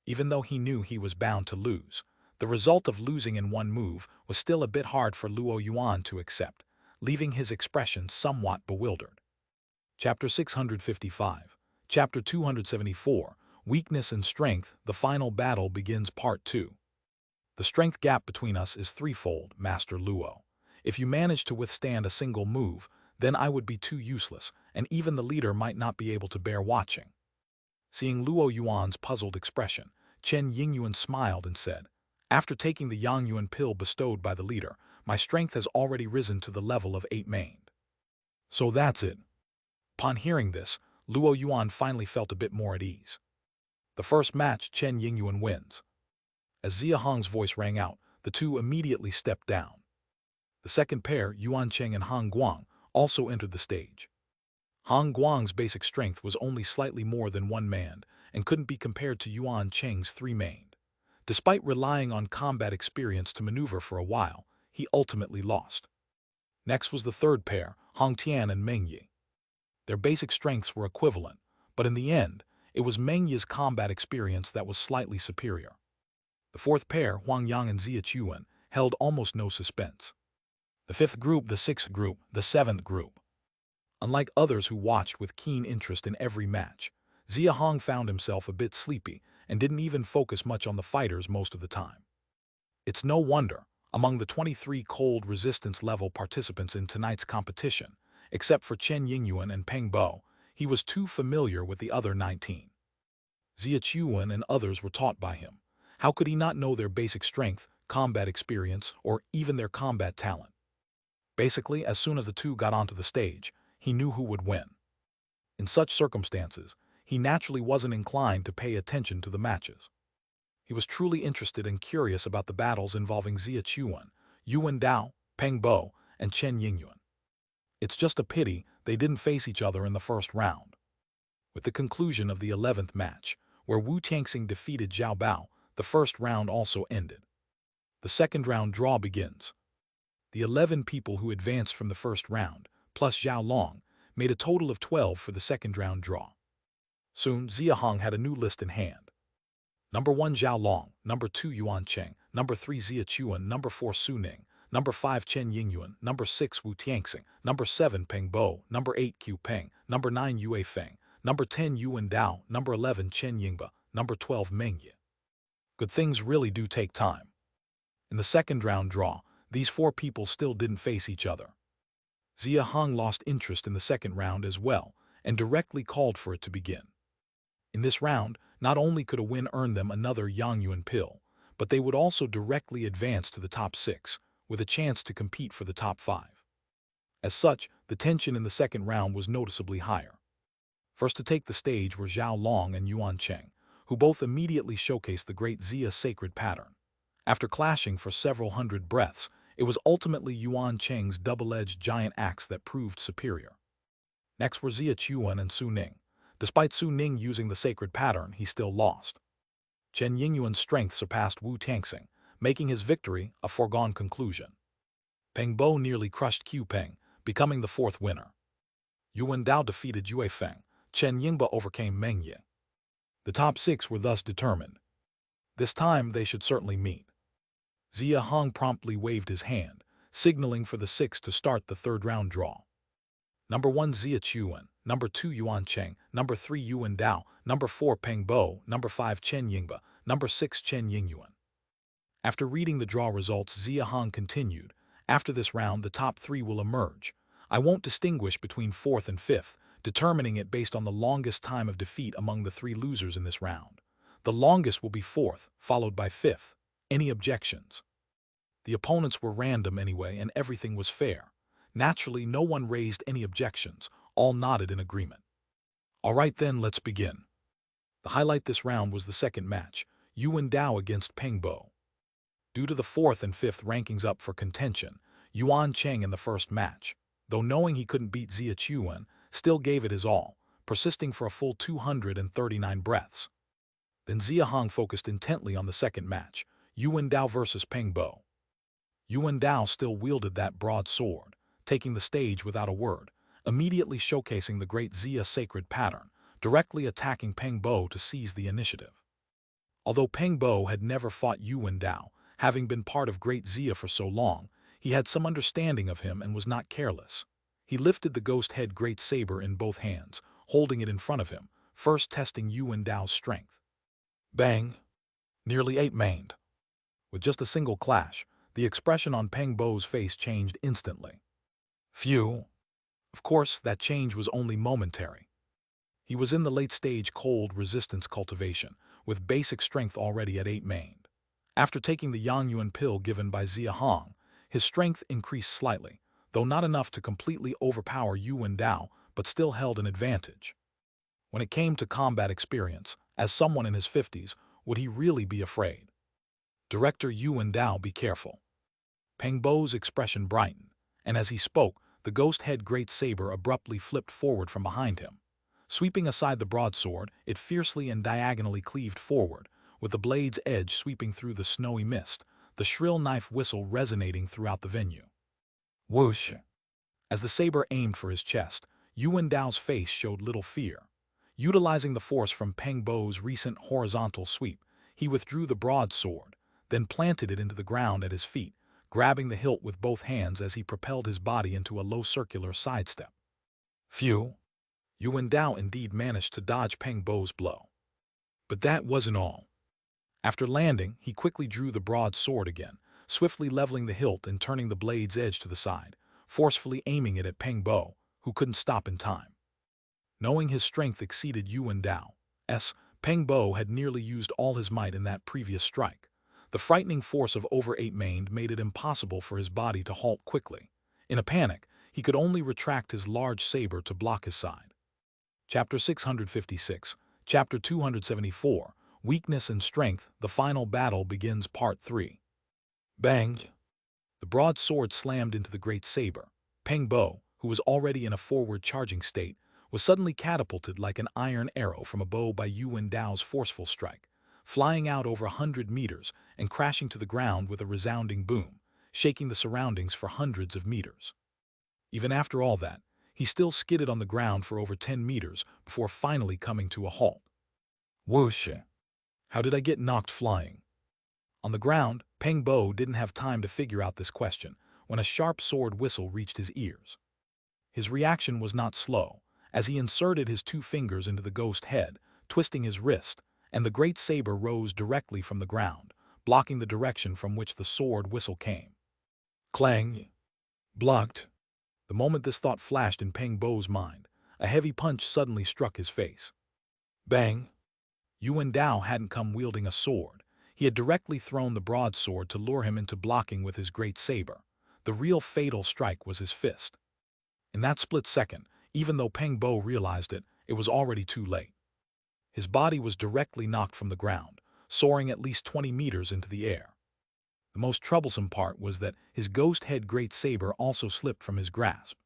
Even though he knew he was bound to lose, the result of losing in one move was still a bit hard for Luo Yuan to accept, leaving his expression somewhat bewildered. Chapter 655, Chapter 274, Weakness and Strength, The Final Battle Begins Part 2. The strength gap between us is threefold, Master Luo. If you manage to withstand a single move, then I would be too useless, and even the leader might not be able to bear watching. Seeing Luo Yuan's puzzled expression, Chen Yingyuan smiled and said, After taking the Yang Yuan pill bestowed by the leader, my strength has already risen to the level of 8-maned. So that's it. Upon hearing this, Luo Yuan finally felt a bit more at ease. The first match, Chen Yingyuan wins. As Xia Hong's voice rang out, the two immediately stepped down. The second pair, Yuan Cheng and Han Guang, also entered the stage. Han Guang's basic strength was only slightly more than 1-maned and couldn't be compared to Yuan Cheng's 3-maned. Despite relying on combat experience to maneuver for a while, he ultimately lost. Next was the third pair, Hong Tian and Meng Yi. Their basic strengths were equivalent, but in the end, it was Meng Yi's combat experience that was slightly superior. The fourth pair, Huang Yang and Xia Chuan, held almost no suspense. The fifth group, the sixth group, the seventh group. Unlike others who watched with keen interest in every match, Xia Hong found himself a bit sleepy and didn't even focus much on the fighters most of the time. It's no wonder, among the 23 cold resistance level participants in tonight's competition, except for Chen Yingyuan and Peng Bo, he was too familiar with the other 19. Xia Chuan and others were taught by him. How could he not know their basic strength, combat experience, or even their combat talent? Basically, as soon as the two got onto the stage, he knew who would win. In such circumstances, he naturally wasn't inclined to pay attention to the matches. He was truly interested and curious about the battles involving Xia Chuan, Yuan Dao, Peng Bo, and Chen Yingyuan. It's just a pity they didn't face each other in the first round. With the conclusion of the 11th match, where Wu Tianxing defeated Zhao Bao, the first round also ended. The second round draw begins. The 11 people who advanced from the first round, plus Zhao Long, made a total of 12 for the second round draw. Soon, Xia Hong had a new list in hand. Number 1 Zhao Long, number 2 Yuan Cheng, number 3 Xia Chuan, number 4 Su Ning, number 5 Chen Yingyuan, number 6 Wu Tianxing, number 7 Peng Bo, number 8 Qiu Peng, number 9 Yue Feng, number 10 Yuan Dao, number 11 Chen Yingba, number 12 Meng Yi. Good things really do take time. In the second round draw, these 4 people still didn't face each other. Xia Hong lost interest in the second round as well, and directly called for it to begin. In this round, not only could a win earn them another Yangyuan pill, but they would also directly advance to the top 6, with a chance to compete for the top 5. As such, the tension in the second round was noticeably higher. First to take the stage were Zhao Long and Yuan Cheng, who both immediately showcased the great Xia sacred pattern. After clashing for several hundred breaths, it was ultimately Yuan Cheng's double-edged giant axe that proved superior. Next were Xia Chuan and Su Ning. Despite Su Ning using the sacred pattern, he still lost. Chen Yingyuan's strength surpassed Wu Tianxing, making his victory a foregone conclusion. Peng Bo nearly crushed Qiu Peng, becoming the 4th winner. Yuan Dao defeated Yue Feng. Chen Yingba overcame Meng Yi. The top 6 were thus determined. This time they should certainly meet. Xia Hong promptly waved his hand, signaling for the 6 to start the third round draw. Number 1 Xia Chuan, number 2 Yuan Cheng, number 3 Yuan Dao, number 4 Peng Bo, number 5 Chen Yingba, number 6 Chen Yingyuan. After reading the draw results, Xia Hong continued, after this round the top 3 will emerge. I won't distinguish between 4th and 5th, determining it based on the longest time of defeat among the 3 losers in this round. The longest will be 4th, followed by 5th. Any objections? The opponents were random anyway, and everything was fair. Naturally, no one raised any objections, all nodded in agreement. All right then, let's begin. The highlight this round was the second match, Yuan Dao against Peng Bo. Due to the 4th and 5th rankings up for contention, Yuan Cheng in the first match, though knowing he couldn't beat Xia Chuan, still gave it his all, persisting for a full 239 breaths. Then Xia Hong focused intently on the second match, Yuan Dao versus Peng Bo. Yuan Dao still wielded that broad sword, taking the stage without a word, immediately showcasing the great Xia sacred pattern, directly attacking Peng Bo to seize the initiative. Although Peng Bo had never fought Yuan Dao, having been part of great Xia for so long, he had some understanding of him and was not careless. He lifted the ghost head great saber in both hands, holding it in front of him, first testing Yuan Dao's strength. Bang! Nearly 8-maned. With just a single clash, the expression on Peng Bo's face changed instantly. Phew! Of course, that change was only momentary. He was in the late-stage cold resistance cultivation, with basic strength already at 8-maned. After taking the Yangyuan pill given by Xia Hong, his strength increased slightly, though not enough to completely overpower Yuan Dao, but still held an advantage. When it came to combat experience, as someone in his 50s, would he really be afraid? Director Yuan Dao, be careful. Peng Bo's expression brightened, and as he spoke, the ghost head great saber abruptly flipped forward from behind him. Sweeping aside the broadsword, it fiercely and diagonally cleaved forward, with the blade's edge sweeping through the snowy mist, the shrill knife whistle resonating throughout the venue. Whoosh! As the saber aimed for his chest, Yuan Dao's face showed little fear. Utilizing the force from Peng Bo's recent horizontal sweep, he withdrew the broadsword, then planted it into the ground at his feet, grabbing the hilt with both hands as he propelled his body into a low circular sidestep. Phew! Yuan Dao indeed managed to dodge Peng Bo's blow. But that wasn't all. After landing, he quickly drew the broadsword again, swiftly leveling the hilt and turning the blade's edge to the side, forcefully aiming it at Peng Bo, who couldn't stop in time. Knowing his strength exceeded Yuan Dao's, Peng Bo had nearly used all his might in that previous strike. The frightening force of over 8 mained made it impossible for his body to halt quickly. In a panic, he could only retract his large saber to block his side. Chapter 656, Chapter 274, Weakness and Strength, The Final Battle Begins Part 3. Bang! The broadsword slammed into the great saber. Peng Bo, who was already in a forward charging state, was suddenly catapulted like an iron arrow from a bow by Yuan Dao's forceful strike, flying out over 100 meters and crashing to the ground with a resounding boom, shaking the surroundings for hundreds of meters. Even after all that, he still skidded on the ground for over 10 meters before finally coming to a halt. Whoosh! How did I get knocked flying? On the ground, Peng Bo didn't have time to figure out this question when a sharp sword whistle reached his ears. His reaction was not slow, as he inserted his 2 fingers into the ghost head, twisting his wrist, and the great saber rose directly from the ground, blocking the direction from which the sword whistle came. Clang! Blocked! The moment this thought flashed in Peng Bo's mind, a heavy punch suddenly struck his face. Bang! Yuan Dao hadn't come wielding a sword. He had directly thrown the broadsword to lure him into blocking with his great saber. The real fatal strike was his fist. In that split second, even though Peng Bo realized it, it was already too late. His body was directly knocked from the ground, soaring at least 20 meters into the air. The most troublesome part was that his ghost head great saber also slipped from his grasp.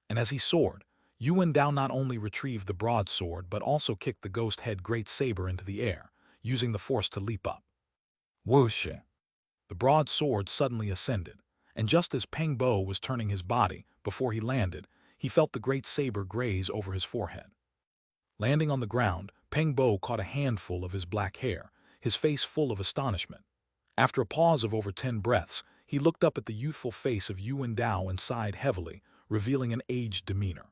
And as he soared, Yuan Dao not only retrieved the broadsword but also kicked the ghost head great saber into the air, using the force to leap up. Whoosh! The broadsword suddenly ascended, and just as Peng Bo was turning his body before he landed, he felt the great saber graze over his forehead. Landing on the ground, Peng Bo caught a handful of his black hair, his face full of astonishment. After a pause of over 10 breaths, he looked up at the youthful face of Yuan Dao and sighed heavily, revealing an aged demeanor.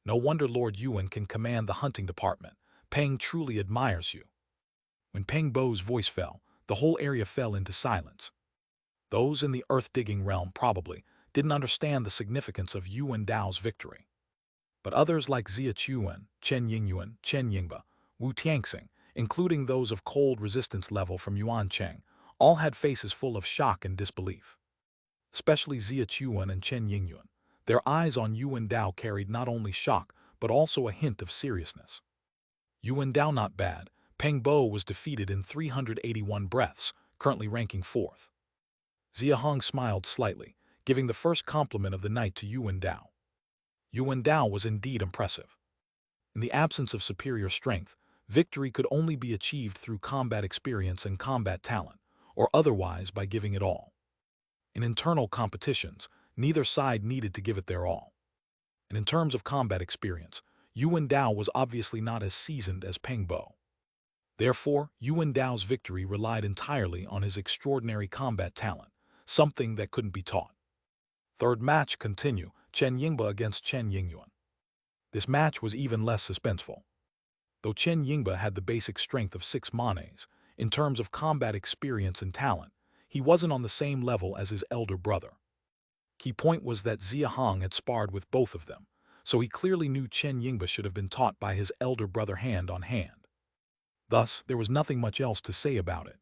No wonder Lord Yuan can command the hunting department. Peng truly admires you. When Peng Bo's voice fell, the whole area fell into silence. Those in the earth-digging realm probably didn't understand the significance of Yuan Dao's victory. But others like Xia Chuan, Chen Yingyuan, Chen Yingba, Wu Tianxing, including those of cold resistance level from Yuan Cheng, all had faces full of shock and disbelief. Especially Xia Chuan and Chen Yingyuan. Their eyes on Yuan Dao carried not only shock, but also a hint of seriousness. Yuan Dao not bad. Peng Bo was defeated in 381 breaths, currently ranking 4th. Xia Hong smiled slightly, giving the first compliment of the night to Yuan Dao. Yuan Dao was indeed impressive. In the absence of superior strength, victory could only be achieved through combat experience and combat talent, or otherwise by giving it all. In internal competitions, neither side needed to give it their all. And in terms of combat experience, Yuan Dao was obviously not as seasoned as Peng Bo. Therefore, Yuan Dao's victory relied entirely on his extraordinary combat talent, something that couldn't be taught. Third match continue, Chen Yingba against Chen Yingyuan. This match was even less suspenseful. Though Chen Yingba had the basic strength of 6 manes, in terms of combat experience and talent, he wasn't on the same level as his elder brother. Key point was that Xia Hong had sparred with both of them, so he clearly knew Chen Yingba should have been taught by his elder brother hand on hand. Thus, there was nothing much else to say about it.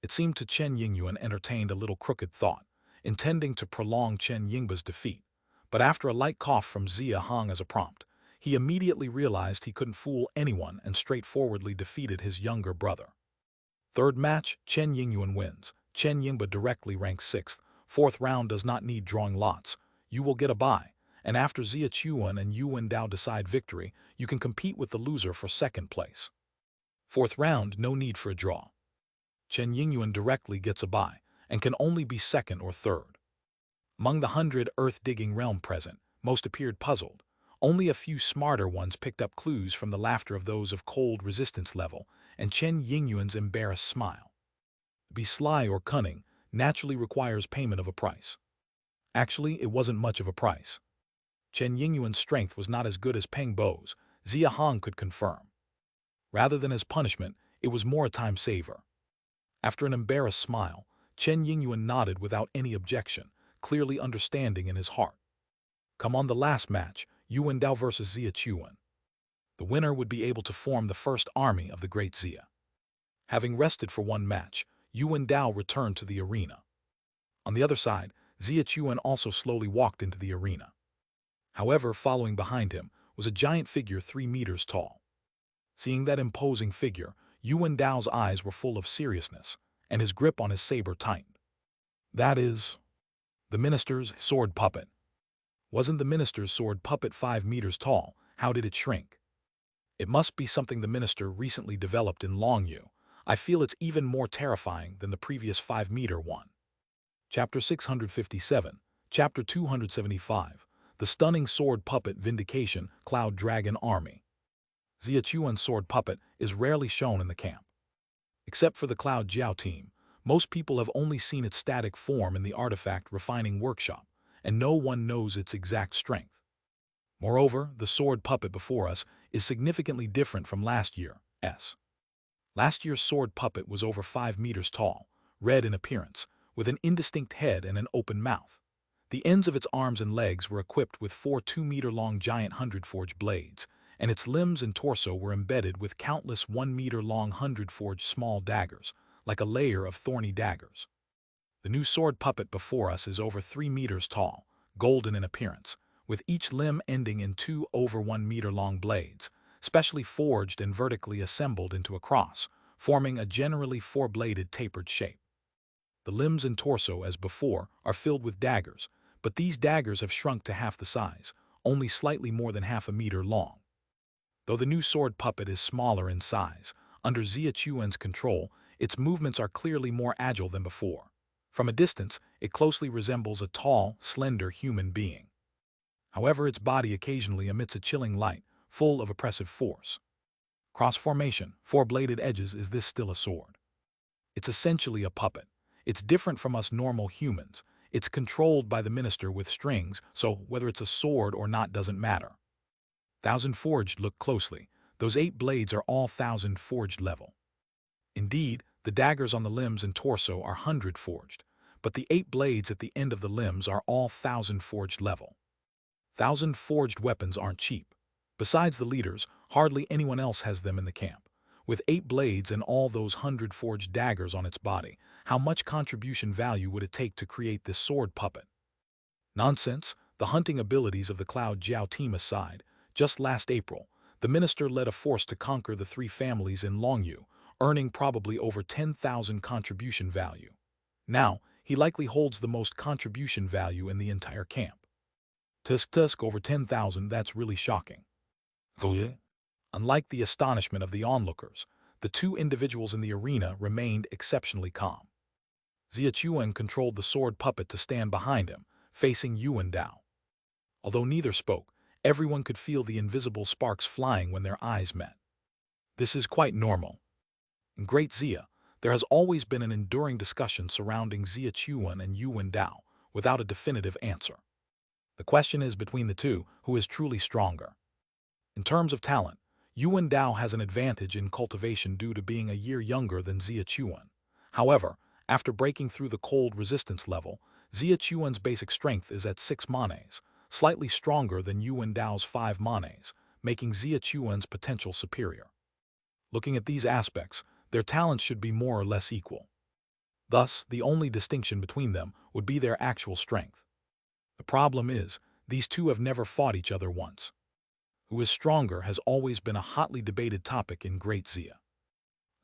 It seemed to Chen Yingyuan entertained a little crooked thought, intending to prolong Chen Yingba's defeat, but after a light cough from Xia Hong as a prompt, he immediately realized he couldn't fool anyone and straightforwardly defeated his younger brother. Third match, Chen Yingyuan wins. Chen Yingba directly ranks 6th. 4th round does not need drawing lots. You will get a bye, and after Xia Chuan and Yuan Dao decide victory, you can compete with the loser for 2nd place. Fourth round, no need for a draw. Chen Yingyuan directly gets a bye, and can only be second or third. Among the 100 earth-digging realm present, most appeared puzzled. Only a few smarter ones picked up clues from the laughter of those of cold resistance level, and Chen Yingyuan's embarrassed smile. To be sly or cunning naturally requires payment of a price. Actually, it wasn't much of a price. Chen Yingyuan's strength was not as good as Peng Bo's, Xia Hong could confirm. Rather than as punishment, it was more a time saver. After an embarrassed smile, Chen Yingyuan nodded without any objection, clearly understanding in his heart. Come on, the last match, Yuan Dao versus Xia Chuan. The winner would be able to form the first army of the great Xia. Having rested for one match, Yuan Dao returned to the arena. On the other side, Xia Chuan also slowly walked into the arena. However, following behind him was a giant figure 3 meters tall. Seeing that imposing figure, Yuan Dao's eyes were full of seriousness, and his grip on his saber tightened. That is the minister's sword puppet. Wasn't the minister's sword puppet 5 meters tall? How did it shrink? It must be something the minister recently developed in Longyu. I feel it's even more terrifying than the previous 5-meter one. Chapter 657, Chapter 275, The Stunning Sword Puppet Vindication Cloud Dragon Army. Xia Chuan's sword puppet is rarely shown in the camp. Except for the Cloud Jiao team, most people have only seen its static form in the artifact refining workshop, and no one knows its exact strength. Moreover, the sword puppet before us is significantly different from last year's. Last year's sword puppet was over 5 meters tall, red in appearance, with an indistinct head and an open mouth. The ends of its arms and legs were equipped with 4 2-meter-long giant 100-forged blades, and its limbs and torso were embedded with countless 1-meter-long 100-forged small daggers, like a layer of thorny daggers. The new sword puppet before us is over 3 meters tall, golden in appearance, with each limb ending in 2 over 1-meter-long blades, specially forged and vertically assembled into a cross, forming a generally 4-bladed tapered shape. The limbs and torso, as before, are filled with daggers, but these daggers have shrunk to half the size, only slightly more than half a meter long. Though the new sword puppet is smaller in size, under Xia Chuan's control, its movements are clearly more agile than before. From a distance, it closely resembles a tall, slender human being. However, its body occasionally emits a chilling light, full of oppressive force. Cross-formation, 4-bladed edges, is this still a sword? It's essentially a puppet. It's different from us normal humans. It's controlled by the minister with strings, so whether it's a sword or not doesn't matter. 1,000 forged, look closely. Those 8 blades are all 1,000 forged level. Indeed, the daggers on the limbs and torso are 100 forged, but the 8 blades at the end of the limbs are all 1,000 forged level. 1,000 forged weapons aren't cheap. Besides the leaders, hardly anyone else has them in the camp. With 8 blades and all those 100 forged daggers on its body, how much contribution value would it take to create this sword puppet? Nonsense. The hunting abilities of the Cloud Jiao team aside, just last April, the minister led a force to conquer the 3 families in Longyu, earning probably over 10,000 contribution value. Now, he likely holds the most contribution value in the entire camp. Tusk over 10,000, that's really shocking. Unlike the astonishment of the onlookers, the 2 individuals in the arena remained exceptionally calm. Xia Chuan controlled the sword puppet to stand behind him, facing Yuan Dao. Although neither spoke, everyone could feel the invisible sparks flying when their eyes met. This is quite normal. In Great Xia, there has always been an enduring discussion surrounding Xia Chuan and Yuan Dao, without a definitive answer. The question is between the two, who is truly stronger. In terms of talent, Yuan Dao has an advantage in cultivation due to being a year younger than Xia Chuan. However, after breaking through the cold resistance level, Xia Chuan's basic strength is at 6 manes, slightly stronger than Yuan Dao's 5 manes, making Xia Chuan's potential superior. Looking at these aspects, their talents should be more or less equal. Thus, the only distinction between them would be their actual strength. The problem is, these two have never fought each other once. Who is stronger has always been a hotly debated topic in Great Xia.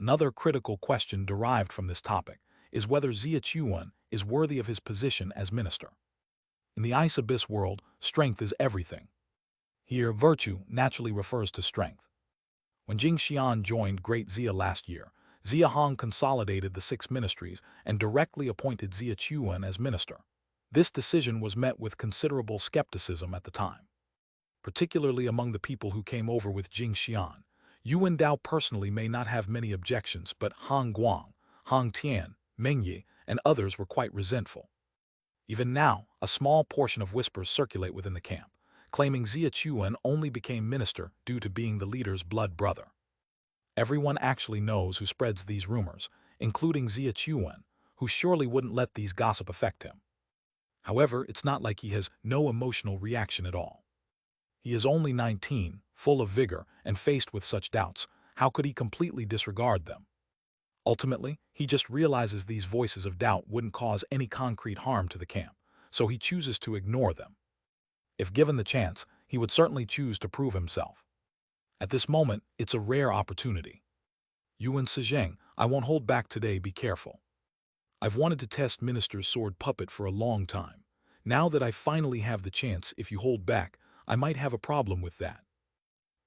Another critical question derived from this topic is whether Xia Chuan is worthy of his position as minister. In the Ice Abyss world, strength is everything. Here, virtue naturally refers to strength. When Jing Xian joined Great Xia last year, Xia Hong consolidated the 6 ministries and directly appointed Xia Chuan as minister. This decision was met with considerable skepticism at the time, particularly among the people who came over with Jing Xian. Yuan Dao personally may not have many objections, but Han Guang, Han Tian, Meng Yi, and others were quite resentful. Even now, a small portion of whispers circulate within the camp, claiming Xia Chuan only became minister due to being the leader's blood brother. Everyone actually knows who spreads these rumors, including Xia Chuan, who surely wouldn't let these gossip affect him. However, it's not like he has no emotional reaction at all. He is only 19, full of vigor, and faced with such doubts, how could he completely disregard them? Ultimately, he just realizes these voices of doubt wouldn't cause any concrete harm to the camp, so he chooses to ignore them. If given the chance, he would certainly choose to prove himself. At this moment, it's a rare opportunity. Yuan Sijeng, I won't hold back today, be careful. I've wanted to test Minister's sword puppet for a long time. Now that I finally have the chance, if you hold back, I might have a problem with that.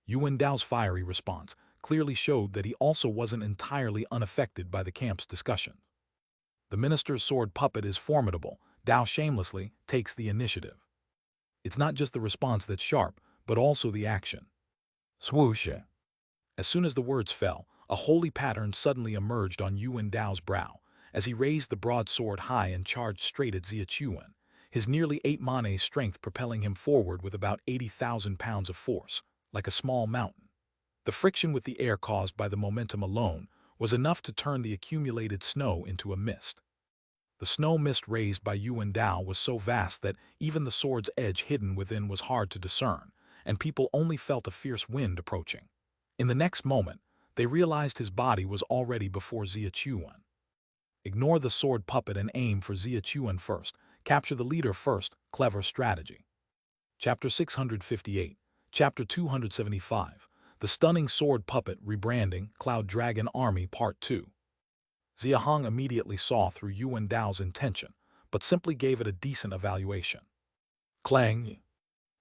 Yuan Dao's fiery response clearly showed that he also wasn't entirely unaffected by the camp's discussion. The minister's sword puppet is formidable. Dao shamelessly takes the initiative. It's not just the response that's sharp, but also the action. Swoosh! As soon as the words fell, a holy pattern suddenly emerged on Yuan Dao's brow, as he raised the broadsword high and charged straight at Xia Chuan, his nearly 8 mane's strength propelling him forward with about 80,000 pounds of force, like a small mountain. The friction with the air caused by the momentum alone was enough to turn the accumulated snow into a mist. The snow mist raised by Yuan Dao was so vast that even the sword's edge hidden within was hard to discern, and people only felt a fierce wind approaching. In the next moment, they realized his body was already before Xia Chuan. Ignore the sword puppet and aim for Xia Chuan first. Capture the leader first. Clever strategy. Chapter 658. Chapter 275. The Stunning Sword Puppet Rebranding, Cloud Dragon Army Part 2. Xia Hong immediately saw through Yuan Dao's intention, but simply gave it a decent evaluation. Clang!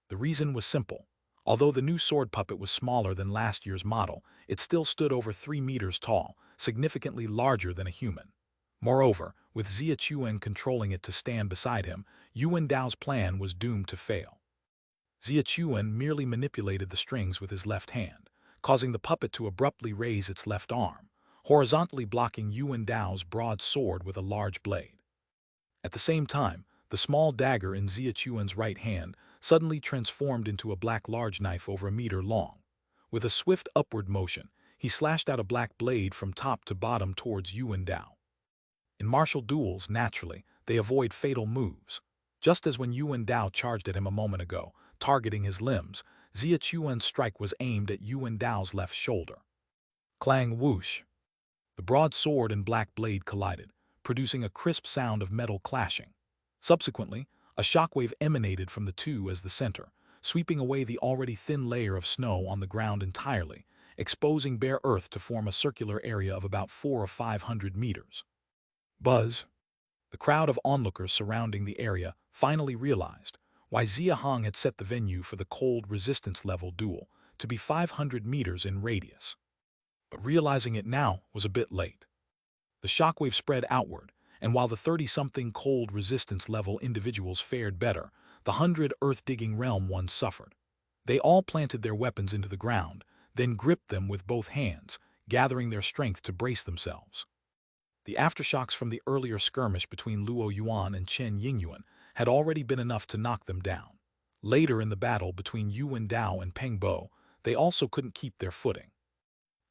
The reason was simple. Although the new sword puppet was smaller than last year's model, it still stood over 3 meters tall, significantly larger than a human. Moreover, with Xia Chuan controlling it to stand beside him, Yuan Dao's plan was doomed to fail. Xia Chuan merely manipulated the strings with his left hand, causing the puppet to abruptly raise its left arm, horizontally blocking Yuan Dao's broad sword with a large blade. At the same time, the small dagger in Xia Chuan's right hand suddenly transformed into a black large knife over a meter long. With a swift upward motion, he slashed out a black blade from top to bottom towards Yuan Dao. In martial duels, naturally, they avoid fatal moves. Just as when Yuan Dao charged at him a moment ago, targeting his limbs, Xia Chuan's strike was aimed at Yuan Dao's left shoulder. Clang whoosh! The broad sword and black blade collided, producing a crisp sound of metal clashing. Subsequently, a shockwave emanated from the two as the center, sweeping away the already thin layer of snow on the ground entirely, exposing bare earth to form a circular area of about 400 or 500 meters. Buzz! The crowd of onlookers surrounding the area finally realized why Xia Hong had set the venue for the cold resistance level duel to be 500 meters in radius. But realizing it now was a bit late. The shockwave spread outward, and while the 30-something cold resistance level individuals fared better, the 100 earth-digging realm ones suffered. They all planted their weapons into the ground, then gripped them with both hands, gathering their strength to brace themselves. The aftershocks from the earlier skirmish between Luo Yuan and Chen Yingyuan had already been enough to knock them down. Later in the battle between Yuan Dao and Peng Bo, they also couldn't keep their footing.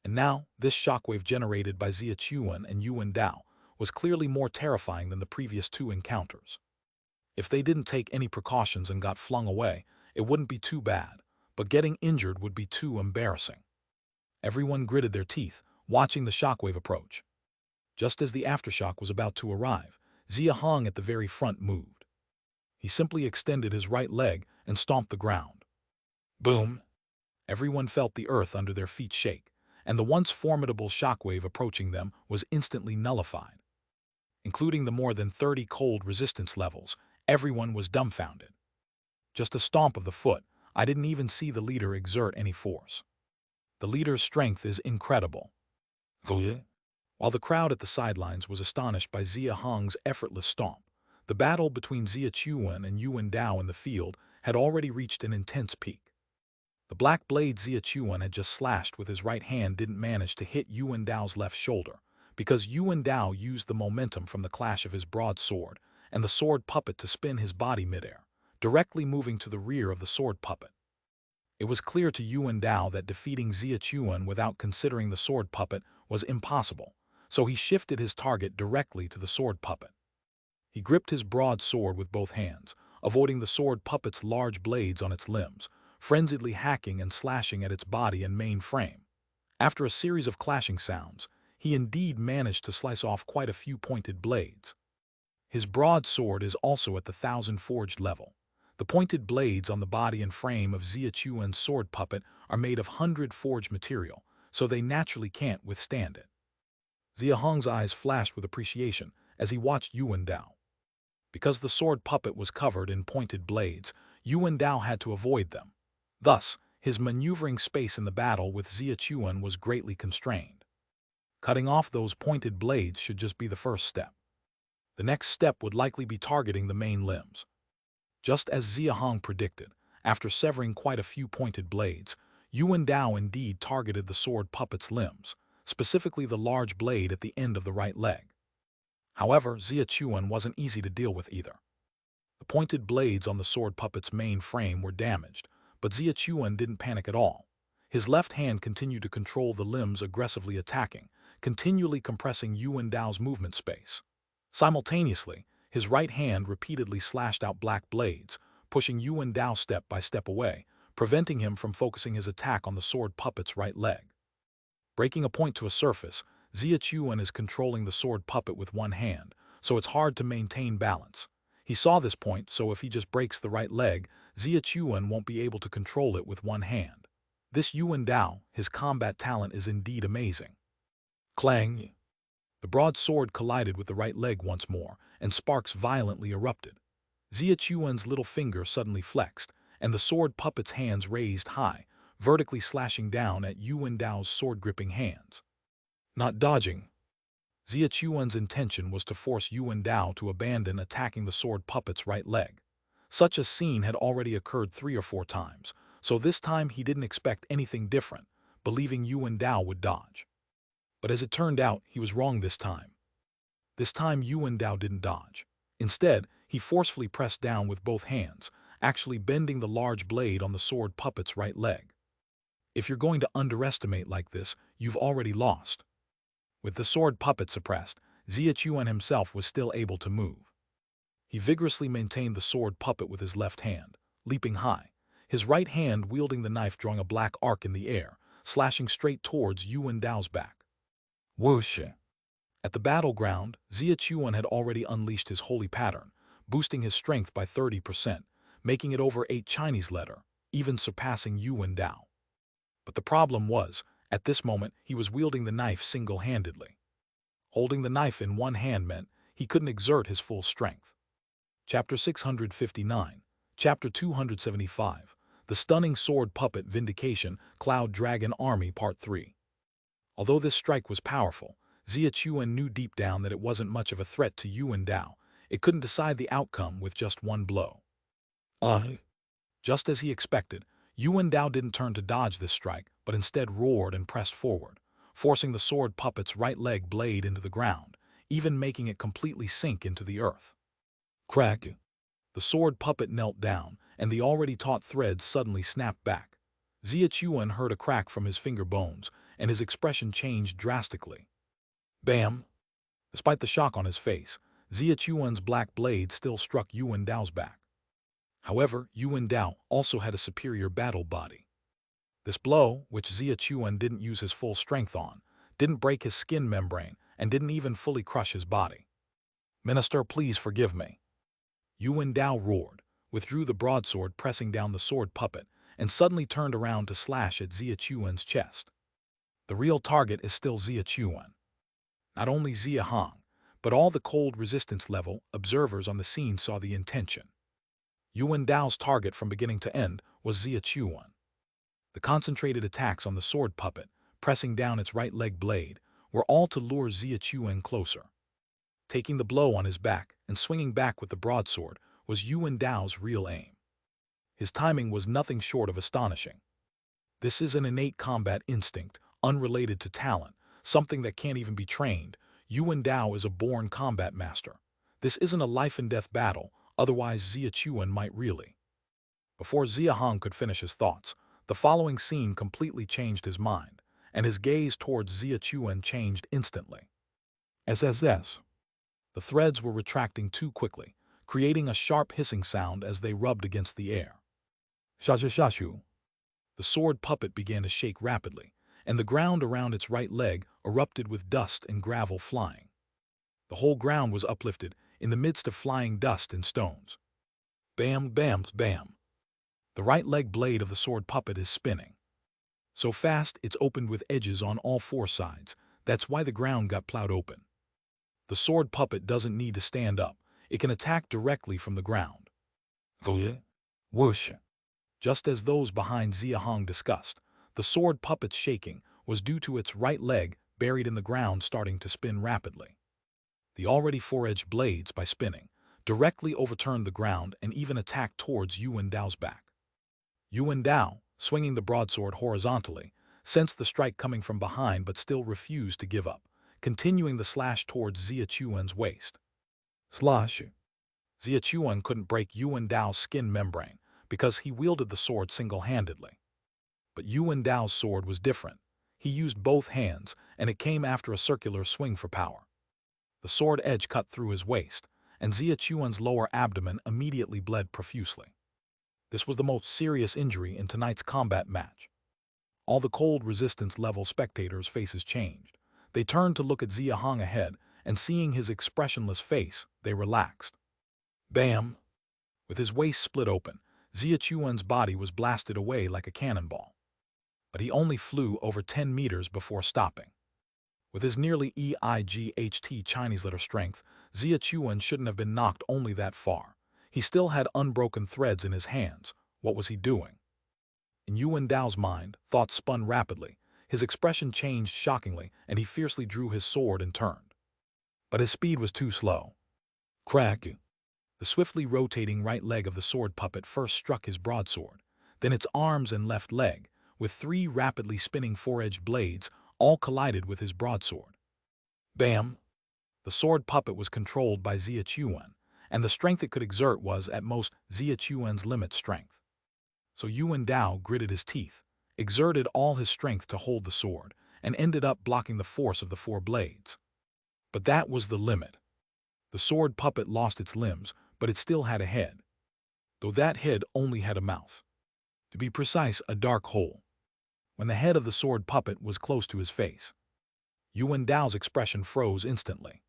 And now, this shockwave generated by Xia Chuan and Yuan Dao was clearly more terrifying than the previous 2 encounters. If they didn't take any precautions and got flung away, it wouldn't be too bad, but getting injured would be too embarrassing. Everyone gritted their teeth, watching the shockwave approach. Just as the aftershock was about to arrive, Xia Hong at the very front moved. He simply extended his right leg and stomped the ground. Boom! Everyone felt the earth under their feet shake, and the once formidable shockwave approaching them was instantly nullified. Including the more than 30 cold resistance levels, everyone was dumbfounded. Just a stomp of the foot, I didn't even see the leader exert any force. The leader's strength is incredible. While the crowd at the sidelines was astonished by Xia Hong's effortless stomp, the battle between Xia Chuan and Yuan Dao in the field had already reached an intense peak. The black blade Xia Chuan had just slashed with his right hand didn't manage to hit Yuan Dao's left shoulder, because Yuan Dao used the momentum from the clash of his broadsword and the sword puppet to spin his body midair, directly moving to the rear of the sword puppet. It was clear to Yuan Dao that defeating Xia Chuan without considering the sword puppet was impossible, so he shifted his target directly to the sword puppet. He gripped his broadsword with both hands, avoiding the sword puppet's large blades on its limbs, frenziedly hacking and slashing at its body and main frame. After a series of clashing sounds, he indeed managed to slice off quite a few pointed blades. His broadsword is also at the 1,000 forged level. The pointed blades on the body and frame of Xia Chuan's sword puppet are made of 100 forged material, so they naturally can't withstand it. Xia Hong's eyes flashed with appreciation as he watched Yuan Dao. Because the sword puppet was covered in pointed blades, Yuan Dao had to avoid them. Thus, his maneuvering space in the battle with Xia Chuan was greatly constrained. Cutting off those pointed blades should just be the first step. The next step would likely be targeting the main limbs. Just as Xia Hong predicted, after severing quite a few pointed blades, Yuan Dao indeed targeted the sword puppet's limbs, specifically the large blade at the end of the right leg. However, Xia Chuan wasn't easy to deal with either. The pointed blades on the sword puppet's main frame were damaged, but Xia Chuan didn't panic at all. His left hand continued to control the limbs, aggressively attacking, continually compressing Yuan Dao's movement space. Simultaneously, his right hand repeatedly slashed out black blades, pushing Yuan Dao step by step away, preventing him from focusing his attack on the sword puppet's right leg. Breaking a point to a surface, Xia Chuan is controlling the sword puppet with one hand, so it's hard to maintain balance. He saw this point, so if he just breaks the right leg, Xia Chuan won't be able to control it with one hand. This Yuan Dao, his combat talent is indeed amazing. Clang! The broadsword collided with the right leg once more, and sparks violently erupted. Xia Chuan's little finger suddenly flexed, and the sword puppet's hands raised high, vertically slashing down at Yuan Dao's sword-gripping hands. Not dodging. Xia Chuan's intention was to force Yuan Dao to abandon attacking the sword puppet's right leg. Such a scene had already occurred 3 or 4 times, so this time he didn't expect anything different, believing Yuan Dao would dodge. But as it turned out, he was wrong this time. This time Yuan Dao didn't dodge. Instead, he forcefully pressed down with both hands, actually bending the large blade on the sword puppet's right leg. If you're going to underestimate like this, you've already lost. With the sword puppet suppressed, Xia Chuan himself was still able to move. He vigorously maintained the sword puppet with his left hand, leaping high, his right hand wielding the knife, drawing a black arc in the air, slashing straight towards Yuan Dao's back. Whoosh! At the battleground, Xia Chuan had already unleashed his holy pattern, boosting his strength by 30%, making it over 8 Chinese letter, even surpassing Yuan Dao. But the problem was, at this moment he was wielding the knife single-handedly. Holding the knife in one hand meant he couldn't exert his full strength. Chapter 659, Chapter 275, The Stunning Sword Puppet Vindication, Cloud Dragon Army Part 3. Although this strike was powerful, Xia Chuan knew deep down that it wasn't much of a threat to Yuan Dao. It couldn't decide the outcome with just one blow. Just as he expected, Yuan Dao didn't turn to dodge this strike, but instead roared and pressed forward, forcing the sword puppet's right leg blade into the ground, even making it completely sink into the earth. Crack! The sword puppet knelt down, and the already taut threads suddenly snapped back. Xia Chuan heard a crack from his finger bones, and his expression changed drastically. Bam! Despite the shock on his face, Xia Chuan's black blade still struck Yuan Dao's back. However, Yuan Dao also had a superior battle body. This blow, which Xia Chuan didn't use his full strength on, didn't break his skin membrane and didn't even fully crush his body. "Minister, please forgive me." Yuan Dao roared, withdrew the broadsword pressing down the sword puppet, and suddenly turned around to slash at Xia Chuan's chest. The real target is still Xia Chuan. Not only Xia Hong, but all the cold resistance level observers on the scene saw the intention. Yuan Dao's target from beginning to end was Xia Chuan. The concentrated attacks on the sword puppet, pressing down its right leg blade, were all to lure Xia Chuan closer. Taking the blow on his back and swinging back with the broadsword was Yuan Dao's real aim. His timing was nothing short of astonishing. This is an innate combat instinct, unrelated to talent, something that can't even be trained. Yuan Dao is a born combat master. This isn't a life-and-death battle, otherwise Xia Chuan might really. Before Xia Hong could finish his thoughts, the following scene completely changed his mind, and his gaze towards Xia Chuan changed instantly. SSS. The threads were retracting too quickly, creating a sharp hissing sound as they rubbed against the air. Shashashashu. The sword puppet began to shake rapidly, and the ground around its right leg erupted with dust and gravel flying. The whole ground was uplifted in the midst of flying dust and stones. Bam, bam, bam. The right leg blade of the sword puppet is spinning. So fast it's opened with edges on all four sides, that's why the ground got plowed open. The sword puppet doesn't need to stand up, it can attack directly from the ground. Whoosh. Just as those behind Xia Hong discussed, the sword puppet's shaking was due to its right leg buried in the ground starting to spin rapidly. The already four-edged blades, by spinning, directly overturned the ground and even attacked towards Yuan Dao's back. Yuan Dao, swinging the broadsword horizontally, sensed the strike coming from behind but still refused to give up, continuing the slash towards Xia Chuan's waist. Slash. Xia Chuan couldn't break Yuan Dao's skin membrane because he wielded the sword single-handedly. But Yuan Dao's sword was different. He used both hands, and it came after a circular swing for power. The sword edge cut through his waist, and Xia Chuan's lower abdomen immediately bled profusely. This was the most serious injury in tonight's combat match. All the cold resistance level spectators' faces changed. They turned to look at Xia Hong ahead, and seeing his expressionless face, they relaxed. Bam! With his waist split open, Xia Chuan's body was blasted away like a cannonball. But he only flew over 10 meters before stopping. With his nearly EIGHT Chinese letter strength, Xia Chuan shouldn't have been knocked only that far. He still had unbroken threads in his hands. What was he doing? In Yuan Dao's mind, thoughts spun rapidly. His expression changed shockingly, and he fiercely drew his sword and turned. But his speed was too slow. Crack! The swiftly rotating right leg of the sword puppet first struck his broadsword, then its arms and left leg, with 3 rapidly spinning four-edged blades, all collided with his broadsword. Bam! The sword puppet was controlled by Xia Chuan, and the strength it could exert was, at most, Xia Chuan's limit strength. So Yuan Dao gritted his teeth, exerted all his strength to hold the sword, and ended up blocking the force of the 4 blades. But that was the limit. The sword puppet lost its limbs, but it still had a head. Though that head only had a mouth. To be precise, a dark hole. When the head of the sword puppet was close to his face, Yuan Dao's expression froze instantly.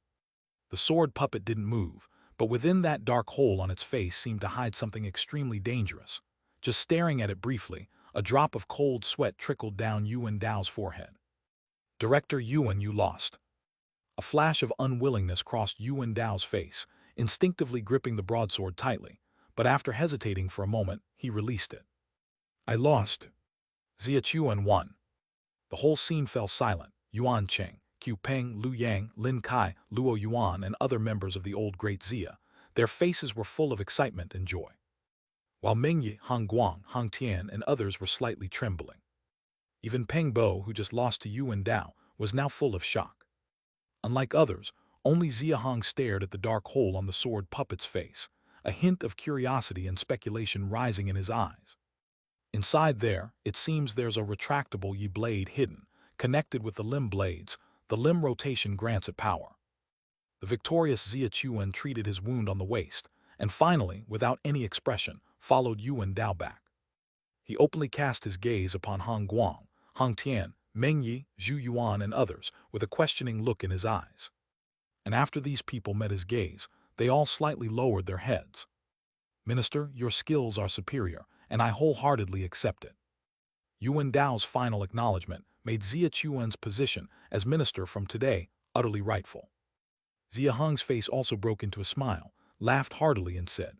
The sword puppet didn't move, but within that dark hole on its face seemed to hide something extremely dangerous. Just staring at it briefly, a drop of cold sweat trickled down Yuan Dao's forehead. Director Yuan, you lost. A flash of unwillingness crossed Yuan Dao's face, instinctively gripping the broadsword tightly, but after hesitating for a moment, he released it. I lost. Xia Chuan won. The whole scene fell silent. Yuan Cheng, Qiu Peng, Lu Yang, Lin Kai, Luo Yuan, and other members of the old great Xia, their faces were full of excitement and joy. While Mengyi, Han Guang, Han Tian, and others were slightly trembling. Even Peng Bo, who just lost to Yuan Dao, was now full of shock. Unlike others, only Xia Hong stared at the dark hole on the sword puppet's face, a hint of curiosity and speculation rising in his eyes. Inside there, it seems there's a retractable yi blade hidden, connected with the limb blades. The limb rotation grants it power. The victorious Xia Chuan treated his wound on the waist, and finally, without any expression, followed Yuan Dao back. He openly cast his gaze upon Han Guang, Han Tian, Meng Yi, Zhu Yuan, and others, with a questioning look in his eyes. And after these people met his gaze, they all slightly lowered their heads. Minister, your skills are superior, and I wholeheartedly accept it. Yuan Dao's final acknowledgement made Xia Chuan's position as minister from today utterly rightful. Xia Hong's face also broke into a smile, laughed heartily, and said,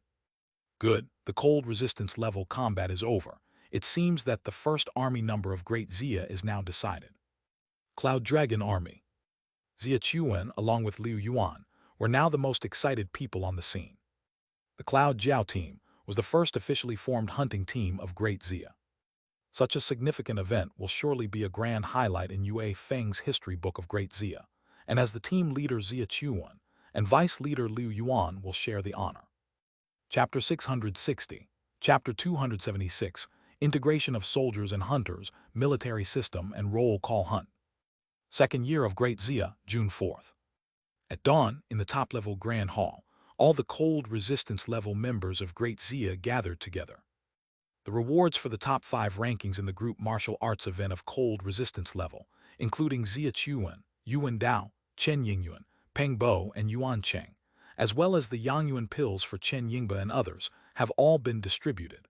Good, the cold resistance level combat is over. it seems that the first army number of Great Xia is now decided. Cloud Dragon Army. Xia Chuan, along with Liu Yuan, were now the most excited people on the scene. The Cloud Jiao team was the first officially formed hunting team of Great Xia. Such a significant event will surely be a grand highlight in Yue Feng's history book of Great Xia, and as the team leader Xia Chuan and vice leader Liu Yuan will share the honor. Chapter 660, Chapter 276, Integration of Soldiers and Hunters, Military System and Roll Call Hunt. Second year of Great Xia, June 4th. At dawn, in the top-level Grand Hall, all the cold resistance level members of Great Xia gathered together. The rewards for the top 5 rankings in the group martial arts event of cold resistance level, including Xia Chuan, Yuan Dao, Chen Yingyuan, Peng Bo, and Yuan Cheng, as well as the Yangyuan pills for Chen Yingba and others, have all been distributed.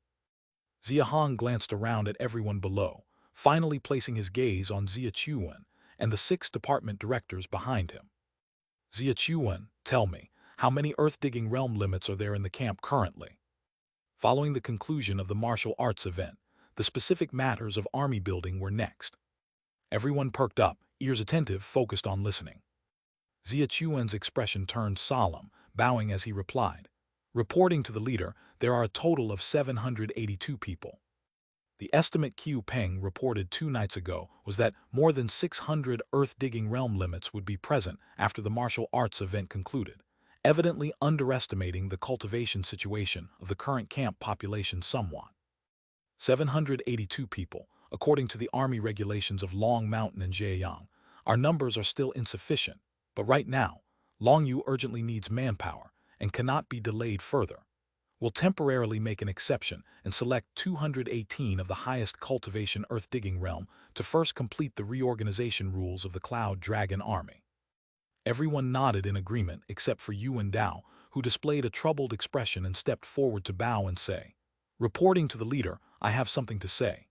Xia Hong glanced around at everyone below, finally placing his gaze on Xia Chuan and the 6 department directors behind him. Xia Chuan, tell me, how many earth-digging realm limits are there in the camp currently? Following the conclusion of the martial arts event, the specific matters of army building were next. Everyone perked up, ears attentive, focused on listening. Xia Chuan's expression turned solemn, bowing as he replied. Reporting to the leader, there are a total of 782 people. The estimate Q Peng reported 2 nights ago was that more than 600 earth-digging realm limits would be present after the martial arts event concluded, evidently underestimating the cultivation situation of the current camp population somewhat. 782 people, according to the army regulations of Long Mountain and Zhejiang. Our numbers are still insufficient, but right now, Longyu urgently needs manpower and cannot be delayed further. We'll temporarily make an exception and select 218 of the highest cultivation earth-digging realm to first complete the reorganization rules of the Cloud Dragon Army. Everyone nodded in agreement except for Yuan Dao, who displayed a troubled expression and stepped forward to bow and say, reporting to the leader, I have something to say.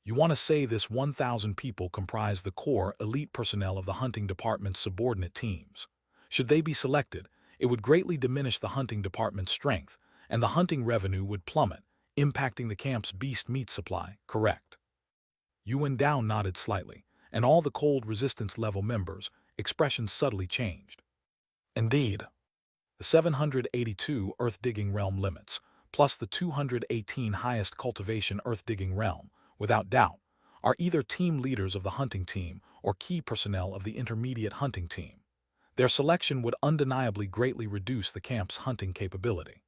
You want to say this 1,000 people comprise the core elite personnel of the hunting department's subordinate teams. Should they be selected, it would greatly diminish the hunting department's strength, and the hunting revenue would plummet, impacting the camp's beast meat supply, correct? Yuan Dao nodded slightly, and all the cold resistance level members' expressions subtly changed. Indeed, the 782 earth-digging realm limits, plus the 218 highest cultivation earth-digging realm, without doubt, are either team leaders of the hunting team or key personnel of the intermediate hunting team. Their selection would undeniably greatly reduce the camp's hunting capability.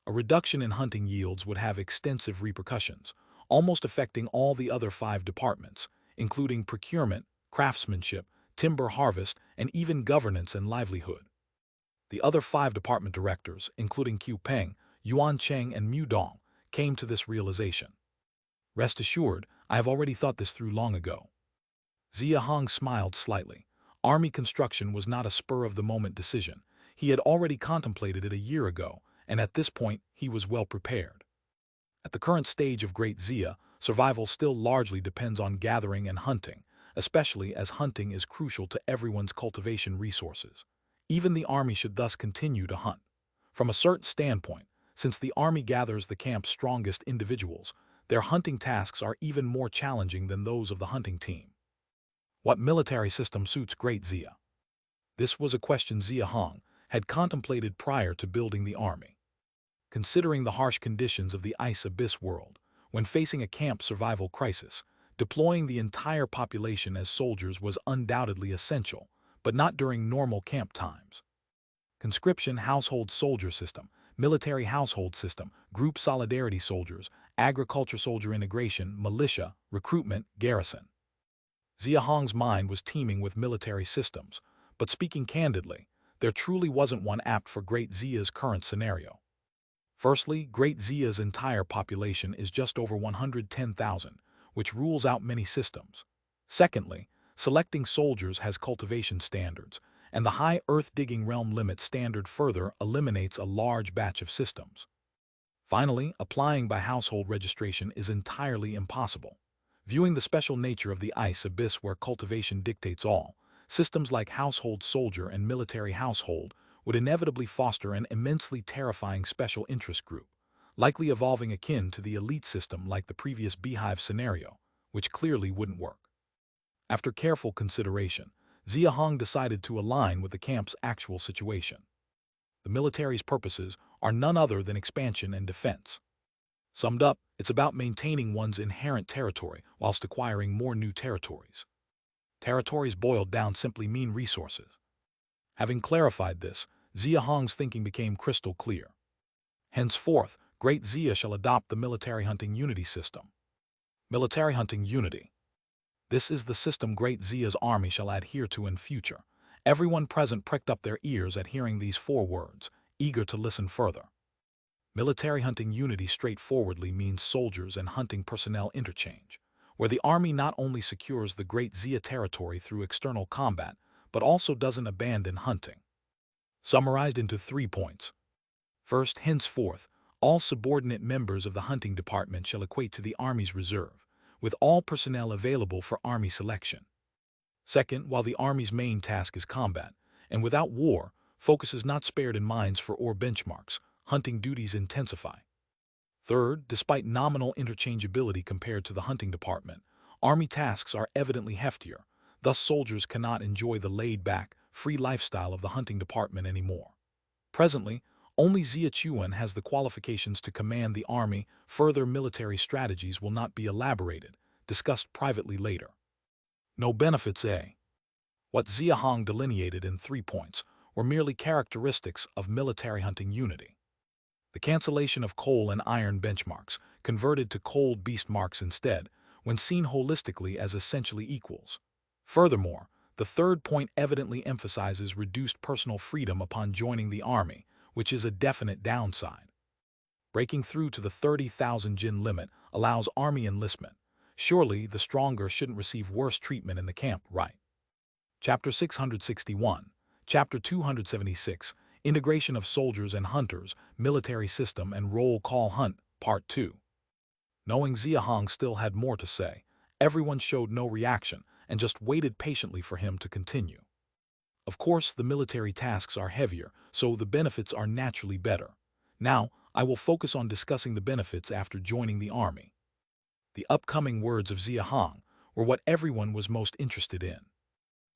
A reduction in hunting yields would have extensive repercussions, almost affecting all the other 5 departments, including procurement, craftsmanship, timber harvest, and even governance and livelihood. The other 5 department directors, including Q Peng, Yuan Cheng, and Mu Dong, came to this realization. Rest assured, I have already thought this through long ago. Xia Hong smiled slightly. Army construction was not a spur-of-the-moment decision. He had already contemplated it a year ago, and at this point, he was well prepared. At the current stage of Great Xia, survival still largely depends on gathering and hunting, especially as hunting is crucial to everyone's cultivation resources. Even the army should thus continue to hunt. From a certain standpoint, since the army gathers the camp's strongest individuals, their hunting tasks are even more challenging than those of the hunting team. What military system suits Great Xia? This was a question Xia Hong had contemplated prior to building the army. Considering the harsh conditions of the ice abyss world, when facing a camp survival crisis, deploying the entire population as soldiers was undoubtedly essential, but not during normal camp times. Conscription household soldier system, military household system, group solidarity soldiers, agriculture soldier integration, militia, recruitment, garrison. Xia Hong's mind was teeming with military systems, but speaking candidly, there truly wasn't one apt for Great Xia's current scenario. Firstly, Great Xia's entire population is just over 110,000, which rules out many systems. Secondly, selecting soldiers has cultivation standards, and the high earth-digging realm limit standard further eliminates a large batch of systems. Finally, applying by household registration is entirely impossible. Viewing the special nature of the ice abyss where cultivation dictates all, systems like household soldier and military household would inevitably foster an immensely terrifying special interest group, likely evolving akin to the elite system like the previous beehive scenario, which clearly wouldn't work. After careful consideration, Xia Hong decided to align with the camp's actual situation. The military's purposes are none other than expansion and defense. Summed up, it's about maintaining one's inherent territory whilst acquiring more new territories. Territories boiled down simply mean resources. Having clarified this, Xia Hong's thinking became crystal clear. Henceforth, Great Xia shall adopt the military hunting unity system. Military hunting unity. This is the system Great Xia's army shall adhere to in future. Everyone present pricked up their ears at hearing these 4 words, eager to listen further. Military hunting unity straightforwardly means soldiers and hunting personnel interchange, where the army not only secures the Great Xia territory through external combat, but also doesn't abandon hunting. Summarized into 3 points. First, henceforth, all subordinate members of the hunting department shall equate to the Army's reserve, with all personnel available for Army selection. Second, while the Army's main task is combat, and without war, focus is not spared in mines for ore benchmarks, hunting duties intensify. Third, despite nominal interchangeability compared to the hunting department, Army tasks are evidently heftier, thus soldiers cannot enjoy the laid-back, free lifestyle of the hunting department anymore. Presently, only Xia Chuan has the qualifications to command the army. Further military strategies will not be elaborated, discussed privately later. No benefits. What Xia Hong delineated in 3 points were merely characteristics of military hunting unity. The cancellation of coal and iron benchmarks, converted to cold beast marks instead, when seen holistically as essentially equals. Furthermore, the 3rd point evidently emphasizes reduced personal freedom upon joining the army, which is a definite downside. Breaking through to the 30,000 jin limit allows army enlistment. Surely the stronger shouldn't receive worse treatment in the camp, right? Chapter 661, Chapter 276, Integration of Soldiers and Hunters, Military System and Roll Call Hunt, Part 2. Knowing Xia Hong still had more to say, everyone showed no reaction and just waited patiently for him to continue. Of course, the military tasks are heavier, so the benefits are naturally better. Now, I will focus on discussing the benefits after joining the army. The upcoming words of Xia Hong were what everyone was most interested in.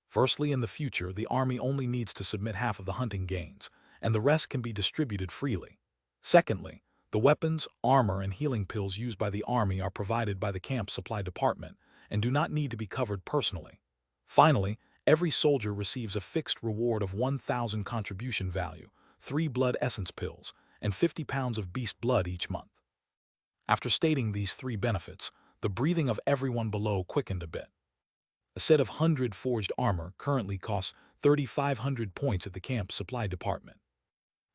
Firstly, in the future, the army only needs to submit half of the hunting gains, and the rest can be distributed freely. Secondly, the weapons, armor, and healing pills used by the army are provided by the camp supply department and do not need to be covered personally. Finally, every soldier receives a fixed reward of 1,000 contribution value, 3 blood essence pills, and 50 pounds of beast blood each month. After stating these 3 benefits, the breathing of everyone below quickened a bit. A set of 100 forged armor currently costs 3,500 points at the camp supply department.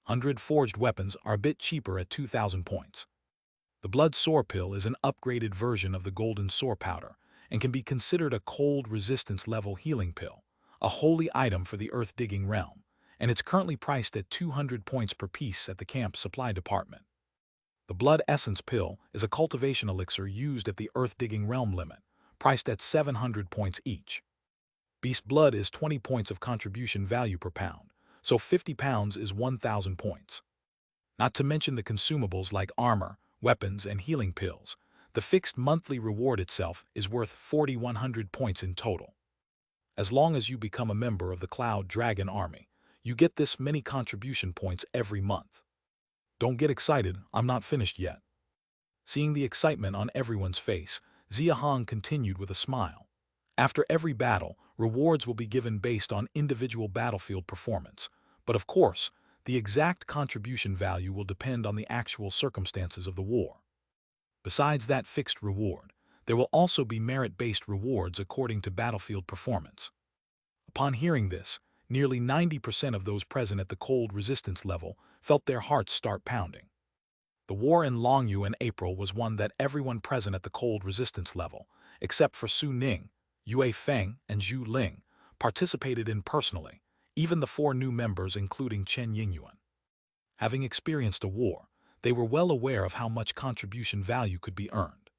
100 forged weapons are a bit cheaper at 2,000 points. The blood sore pill is an upgraded version of the golden sore powder, and can be considered a cold resistance level healing pill, a holy item for the earth-digging realm, and it's currently priced at 200 points per piece at the camp supply department. The blood essence pill is a cultivation elixir used at the earth-digging realm limit, priced at 700 points each. Beast blood is 20 points of contribution value per pound, so 50 pounds is 1,000 points. Not to mention the consumables like armor, weapons, and healing pills. The fixed monthly reward itself is worth 4,100 points in total. As long as you become a member of the Cloud Dragon Army, you get this many contribution points every month. Don't get excited, I'm not finished yet. Seeing the excitement on everyone's face, Xia Hong continued with a smile. After every battle, rewards will be given based on individual battlefield performance, but of course, the exact contribution value will depend on the actual circumstances of the war. Besides that fixed reward, there will also be merit-based rewards according to battlefield performance. Upon hearing this, nearly 90% of those present at the cold resistance level felt their hearts start pounding. The war in Longyu in April was one that everyone present at the cold resistance level, except for Su Ning, Yue Feng, and Zhu Ling, participated in personally, even the 4 new members including Chen Yingyuan. Having experienced a war, they were well aware of how much contribution value could be earned.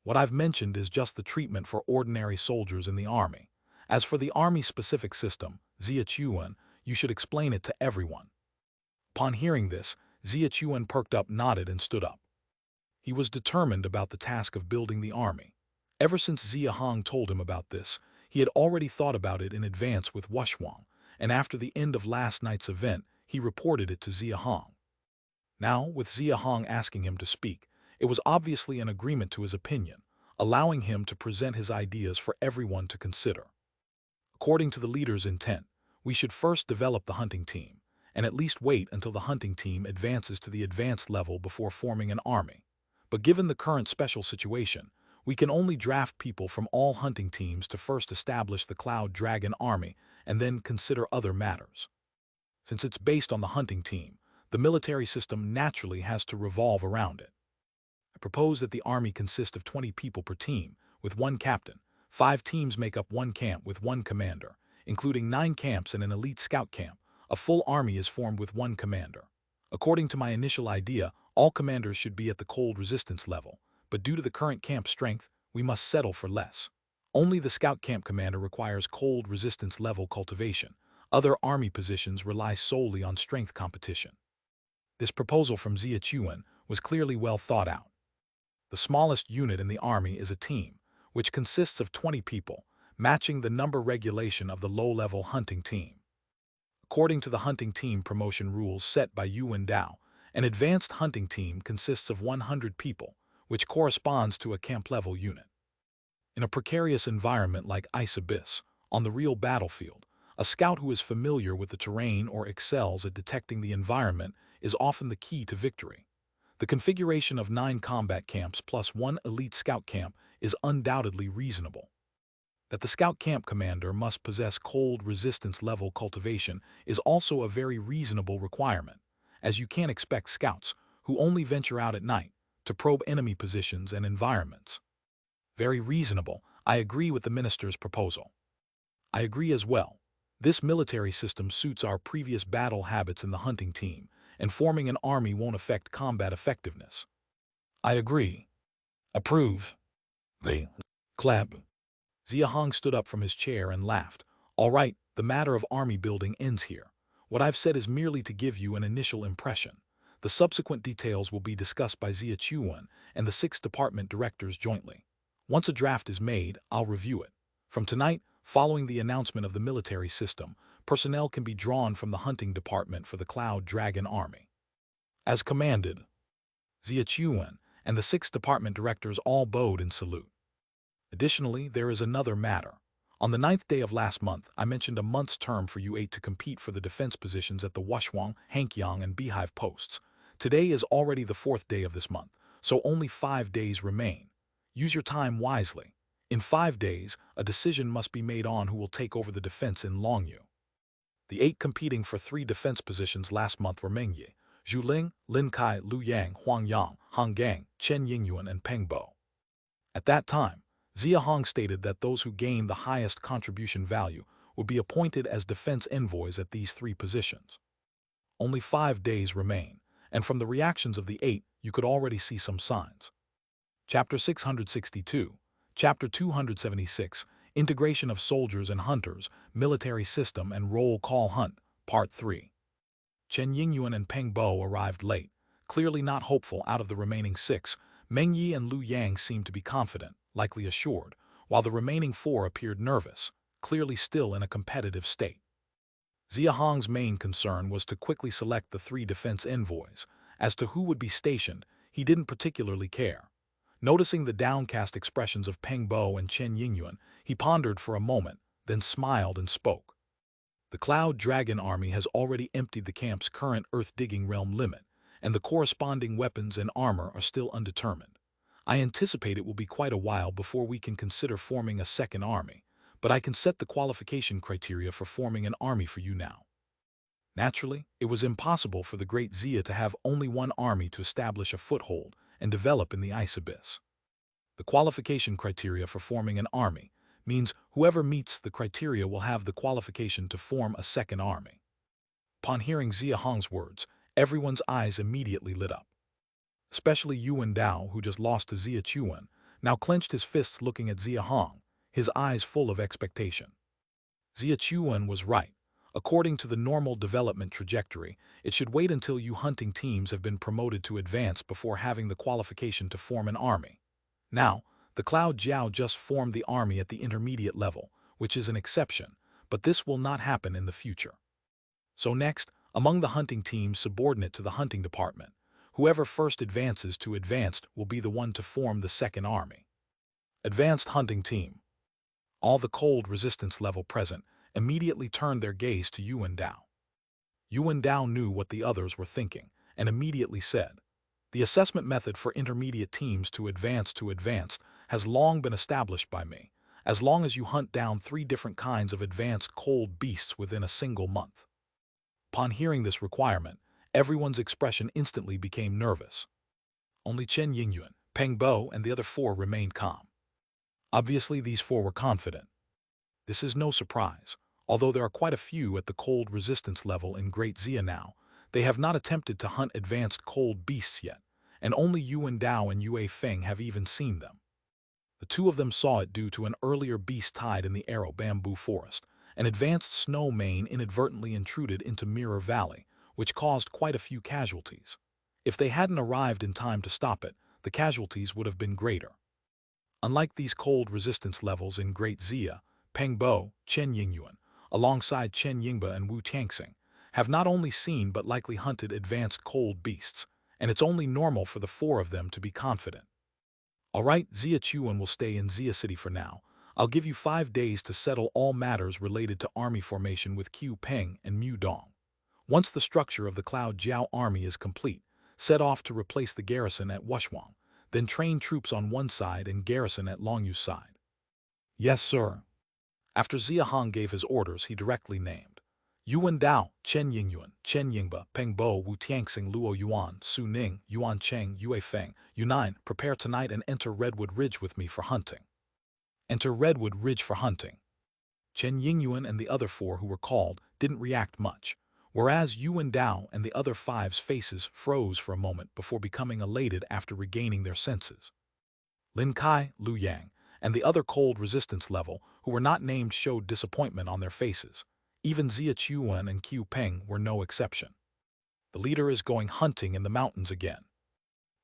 What I've mentioned is just the treatment for ordinary soldiers in the army. As for the army-specific system, Xia Chuan, you should explain it to everyone. Upon hearing this, Xia Chuan perked up, nodded, and stood up. He was determined about the task of building the army. Ever since Xia Hong told him about this, he had already thought about it in advance with Wushwang, and after the end of last night's event, he reported it to Xia Hong. Now, with Xia Hong asking him to speak, it was obviously an agreement to his opinion, allowing him to present his ideas for everyone to consider. According to the leader's intent, we should first develop the hunting team, and at least wait until the hunting team advances to the advanced level before forming an army. But given the current special situation, we can only draft people from all hunting teams to first establish the Cloud Dragon army and then consider other matters. Since it's based on the hunting team, the military system naturally has to revolve around it. I propose that the army consist of 20 people per team, with one captain. 5 teams make up one camp with one commander, including 9 camps and an elite scout camp. A full army is formed with one commander. According to my initial idea, all commanders should be at the cold resistance level, but due to the current camp strength, we must settle for less. Only the scout camp commander requires cold resistance level cultivation. Other army positions rely solely on strength competition. This proposal from Xia Chuan was clearly well thought out. The smallest unit in the army is a team, which consists of 20 people, matching the number regulation of the low-level hunting team. According to the hunting team promotion rules set by Yuan Dao, an advanced hunting team consists of 100 people, which corresponds to a camp-level unit. In a precarious environment like Ice Abyss, on the real battlefield, a scout who is familiar with the terrain or excels at detecting the environment is often the key to victory. The configuration of 9 combat camps plus 1 elite scout camp is undoubtedly reasonable. That the scout camp commander must possess cold resistance level cultivation is also a very reasonable requirement, as you can't expect scouts, who only venture out at night, to probe enemy positions and environments. Very reasonable. I agree with the minister's proposal. I agree as well. This military system suits our previous battle habits in the hunting team, and forming an army won't affect combat effectiveness. I agree. Approve. They clap. Xia Hong stood up from his chair and laughed. All right, the matter of army building ends here. What I've said is merely to give you an initial impression. The subsequent details will be discussed by Xia Chuan and the 6 department directors jointly. Once a draft is made, I'll review it. From tonight, following the announcement of the military system, personnel can be drawn from the hunting department for the Cloud Dragon Army. As commanded. Xia Chuan and the 6 department directors all bowed in salute. Additionally, there is another matter. On the 9th day of last month, I mentioned a month's term for you 8 to compete for the defense positions at the Wushwang, Hankyang, and Beehive posts. Today is already the 4th day of this month, so only 5 days remain. Use your time wisely. In 5 days, a decision must be made on who will take over the defense in Longyu. The 8 competing for 3 defense positions last month were Meng Yi, Zhu Ling, Lin Kai, Lu Yang, Huang Yang, Han Gang, Chen Yingyuan, and Peng Bo. At that time, Xia Hong stated that those who gained the highest contribution value would be appointed as defense envoys at these 3 positions. Only 5 days remain, and from the reactions of the 8, you could already see some signs. Chapter 662, Chapter 276, Integration of Soldiers and Hunters, Military System and Roll Call Hunt, Part 3. Chen Yingyuan and Peng Bo arrived late, clearly not hopeful. Out of the remaining 6, Meng Yi and Lu Yang seemed to be confident, likely assured, while the remaining 4 appeared nervous, clearly still in a competitive state. Xia Hong's main concern was to quickly select the 3 defense envoys. As to who would be stationed, he didn't particularly care. Noticing the downcast expressions of Peng Bo and Chen Yingyuan, he pondered for a moment, then smiled and spoke. The Cloud Dragon Army has already emptied the camp's current earth-digging realm limit, and the corresponding weapons and armor are still undetermined. I anticipate it will be quite a while before we can consider forming a second army, but I can set the qualification criteria for forming an army for you now. Naturally, it was impossible for the great Xia to have only one army to establish a foothold and develop in the Ice Abyss. The qualification criteria for forming an army means whoever meets the criteria will have the qualification to form a second army. Upon hearing Xia Hong's words, everyone's eyes immediately lit up. Especially Yuan Dao, who just lost to Xia Chuan, now clenched his fists looking at Xia Hong, his eyes full of expectation. Xia Chuan was right. According to the normal development trajectory, it should wait until you hunting teams have been promoted to advanced before having the qualification to form an army. Now, the Cloud Jiao just formed the army at the intermediate level, which is an exception, but this will not happen in the future. So next, among the hunting teams subordinate to the hunting department, whoever first advances to advanced will be the one to form the second army. Advanced hunting team. All the cold resistance level present immediately turned their gaze to Yuan Dao. Yuan Dao knew what the others were thinking and immediately said, "The assessment method for intermediate teams to advanced has long been established by me, as long as you hunt down 3 different kinds of advanced cold beasts within a single month." Upon hearing this requirement, everyone's expression instantly became nervous. Only Chen Yingyuan, Peng Bo, and the other 4 remained calm. Obviously, these 4 were confident. This is no surprise. Although there are quite a few at the cold resistance level in Great Xia now, they have not attempted to hunt advanced cold beasts yet, and only Yuan Dao and Yue Feng have even seen them. The 2 of them saw it due to an earlier beast tied in the Arrow Bamboo Forest. An advanced snow mane inadvertently intruded into Mirror Valley, which caused quite a few casualties. If they hadn't arrived in time to stop it, the casualties would have been greater. Unlike these cold resistance levels in Great Xia, Peng Bo, Chen Yingyuan, alongside Chen Yingba and Wu Tianxing, have not only seen but likely hunted advanced cold beasts, and it's only normal for the 4 of them to be confident. Alright, Xia Chuan will stay in Xia City for now. I'll give you 5 days to settle all matters related to army formation with Qiu Peng and Mu Dong. Once the structure of the Cloud Jiao army is complete, set off to replace the garrison at Wushuang, then train troops on one side and garrison at Longyu's side. Yes, sir. After Xia Hong gave his orders, he directly named Yuan Dao, Chen Yingyuan, Chen Yingba, Peng Bo, Wu Tianxing, Luo Yuan, Su Ning, Yuan Cheng, Yue Feng, Yu9, prepare tonight and enter Redwood Ridge with me for hunting. Enter Redwood Ridge for hunting. Chen Yingyuan and the other 4 who were called didn't react much, whereas Yuan Dao and the other 5's faces froze for a moment before becoming elated after regaining their senses. Lin Kai, Lu Yang, and the other cold resistance level who were not named showed disappointment on their faces. Even Xia Chuan and Qiu Peng were no exception. The leader is going hunting in the mountains again.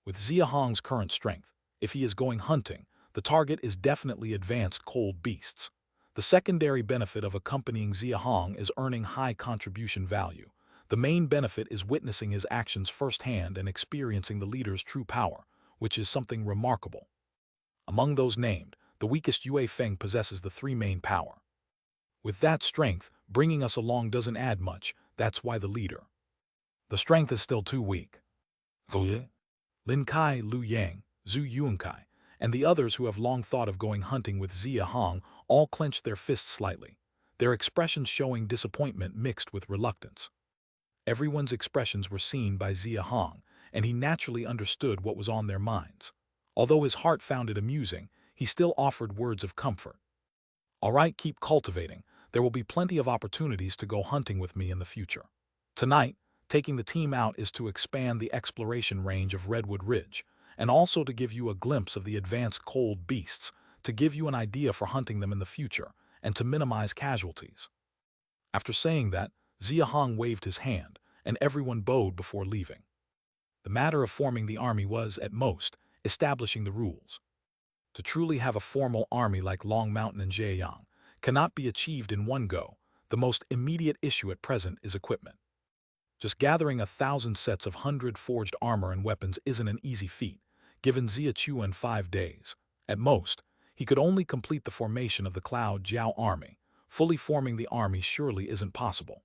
With Xia Hong's current strength, if he is going hunting, the target is definitely advanced cold beasts. The secondary benefit of accompanying Xia Hong is earning high contribution value. The main benefit is witnessing his actions firsthand and experiencing the leader's true power, which is something remarkable. Among those named, the weakest Yue Feng possesses the 3 main power. With that strength, bringing us along doesn't add much, that's why the leader. The strength is still too weak. Lin Kai, Lu Yang, Zhu Yuankai, and the others who have long thought of going hunting with Xia Hong all clenched their fists slightly, their expressions showing disappointment mixed with reluctance. Everyone's expressions were seen by Xia Hong, and he naturally understood what was on their minds. Although his heart found it amusing, he still offered words of comfort. Alright, keep cultivating. There will be plenty of opportunities to go hunting with me in the future. Tonight, taking the team out is to expand the exploration range of Redwood Ridge, and also to give you a glimpse of the advanced cold beasts, to give you an idea for hunting them in the future, and to minimize casualties. After saying that, Xia Hong waved his hand, and everyone bowed before leaving. The matter of forming the army was, at most, establishing the rules. To truly have a formal army like Long Mountain and Zhejiang cannot be achieved in one go. The most immediate issue at present is equipment. Just gathering 1,000 sets of 100 forged armor and weapons isn't an easy feat, given Xia Chuan 5 days. At most, he could only complete the formation of the Cloud Jiao army. Fully forming the army surely isn't possible.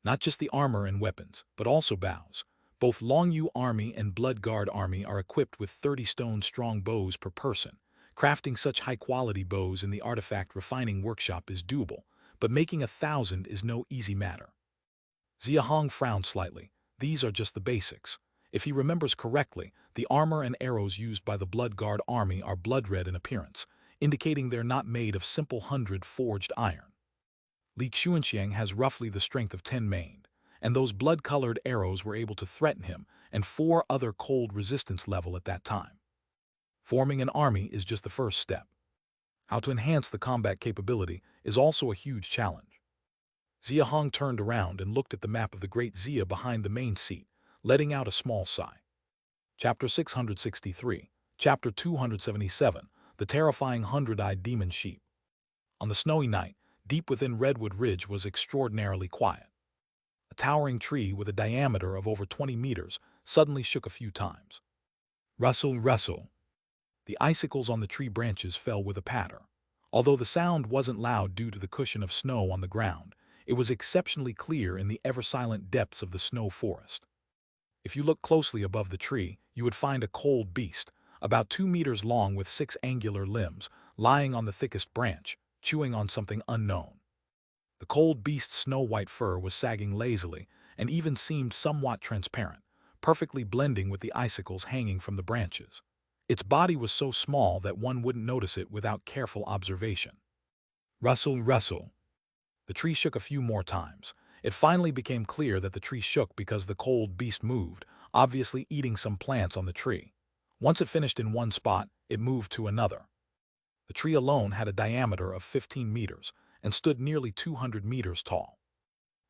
Not just the armor and weapons, but also bows. Both Longyu Army and Blood Guard Army are equipped with 30-stone-strong bows per person. Crafting such high-quality bows in the artifact refining workshop is doable, but making 1,000 is no easy matter. Xia Hong frowned slightly. These are just the basics. If he remembers correctly, the armor and arrows used by the Blood Guard Army are blood-red in appearance, indicating they're not made of simple 100 forged iron. Li Xuanxiang has roughly the strength of 10 maned, and those blood-colored arrows were able to threaten him and 4 other cold resistance level at that time. Forming an army is just the first step. How to enhance the combat capability is also a huge challenge. Xia Hong turned around and looked at the map of the Great Xia behind the main seat, letting out a small sigh. Chapter 663, Chapter 277, The Terrifying Hundred-Eyed Demon Sheep. On the snowy night, deep within Redwood Ridge was extraordinarily quiet. A towering tree with a diameter of over 20 meters suddenly shook a few times. Rustle, rustle. The icicles on the tree branches fell with a patter. Although the sound wasn't loud due to the cushion of snow on the ground, it was exceptionally clear in the ever-silent depths of the snow forest. If you look closely above the tree, you would find a cold beast, about 2 meters long with 6 angular limbs, lying on the thickest branch, chewing on something unknown. The cold beast's snow-white fur was sagging lazily and even seemed somewhat transparent, perfectly blending with the icicles hanging from the branches. Its body was so small that one wouldn't notice it without careful observation. Rustle, rustle. The tree shook a few more times. It finally became clear that the tree shook because the cold beast moved, obviously eating some plants on the tree. Once it finished in one spot, it moved to another. The tree alone had a diameter of 15 meters and stood nearly 200 meters tall.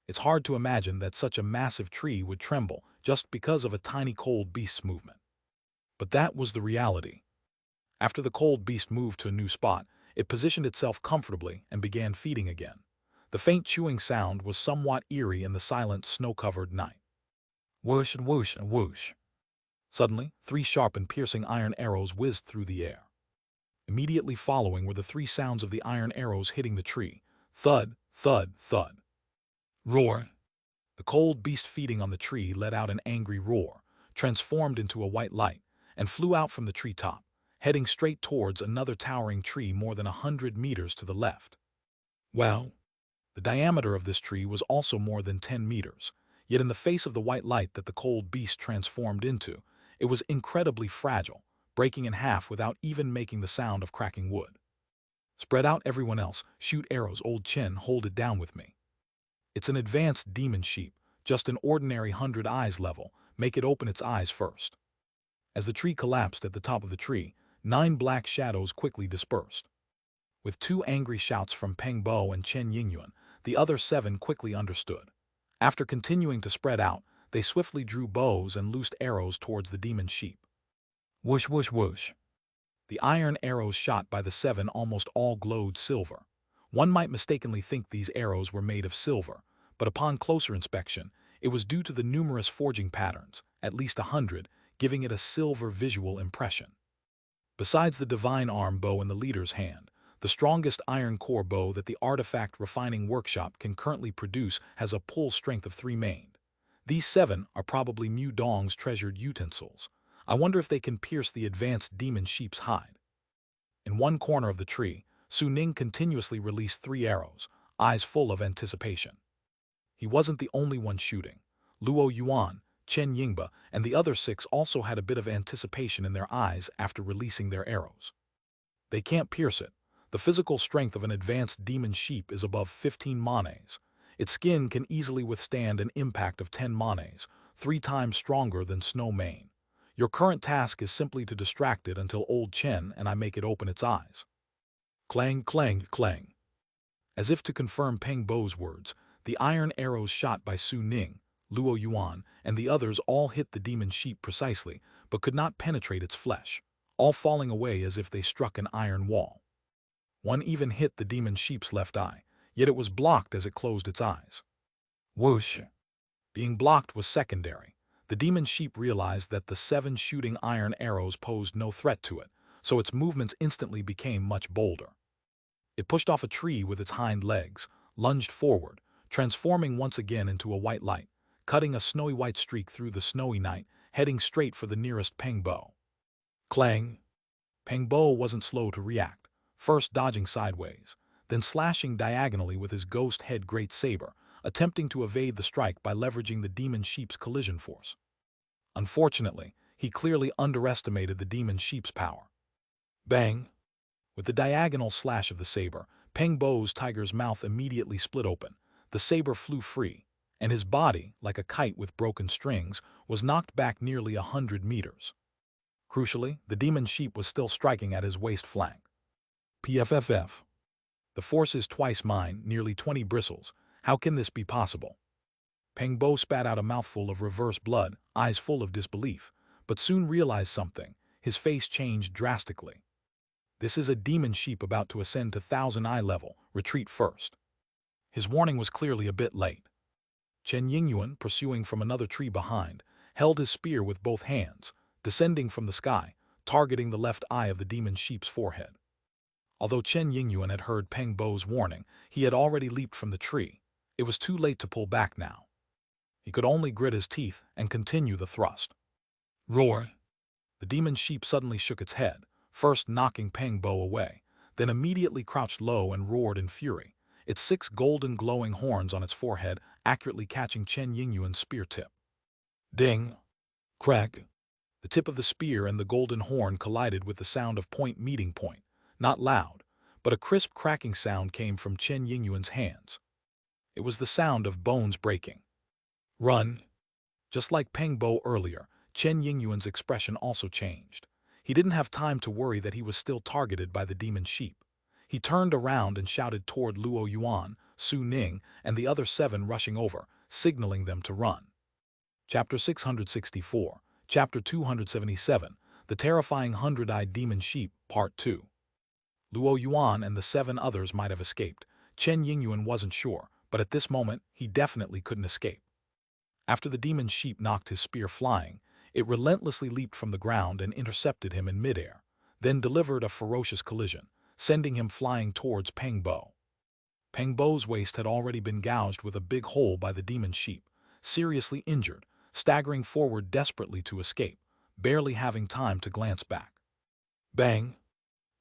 It's hard to imagine that such a massive tree would tremble just because of a tiny cold beast's movement. But that was the reality. After the cold beast moved to a new spot, it positioned itself comfortably and began feeding again. The faint chewing sound was somewhat eerie in the silent, snow-covered night. Whoosh and whoosh and whoosh. Suddenly, 3 sharp and piercing iron arrows whizzed through the air. Immediately following were the 3 sounds of the iron arrows hitting the tree. Thud, thud, thud. Roar. The cold beast feeding on the tree let out an angry roar, transformed into a white light, and flew out from the treetop, heading straight towards another towering tree more than 100 meters to the left. Well, the diameter of this tree was also more than 10 meters, yet in the face of the white light that the cold beast transformed into, it was incredibly fragile, breaking in half without even making the sound of cracking wood. Spread out, everyone else, shoot arrows, old Chen, hold it down with me. It's an advanced demon sheep, just an ordinary 100 eyes level, make it open its eyes first. As the tree collapsed at the top of the tree, 9 black shadows quickly dispersed. With 2 angry shouts from Peng Bo and Chen Yingyuan, the other 7 quickly understood. After continuing to spread out, they swiftly drew bows and loosed arrows towards the demon sheep. Whoosh, whoosh, whoosh. The iron arrows shot by the 7 almost all glowed silver. One might mistakenly think these arrows were made of silver, but upon closer inspection, it was due to the numerous forging patterns, at least 100, giving it a silver visual impression. Besides the divine arm bow in the leader's hand, the strongest iron core bow that the artifact refining workshop can currently produce has a pull strength of 3 main. These 7 are probably Mu Dong's treasured utensils. I wonder if they can pierce the advanced demon sheep's hide. In one corner of the tree, Su Ning continuously released 3 arrows, eyes full of anticipation. He wasn't the only one shooting. Luo Yuan, Chen Yingba, and the other 6 also had a bit of anticipation in their eyes after releasing their arrows. They can't pierce it. The physical strength of an advanced demon sheep is above 15 manes. Its skin can easily withstand an impact of 10 manes, 3 times stronger than snow mane. Your current task is simply to distract it until old Chen and I make it open its eyes. Clang, clang, clang. As if to confirm Peng Bo's words, the iron arrows shot by Su Ning, Luo Yuan, and the others all hit the demon sheep precisely, but could not penetrate its flesh, all falling away as if they struck an iron wall. One even hit the demon sheep's left eye, yet it was blocked as it closed its eyes. Whoosh! Being blocked was secondary. The demon sheep realized that the 7 shooting iron arrows posed no threat to it, so its movements instantly became much bolder. It pushed off a tree with its hind legs, lunged forward, transforming once again into a white light, cutting a snowy white streak through the snowy night, heading straight for the nearest Peng Bo. Clang! Peng Bo wasn't slow to react, first dodging sideways, then slashing diagonally with his ghost head great saber, attempting to evade the strike by leveraging the demon sheep's collision force. Unfortunately, he clearly underestimated the demon sheep's power. Bang! With the diagonal slash of the saber, Peng Bo's tiger's mouth immediately split open, the saber flew free, and his body, like a kite with broken strings, was knocked back nearly 100 meters. Crucially, the demon sheep was still striking at his waist flank. PFFF. The force is twice mine, nearly 20 bristles, How can this be possible? Peng Bo spat out a mouthful of reverse blood, eyes full of disbelief, but soon realized something. His face changed drastically. This is a demon sheep about to ascend to Thousand Eye level. Retreat first. His warning was clearly a bit late. Chen Yingyuan, pursuing from another tree behind, held his spear with both hands, descending from the sky, targeting the left eye of the demon sheep's forehead. Although Chen Yingyuan had heard Peng Bo's warning, he had already leaped from the tree. It was too late to pull back now. He could only grit his teeth and continue the thrust. Roar! The demon sheep suddenly shook its head, first knocking Peng Bo away, then immediately crouched low and roared in fury, its 6 golden glowing horns on its forehead accurately catching Chen Yingyuan's spear tip. Ding! Crack! The tip of the spear and the golden horn collided with the sound of point meeting point. Not loud, but a crisp cracking sound came from Chen Yingyuan's hands. It was the sound of bones breaking. Run! Just like Peng Bo earlier, Chen Yingyuan's expression also changed. He didn't have time to worry that he was still targeted by the demon sheep. He turned around and shouted toward Luo Yuan, Su Ning, and the other 7 rushing over, signaling them to run. Chapter 664, Chapter 277, The Terrifying 100-Eyed Demon Sheep, Part 2. Luo Yuan and the 7 others might have escaped. Chen Yingyuan wasn't sure, but at this moment, he definitely couldn't escape. After the demon sheep knocked his spear flying, it relentlessly leaped from the ground and intercepted him in midair, then delivered a ferocious collision, sending him flying towards Peng Bo. Peng Bo's waist had already been gouged with a big hole by the demon sheep, seriously injured, staggering forward desperately to escape, barely having time to glance back. Bang!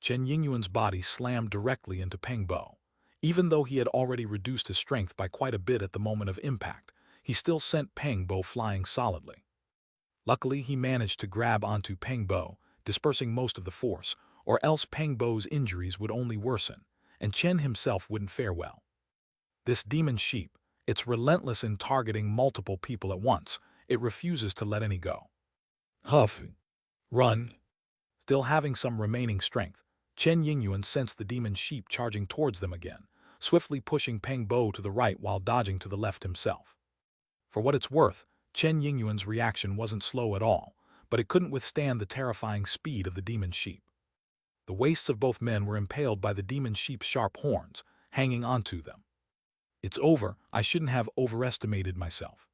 Chen Yingyuan's body slammed directly into Peng Bo. Even though he had already reduced his strength by quite a bit at the moment of impact, he still sent Peng Bo flying solidly. Luckily, he managed to grab onto Peng Bo, dispersing most of the force, or else Peng Bo's injuries would only worsen, and Chen himself wouldn't fare well. This demon sheep, it's relentless in targeting multiple people at once. It refuses to let any go. Huff! Run! Still having some remaining strength, Chen Yingyuan sensed the demon sheep charging towards them again, swiftly pushing Peng Bo to the right while dodging to the left himself. For what it's worth, Chen Yingyuan's reaction wasn't slow at all, but it couldn't withstand the terrifying speed of the demon sheep. The waists of both men were impaled by the demon sheep's sharp horns, hanging onto them. It's over, I shouldn't have overestimated myself.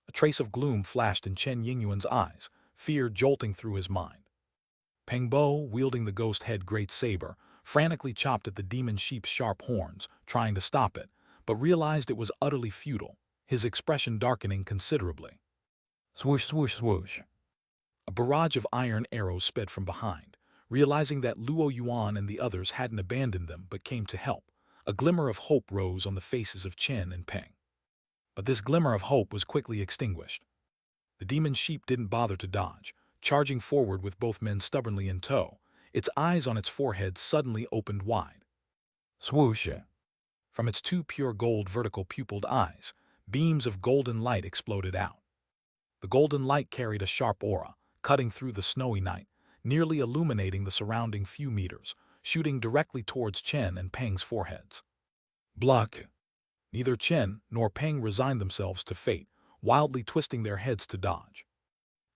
A trace of gloom flashed in Chen Yingyuan's eyes, fear jolting through his mind. Peng Bo, wielding the ghost head great saber, frantically chopped at the demon sheep's sharp horns, trying to stop it, but realized it was utterly futile, his expression darkening considerably. Swoosh, swoosh, swoosh. A barrage of iron arrows sped from behind. Realizing that Luo Yuan and the others hadn't abandoned them but came to help, a glimmer of hope rose on the faces of Chen and Peng. But this glimmer of hope was quickly extinguished. The demon sheep didn't bother to dodge, charging forward with both men stubbornly in tow, its eyes on its forehead suddenly opened wide. Swoosh! From its 2 pure gold vertical pupilled eyes, beams of golden light exploded out. The golden light carried a sharp aura, cutting through the snowy night, nearly illuminating the surrounding few meters, shooting directly towards Chen and Peng's foreheads. Block! Neither Chen nor Peng resigned themselves to fate, wildly twisting their heads to dodge.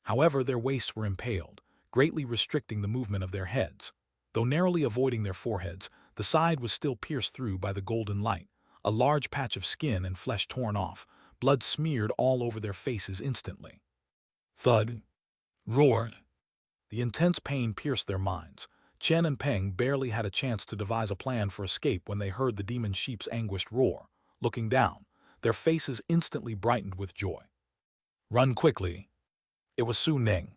However, their waists were impaled, greatly restricting the movement of their heads. Though narrowly avoiding their foreheads, the side was still pierced through by the golden light, a large patch of skin and flesh torn off, blood smeared all over their faces instantly. Thud! Roar! The intense pain pierced their minds. Chen and Peng barely had a chance to devise a plan for escape when they heard the demon sheep's anguished roar. Looking down, their faces instantly brightened with joy. Run quickly! It was Su Ning.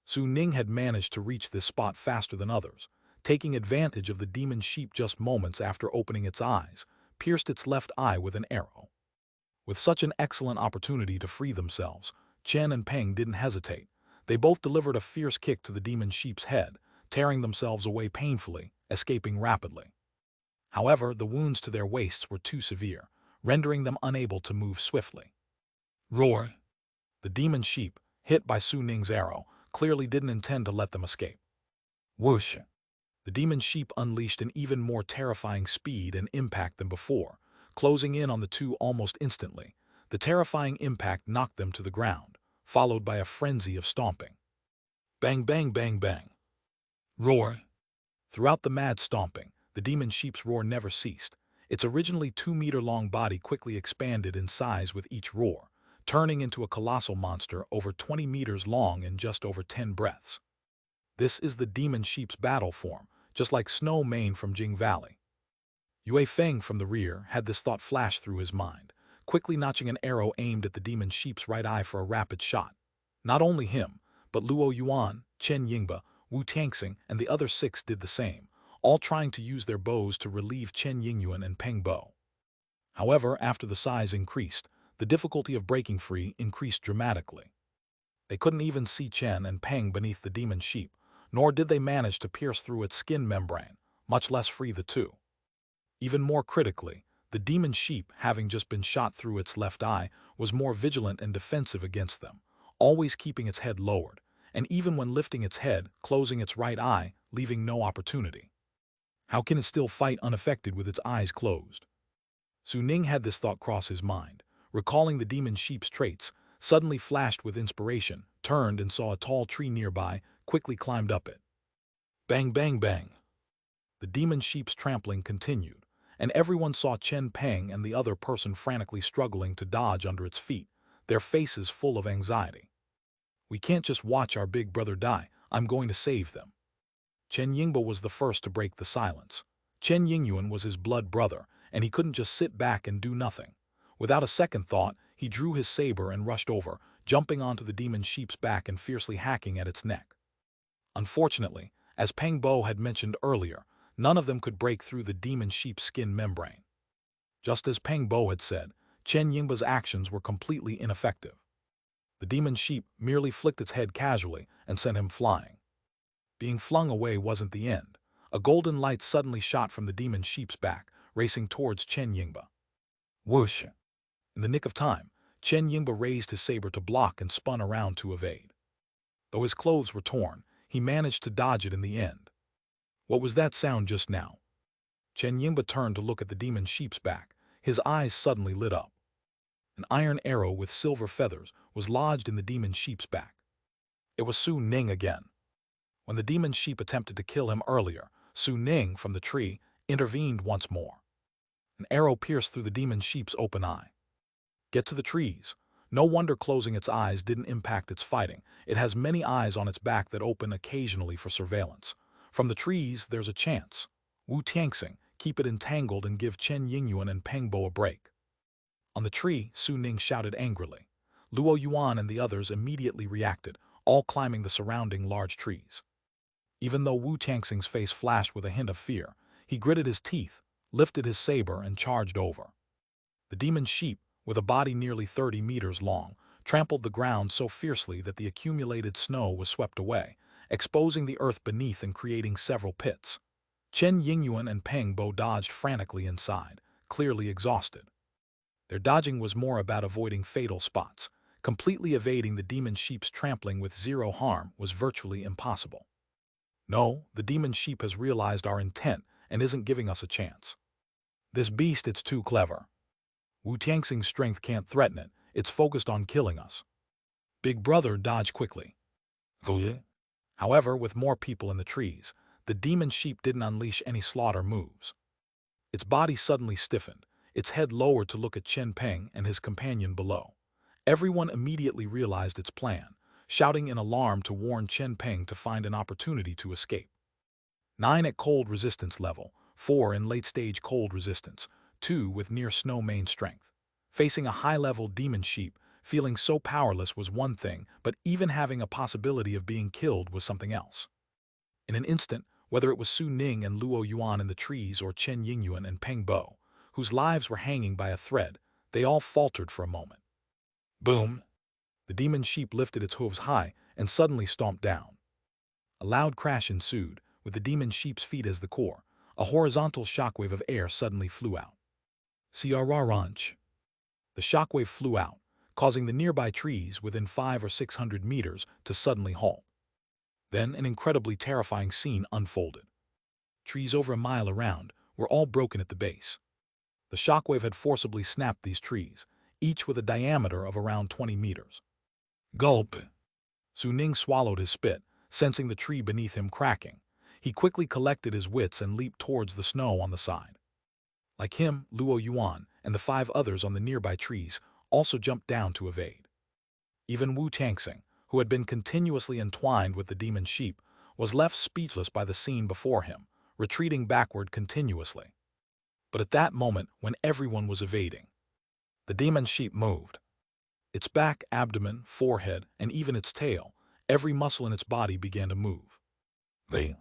Su Ning had managed to reach this spot faster than others, taking advantage of the demon sheep just moments after opening its eyes, pierced its left eye with an arrow. With such an excellent opportunity to free themselves, Chen and Peng didn't hesitate. They both delivered a fierce kick to the demon sheep's head, tearing themselves away painfully, escaping rapidly. However, the wounds to their waists were too severe, rendering them unable to move swiftly. Roar! The demon sheep, hit by Su Ning's arrow, clearly didn't intend to let them escape. Whoosh! The demon sheep unleashed an even more terrifying speed and impact than before, closing in on the two almost instantly. The terrifying impact knocked them to the ground, followed by a frenzy of stomping. Bang, bang, bang, bang. Roar. Throughout the mad stomping, the demon sheep's roar never ceased. Its originally 2-meter-long body quickly expanded in size with each roar, turning into a colossal monster over 20 meters long in just over 10 breaths. This is the demon sheep's battle form, just like Snow Mane from Jing Valley. Yue Feng from the rear had this thought flash through his mind, quickly notching an arrow aimed at the demon sheep's right eye for a rapid shot. Not only him, but Luo Yuan, Chen Yingba, Wu Tianxing, and the other 6 did the same, all trying to use their bows to relieve Chen Yingyuan and Peng Bo. However, after the size increased, the difficulty of breaking free increased dramatically. They couldn't even see Chen and Peng beneath the demon sheep, nor did they manage to pierce through its skin membrane, much less free the two. Even more critically, the demon sheep, having just been shot through its left eye, was more vigilant and defensive against them, always keeping its head lowered, and even when lifting its head, closing its right eye, leaving no opportunity. How can it still fight unaffected with its eyes closed? Su Ning had this thought cross his mind, recalling the demon sheep's traits, suddenly flashed with inspiration, turned and saw a tall tree nearby, quickly climbed up it. Bang, bang, bang. The demon sheep's trampling continued, and everyone saw Chen Peng and the other person frantically struggling to dodge under its feet, their faces full of anxiety. We can't just watch our big brother die, I'm going to save them. Chen Yingba was the first to break the silence. Chen Yingyuan was his blood brother, and he couldn't just sit back and do nothing. Without a second thought, he drew his saber and rushed over, jumping onto the demon sheep's back and fiercely hacking at its neck. Unfortunately, as Peng Bo had mentioned earlier, none of them could break through the demon sheep's skin membrane. Just as Peng Bo had said, Chen Yingba's actions were completely ineffective. The demon sheep merely flicked its head casually and sent him flying. Being flung away wasn't the end. A golden light suddenly shot from the demon sheep's back, racing towards Chen Yingba. Whoosh! In the nick of time, Chen Yingba raised his saber to block and spun around to evade. Though his clothes were torn, he managed to dodge it in the end. What was that sound just now? Chen Yingba turned to look at the demon sheep's back. His eyes suddenly lit up. An iron arrow with silver feathers was lodged in the demon sheep's back. It was Su Ning again. When the demon sheep attempted to kill him earlier, Su Ning, from the tree, intervened once more. An arrow pierced through the demon sheep's open eye. Get to the trees. No wonder closing its eyes didn't impact its fighting. It has many eyes on its back that open occasionally for surveillance. From the trees, there's a chance. Wu Tianxing, keep it entangled and give Chen Yingyuan and Peng Bo a break. On the tree, Su Ning shouted angrily. Luo Yuan and the others immediately reacted, all climbing the surrounding large trees. Even though Wu Tianxing's face flashed with a hint of fear, he gritted his teeth, lifted his saber, and charged over. The demon sheep, with a body nearly 30 meters long, trampled the ground so fiercely that the accumulated snow was swept away, exposing the earth beneath and creating several pits. Chen Yingyuan and Peng Bo dodged frantically inside, clearly exhausted. Their dodging was more about avoiding fatal spots. Completely evading the demon sheep's trampling with zero harm was virtually impossible. No, the demon sheep has realized our intent and isn't giving us a chance. This beast, it's too clever. Wu Tianxing's strength can't threaten it, it's focused on killing us. Big brother dodged quickly. However, with more people in the trees, the demon sheep didn't unleash any slaughter moves. Its body suddenly stiffened, its head lowered to look at Chen Peng and his companion below. Everyone immediately realized its plan, shouting in alarm to warn Chen Peng to find an opportunity to escape. 9 at cold resistance level, 4 in late-stage cold resistance, 2 with near Snow Mane strength. Facing a high-level demon sheep, feeling so powerless was one thing, but even having a possibility of being killed was something else. In an instant, whether it was Su Ning and Luo Yuan in the trees or Chen Yingyuan and Peng Bo, whose lives were hanging by a thread, they all faltered for a moment. Boom! The demon sheep lifted its hooves high and suddenly stomped down. A loud crash ensued, with the demon sheep's feet as the core. A horizontal shockwave of air suddenly flew out. Siararanch. The shockwave flew out, causing the nearby trees within 500 or 600 meters to suddenly halt. Then an incredibly terrifying scene unfolded. Trees over a mile around were all broken at the base. The shockwave had forcibly snapped these trees, each with a diameter of around 20 meters. Gulp! Su Ning swallowed his spit, sensing the tree beneath him cracking. He quickly collected his wits and leaped towards the snow on the side. Like him, Luo Yuan and the 5 others on the nearby trees also jumped down to evade. Even Wu Changxing, who had been continuously entwined with the demon sheep, was left speechless by the scene before him, retreating backward continuously. But at that moment, when everyone was evading, the demon sheep moved. Its back, abdomen, forehead, and even its tail, every muscle in its body began to move. They